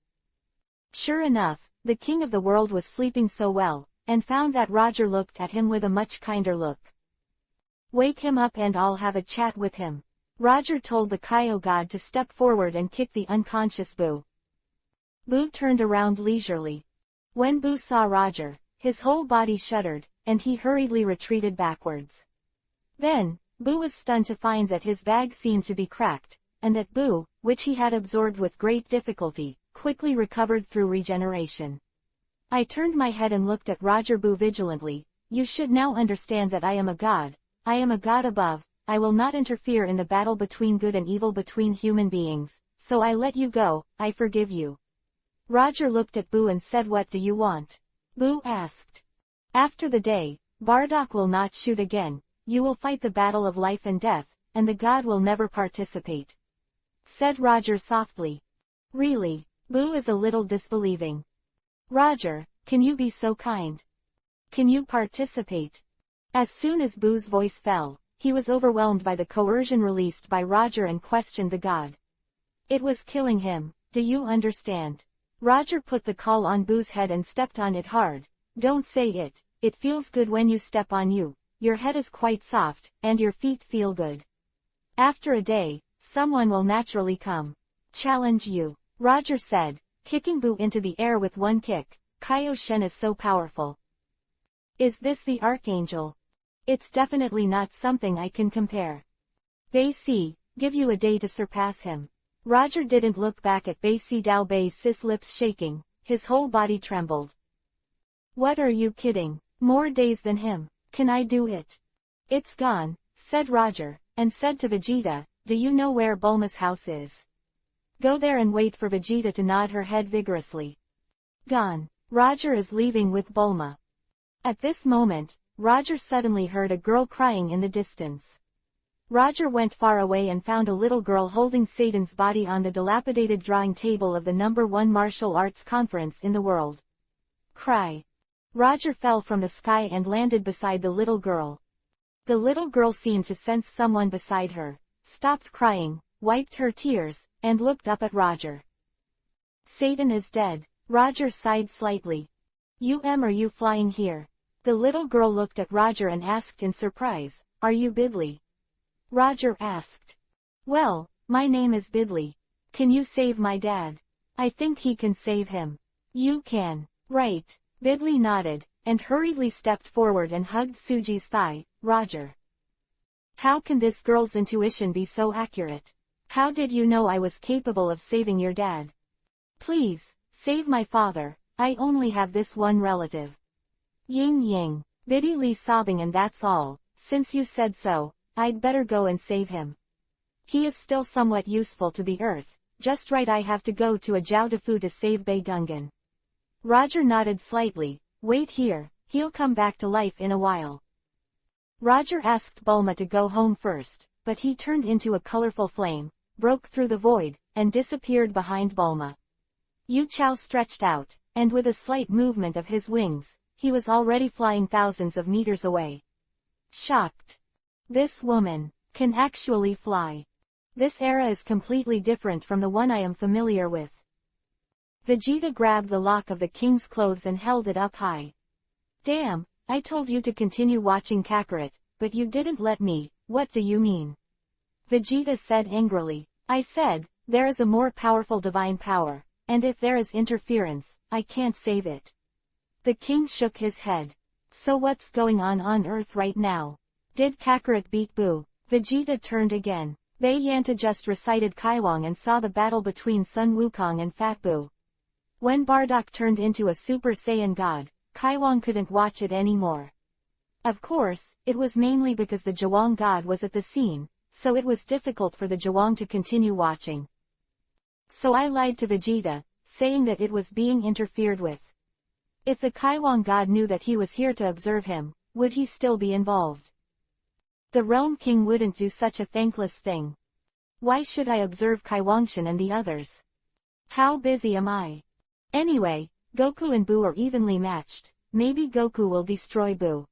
Sure enough, the king of the world was sleeping so well, and found that Roger looked at him with a much kinder look. Wake him up and I'll have a chat with him. Roger told the Kaio god to step forward and kick the unconscious Boo. Boo turned around leisurely. When Boo saw Roger, his whole body shuddered, and he hurriedly retreated backwards. Then, Boo was stunned to find that his bag seemed to be cracked, and that Boo, which he had absorbed with great difficulty, quickly recovered through regeneration. I turned my head and looked at Roger Boo vigilantly. You should now understand that I am a god. I am a god above. I will not interfere in the battle between good and evil between human beings, so I let you go. I forgive you. Roger looked at Boo and said, what do you want? Boo asked. After the day, Bardock will not shoot again. You will fight the battle of life and death, and the god will never participate. Said Roger softly. Really? Boo is a little disbelieving. Roger, can you be so kind? Can you participate? As soon as Boo's voice fell, he was overwhelmed by the coercion released by Roger and questioned the god. It was killing him, do you understand? Roger put the caul on Boo's head and stepped on it hard. Don't say it, it feels good when you step on you, your head is quite soft, and your feet feel good. After a day, someone will naturally come. Challenge you, Roger said, kicking Boo into the air with one kick. Kaioshin is so powerful. Is this the Archangel? It's definitely not something I can compare. Bei, give you a day to surpass him. Roger didn't look back at Bei Dao Bei's lips shaking, his whole body trembled. What are you kidding? More days than him. Can I do it? It's gone, said Roger, and said to Vegeta, do you know where Bulma's house is? Go there and wait for Vegeta to nod her head vigorously. Gone. Roger is leaving with Bulma. At this moment, Roger suddenly heard a girl crying in the distance. Roger went far away and found a little girl holding Satan's body on the dilapidated drawing table of the #1 martial arts conference in the world. Cry. Roger fell from the sky and landed beside the little girl. The little girl seemed to sense someone beside her, stopped crying, wiped her tears, and looked up at Roger. Satan is dead. Roger sighed slightly. Are you flying here? The little girl looked at Roger and asked in surprise, are you Bidley? Roger asked. Well, my name is Bidley. Can you save my dad? I think he can save him. You can. Right. Bidley nodded, and hurriedly stepped forward and hugged Suji's thigh. Roger. How can this girl's intuition be so accurate? How did you know I was capable of saving your dad? Please, save my father, I only have this one relative. Ying ying. Biddy sobbing, and that's all, since you said so, I'd better go and save him. He is still somewhat useful to the earth, just right, I have to go to a Jiaodafu to save Bei Gungan. Roger nodded slightly, wait here, he'll come back to life in a while. Roger asked Bulma to go home first, but he turned into a colorful flame, broke through the void, and disappeared behind Bulma. Yu Chao stretched out, and with a slight movement of his wings, he was already flying thousands of meters away. Shocked. This woman can actually fly. This era is completely different from the one I am familiar with. Vegeta grabbed the lock of the king's clothes and held it up high. Damn, I told you to continue watching Kakarot, but you didn't let me, what do you mean? Vegeta said angrily. I said, there is a more powerful divine power, and if there is interference, I can't save it. The king shook his head. So what's going on Earth right now? Did Kakarot beat Boo? Vegeta turned again. Bei Yanta just recited Kaiwang and saw the battle between Sun Wukong and Fat Boo. When Bardock turned into a Super Saiyan God, Kaiwang couldn't watch it anymore. Of course, it was mainly because the Zhuang God was at the scene, so it was difficult for the Zhuang to continue watching. So I lied to Vegeta, saying that it was being interfered with. If the Kaiwang God knew that he was here to observe him, would he still be involved? The Realm King wouldn't do such a thankless thing. Why should I observe Kaiwangshan and the others? How busy am I? Anyway, Goku and Boo are evenly matched, maybe Goku will destroy Boo.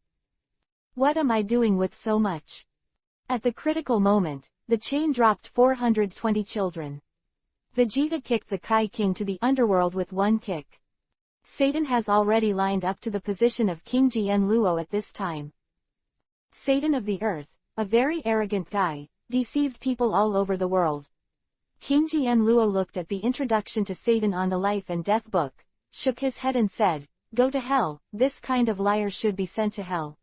What am I doing with so much? At the critical moment, the chain dropped 420 children. Vegeta kicked the Kai King to the underworld with one kick. Satan has already lined up to the position of King Jian Luo at this time. Satan of the Earth, a very arrogant guy, deceived people all over the world. King Jian Luo looked at the introduction to Satan on the Life and Death book, shook his head and said, go to hell, this kind of liar should be sent to hell.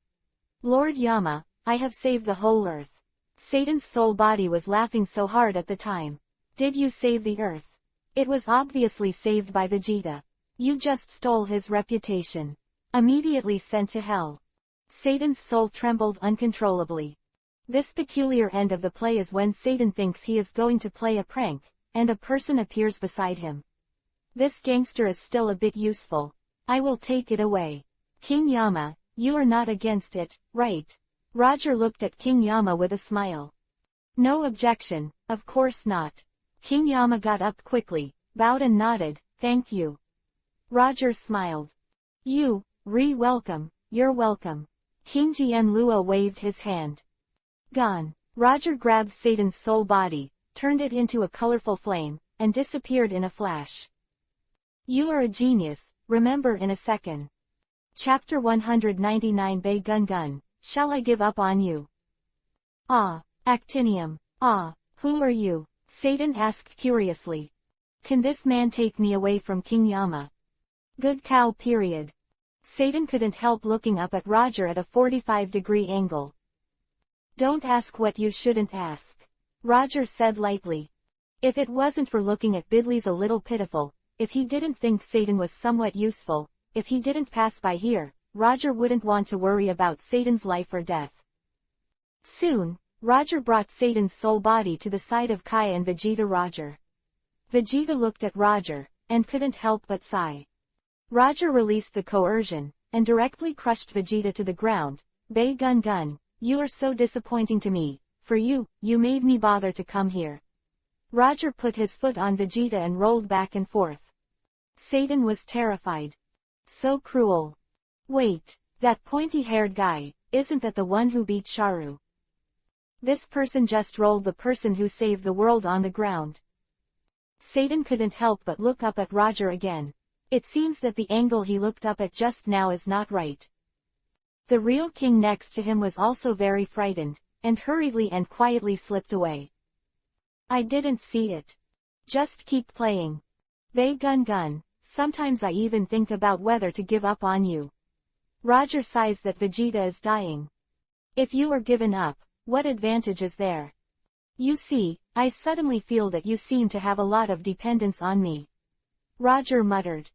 Lord Yama, I have saved the whole earth. Satan's soul body was laughing so hard at the time. Did you save the earth? It was obviously saved by Vegeta. You just stole his reputation. Immediately sent to hell. Satan's soul trembled uncontrollably. This peculiar end of the play is when Satan thinks he is going to play a prank, and a person appears beside him. This gangster is still a bit useful. I will take it away. King Yama, you are not against it, right? Roger looked at King Yama with a smile. No objection, of course not. King Yama got up quickly, bowed and nodded, "Thank you." Roger smiled. Welcome, you're welcome." King Jianluo waved his hand. Gone. Roger grabbed Satan's soul body, turned it into a colorful flame, and disappeared in a flash. "You are a genius, remember in a second." Chapter 199 Bei Gun Gun, Shall I Give Up on You? "Ah, Actinium. Ah, who are you?" Satan asked curiously. "Can this man take me away from King Yama?" "Good cow period." Satan couldn't help looking up at Roger at a 45-degree angle. "Don't ask what you shouldn't ask," Roger said lightly. If it wasn't for looking at Bidley's a little pitiful, if he didn't think Satan was somewhat useful, if he didn't pass by here, Roger wouldn't want to worry about Satan's life or death. Soon, Roger brought Satan's soul body to the side of Kai and Vegeta. Vegeta looked at Roger, and couldn't help but sigh. Roger released the coercion, and directly crushed Vegeta to the ground. "Bei Gun Gun, you are so disappointing to me. For you made me bother to come here." Roger put his foot on Vegeta and rolled back and forth. Satan was terrified. So cruel. "Wait, that pointy-haired guy, isn't that the one who beat Sharu? This person just rolled the person who saved the world on the ground." Satan couldn't help but look up at Roger again. It seems that the angle he looked up at just now is not right. The real king next to him was also very frightened, and hurriedly and quietly slipped away. "I didn't see it. Just keep playing. Bei Gun Gun, sometimes I even think about whether to give up on you." Roger sighs that Vegeta is dying. "If you are given up, what advantage is there? You see, I suddenly feel that you seem to have a lot of dependence on me." Roger muttered.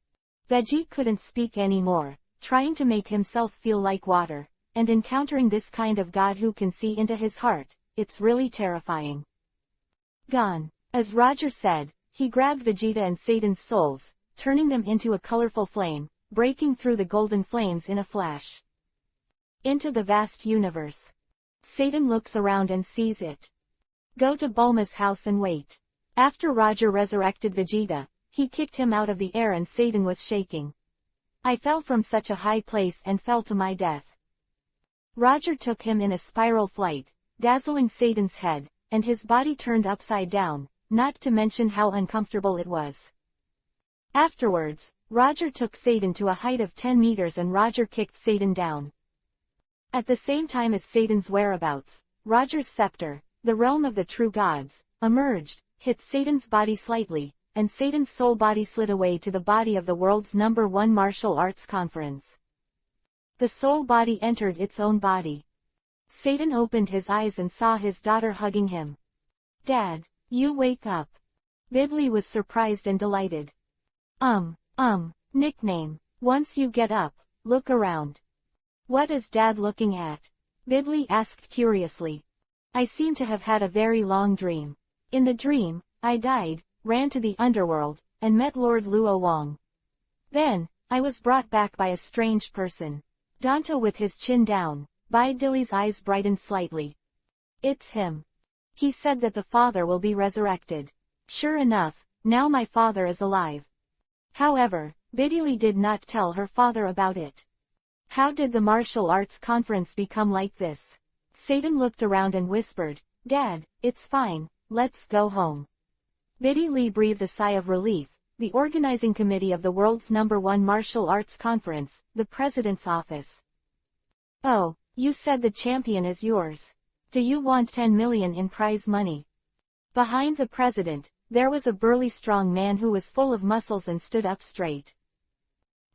Vegeta couldn't speak anymore, trying to make himself feel like water, and encountering this kind of god who can see into his heart, it's really terrifying. "Gone." As Roger said, he grabbed Vegeta and Satan's souls, turning them into a colorful flame, breaking through the golden flames in a flash. Into the vast universe. Satan looks around and sees it. "Go to Bulma's house and wait." After Roger resurrected Vegeta, he kicked him out of the air and Satan was shaking. "I fell from such a high place and fell to my death." Roger took him in a spiral flight, dazzling Satan's head, and his body turned upside down, not to mention how uncomfortable it was. Afterwards, Roger took Satan to a height of 10 meters and Roger kicked Satan down. At the same time as Satan's whereabouts, Roger's scepter, the realm of the true gods, emerged, hit Satan's body slightly, and Satan's soul body slid away to the body of the world's #1 martial arts conference. The soul body entered its own body. Satan opened his eyes and saw his daughter hugging him. "Dad, you wake up." Bidley was surprised and delighted. Nickname. Once you get up, look around." "What is Dad looking at?" Bidley asked curiously. "I seem to have had a very long dream. In the dream, I died, ran to the underworld, and met Lord Luo Wang. Then, I was brought back by a strange person." Danto with his chin down, Bidley's eyes brightened slightly. "It's him. He said that the father will be resurrected. Sure enough, now my father is alive." However, Bidley did not tell her father about it. How did the martial arts conference become like this? Satan looked around and whispered, "Dad, it's fine, let's go home." Bidley breathed a sigh of relief. The organizing committee of the world's #1 martial arts conference, the president's office. "Oh, you said the champion is yours. Do you want 10 million in prize money?" Behind the president, there was a burly strong man who was full of muscles and stood up straight.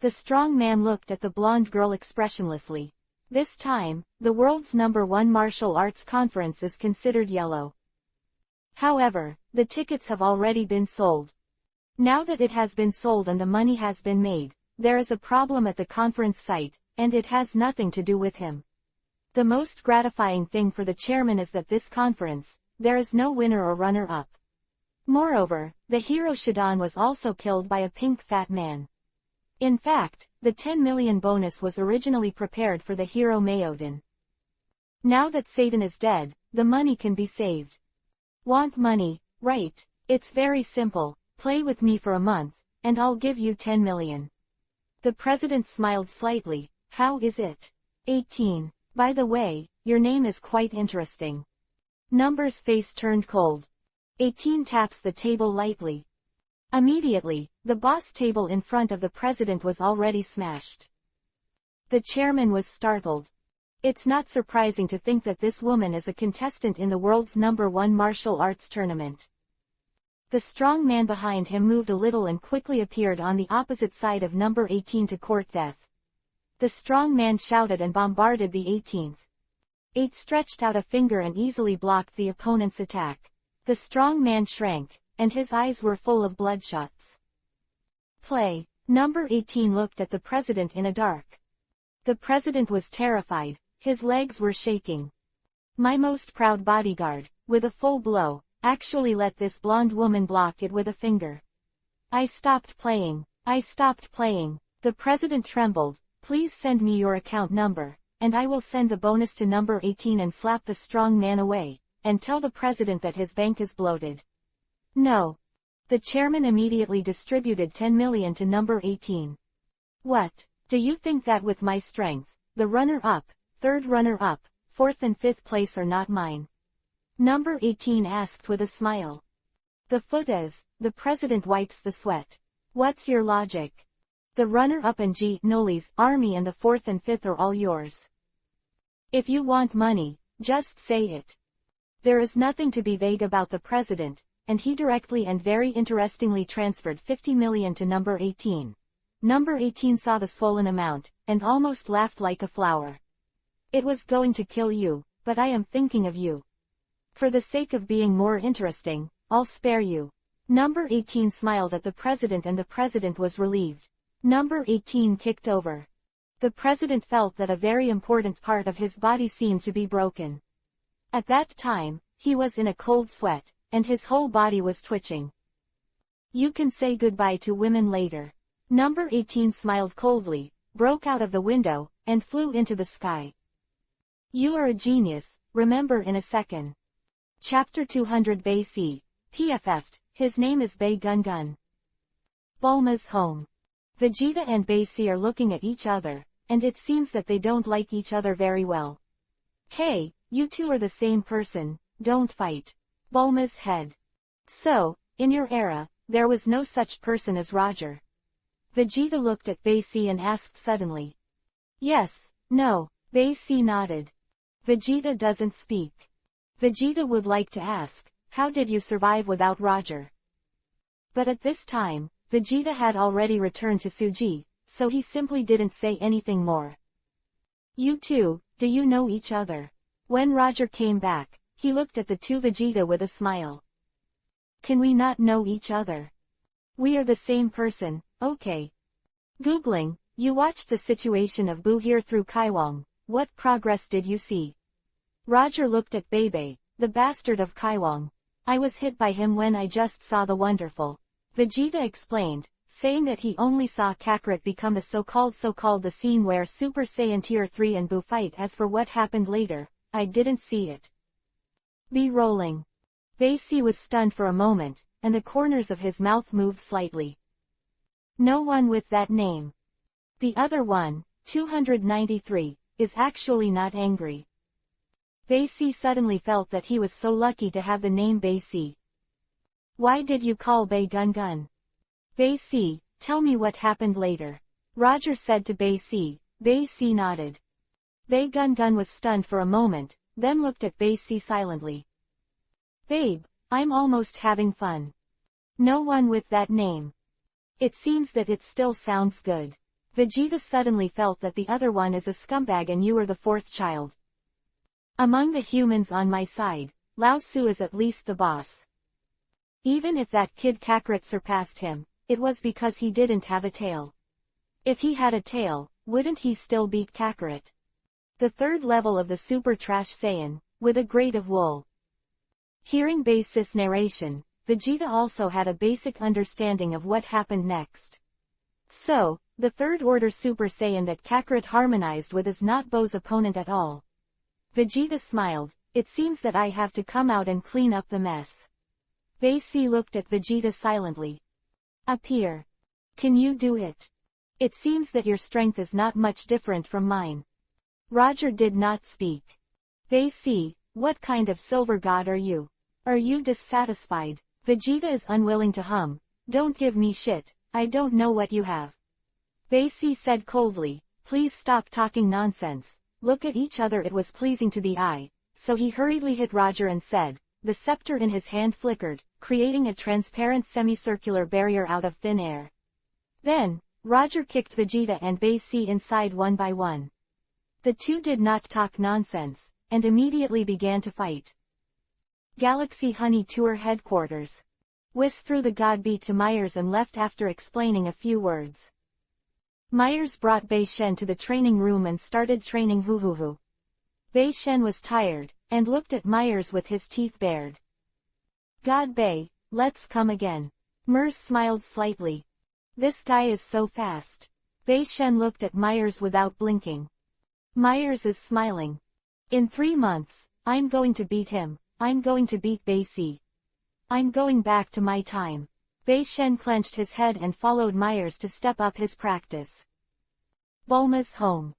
The strong man looked at the blonde girl expressionlessly. This time, the world's #1 martial arts conference is considered yellow. However, the tickets have already been sold. Now that it has been sold and the money has been made, there is a problem at the conference site, and it has nothing to do with him. The most gratifying thing for the chairman is that this conference, there is no winner or runner-up. Moreover, the hero Shidan was also killed by a pink fat man. In fact, the 10 million bonus was originally prepared for the hero Mayoden. Now that Satan is dead, the money can be saved. Want money, right? It's very simple. play with me for a month, and I'll give you 10 million. The president smiled slightly. How is it? 18. By the way, your name is quite interesting. Number's face turned cold. 18 taps the table lightly. Immediately, the boss table in front of the president was already smashed. The chairman was startled. It's not surprising to think that this woman is a contestant in the world's #1 martial arts tournament. The strong man behind him moved a little and quickly appeared on the opposite side of number 18 to court death. The strong man shouted and bombarded the 18th. 8 stretched out a finger and easily blocked the opponent's attack. The strong man shrank, and his eyes were full of bloodshots. Play. Number 18 looked at the president in a dark. The president was terrified, his legs were shaking. My most proud bodyguard, with a full blow, actually let this blonde woman block it with a finger. I stopped playing. The president trembled. Please send me your account number, and I will send the bonus to number 18 and slap the strong man away, and tell the president that his bank is bloated. No. The chairman immediately distributed 10 million to number 18. What? Do you think that with my strength, the runner-up, third runner-up, fourth and fifth place are not mine? Number 18 asked with a smile. The foot is. The president wipes the sweat. What's your logic? The runner-up and G. Noli's army and the fourth and fifth are all yours. If you want money, just say it. There is nothing to be vague about the president, and he directly and very interestingly transferred 50 million to number 18. Number 18 saw the swollen amount, and almost laughed like a flower. It was going to kill you, but I am thinking of you. For the sake of being more interesting, I'll spare you. Number 18 smiled at the president and the president was relieved. Number 18 kicked over. The president felt that a very important part of his body seemed to be broken. At that time, he was in a cold sweat, and his whole body was twitching. You can say goodbye to women later. Number 18 smiled coldly, broke out of the window, and flew into the sky. You are a genius, remember in a second. Chapter 200 Bei C. PFF'd, his name is Bei Gun Gun. Bulma's home. Vegeta and Bei C are looking at each other, and it seems that they don't like each other very well. Hey, you two are the same person, don't fight. Bulma's head. So, in your era, there was no such person as Roger. Vegeta looked at Bei C and asked suddenly. Yes, no, Bei C nodded. Vegeta doesn't speak. Vegeta would like to ask, how did you survive without Roger? But at this time, Vegeta had already returned to Suji, so he simply didn't say anything more. You two, do you know each other? When Roger came back, he looked at the two Vegeta with a smile. Can we not know each other? We are the same person, okay. Googling, you watched the situation of Boo here through Kaiwong, what progress did you see? Roger looked at Bebe, the bastard of Kaiwong. I was hit by him when I just saw the wonderful. Vegeta explained, saying that he only saw Kakarot become the so-called the scene where Super Saiyan Tier 3 and Boo fight. As for what happened later, I didn't see it. B-rolling. Bei C was stunned for a moment, and the corners of his mouth moved slightly. No one with that name. The other one, 293, is actually not angry. Bei C suddenly felt that he was so lucky to have the name Bei C. Why did you call Bei Gun Gun? Bei C, tell me what happened later. Roger said to Bei C. Bei C nodded. Bei Gun Gun was stunned for a moment, then looked at Bei C silently. Babe, I'm almost having fun. No one with that name. It seems that it still sounds good. Vegeta suddenly felt that the other one is a scumbag and you are the fourth child. Among the humans on my side, Lao Su is at least the boss. Even if that kid Kakarot surpassed him, it was because he didn't have a tail. If he had a tail, wouldn't he still beat Kakarot? The third level of the Super Trash Saiyan, with a grade of wool. Hearing Bei Ci's narration, Vegeta also had a basic understanding of what happened next. So, the third order Super Saiyan that Kakarot harmonized with is not Bo's opponent at all. Vegeta smiled, it seems that I have to come out and clean up the mess. Bei C looked at Vegeta silently, Appear. Can you do it? It seems that your strength is not much different from mine. Roger did not speak. They see, what kind of silver god are you? Are you dissatisfied? Vegeta is unwilling to hum. Don't give me shit, I don't know what you have. Basie said coldly, please stop talking nonsense. Look at each other. It was pleasing to the eye, so he hurriedly hit Roger and said, the scepter in his hand flickered, creating a transparent semicircular barrier out of thin air. Then, Roger kicked Vegeta and Basie inside one by one. The two did not talk nonsense, and immediately began to fight. Galaxy Honey Tour Headquarters. Whis threw the god beat to Myers and left after explaining a few words. Myers brought Bei Shen to the training room and started training Huhuhu. Bei Shen was tired, and looked at Myers with his teeth bared. God Bei, let's come again. Mers smiled slightly. This guy is so fast. Bei Shen looked at Myers without blinking. Myers is smiling. In 3 months, I'm going to beat him. I'm going to beat Basie. I'm going back to my time. Bei Shen clenched his head and followed Myers to step up his practice. Bulma's home.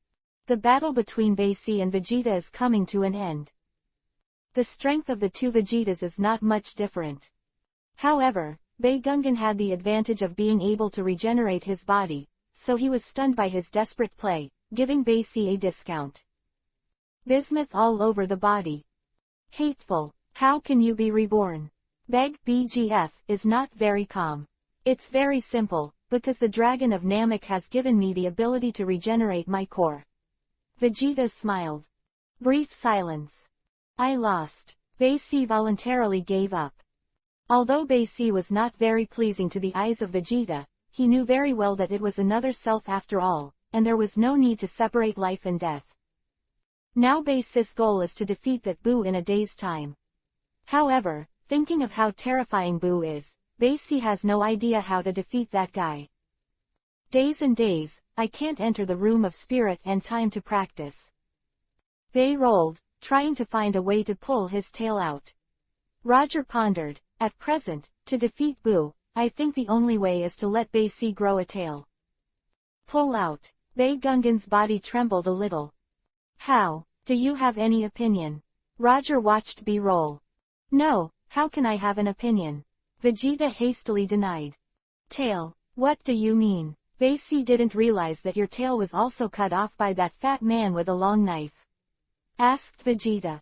The battle between Basie and Vegeta is coming to an end. The strength of the two Vegetas is not much different. However, Bei Gungan had the advantage of being able to regenerate his body, so he was stunned by his desperate play, giving Basie a discount. Bismuth all over the body. Hateful, how can you be reborn? Beg BGF is not very calm. It's very simple, because the Dragon of Namek has given me the ability to regenerate my core. Vegeta smiled. Brief silence. I lost. Basie voluntarily gave up. Although Basie was not very pleasing to the eyes of Vegeta, he knew very well that it was another self after all, and there was no need to separate life and death. Now Basie's goal is to defeat that Boo in a day's time. However, thinking of how terrifying Boo is, Basie has no idea how to defeat that guy. Days and days, I can't enter the room of spirit and time to practice. Bei rolled, trying to find a way to pull his tail out. Roger pondered, at present, to defeat Boo, I think the only way is to let Basie grow a tail. Pull out. Bei Gungan's body trembled a little. How? Do you have any opinion? Roger watched Bei roll. No, how can I have an opinion? Vegeta hastily denied. Tail, what do you mean? Basie didn't realize that your tail was also cut off by that fat man with a long knife. Asked Vegeta.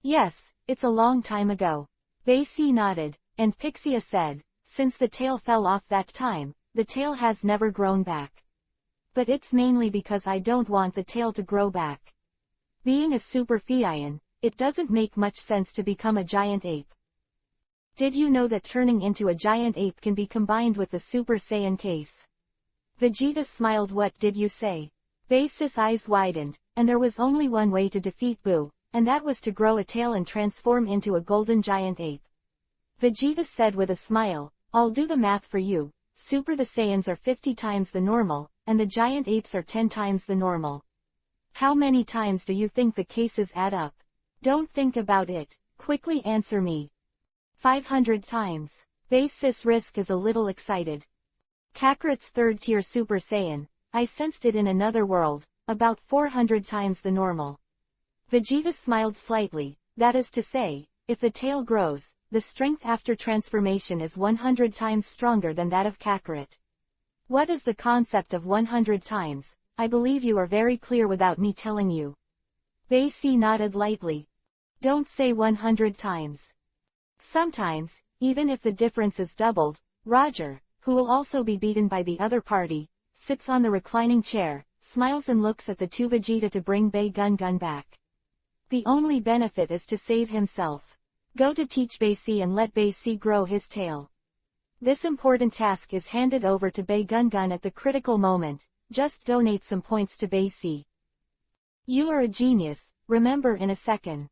Yes, it's a long time ago. Basie nodded, and Pixia said, since the tail fell off that time, the tail has never grown back. But it's mainly because I don't want the tail to grow back. Being a Super Saiyan, it doesn't make much sense to become a giant ape. Did you know that turning into a giant ape can be combined with the Super Saiyan case? Vegeta smiled. What did you say? Basie's eyes widened, and there was only one way to defeat Boo, and that was to grow a tail and transform into a golden giant ape. Vegeta said with a smile, I'll do the math for you. Super Saiyans are 50 times the normal, and the giant apes are 10 times the normal. How many times do you think the cases add up? Don't think about it, quickly answer me. 500 times. Basis Risk is a little excited. Kakarot's 3rd tier Super Saiyan, I sensed it in another world, about 400 times the normal. Vegeta smiled slightly, that is to say, if the tail grows, the strength after transformation is 100 times stronger than that of Kakarot. What is the concept of 100 times? I believe you are very clear without me telling you. Basie nodded lightly. Don't say 100 times. Sometimes, even if the difference is doubled, Roger, who will also be beaten by the other party, sits on the reclining chair, smiles and looks at the two Vegeta to bring Bei Gungan back. The only benefit is to save himself. Go to teach Basie and let Basie grow his tail. This important task is handed over to Bei Gungan at the critical moment. Just donate some points to Basie. You are a genius, remember in a second.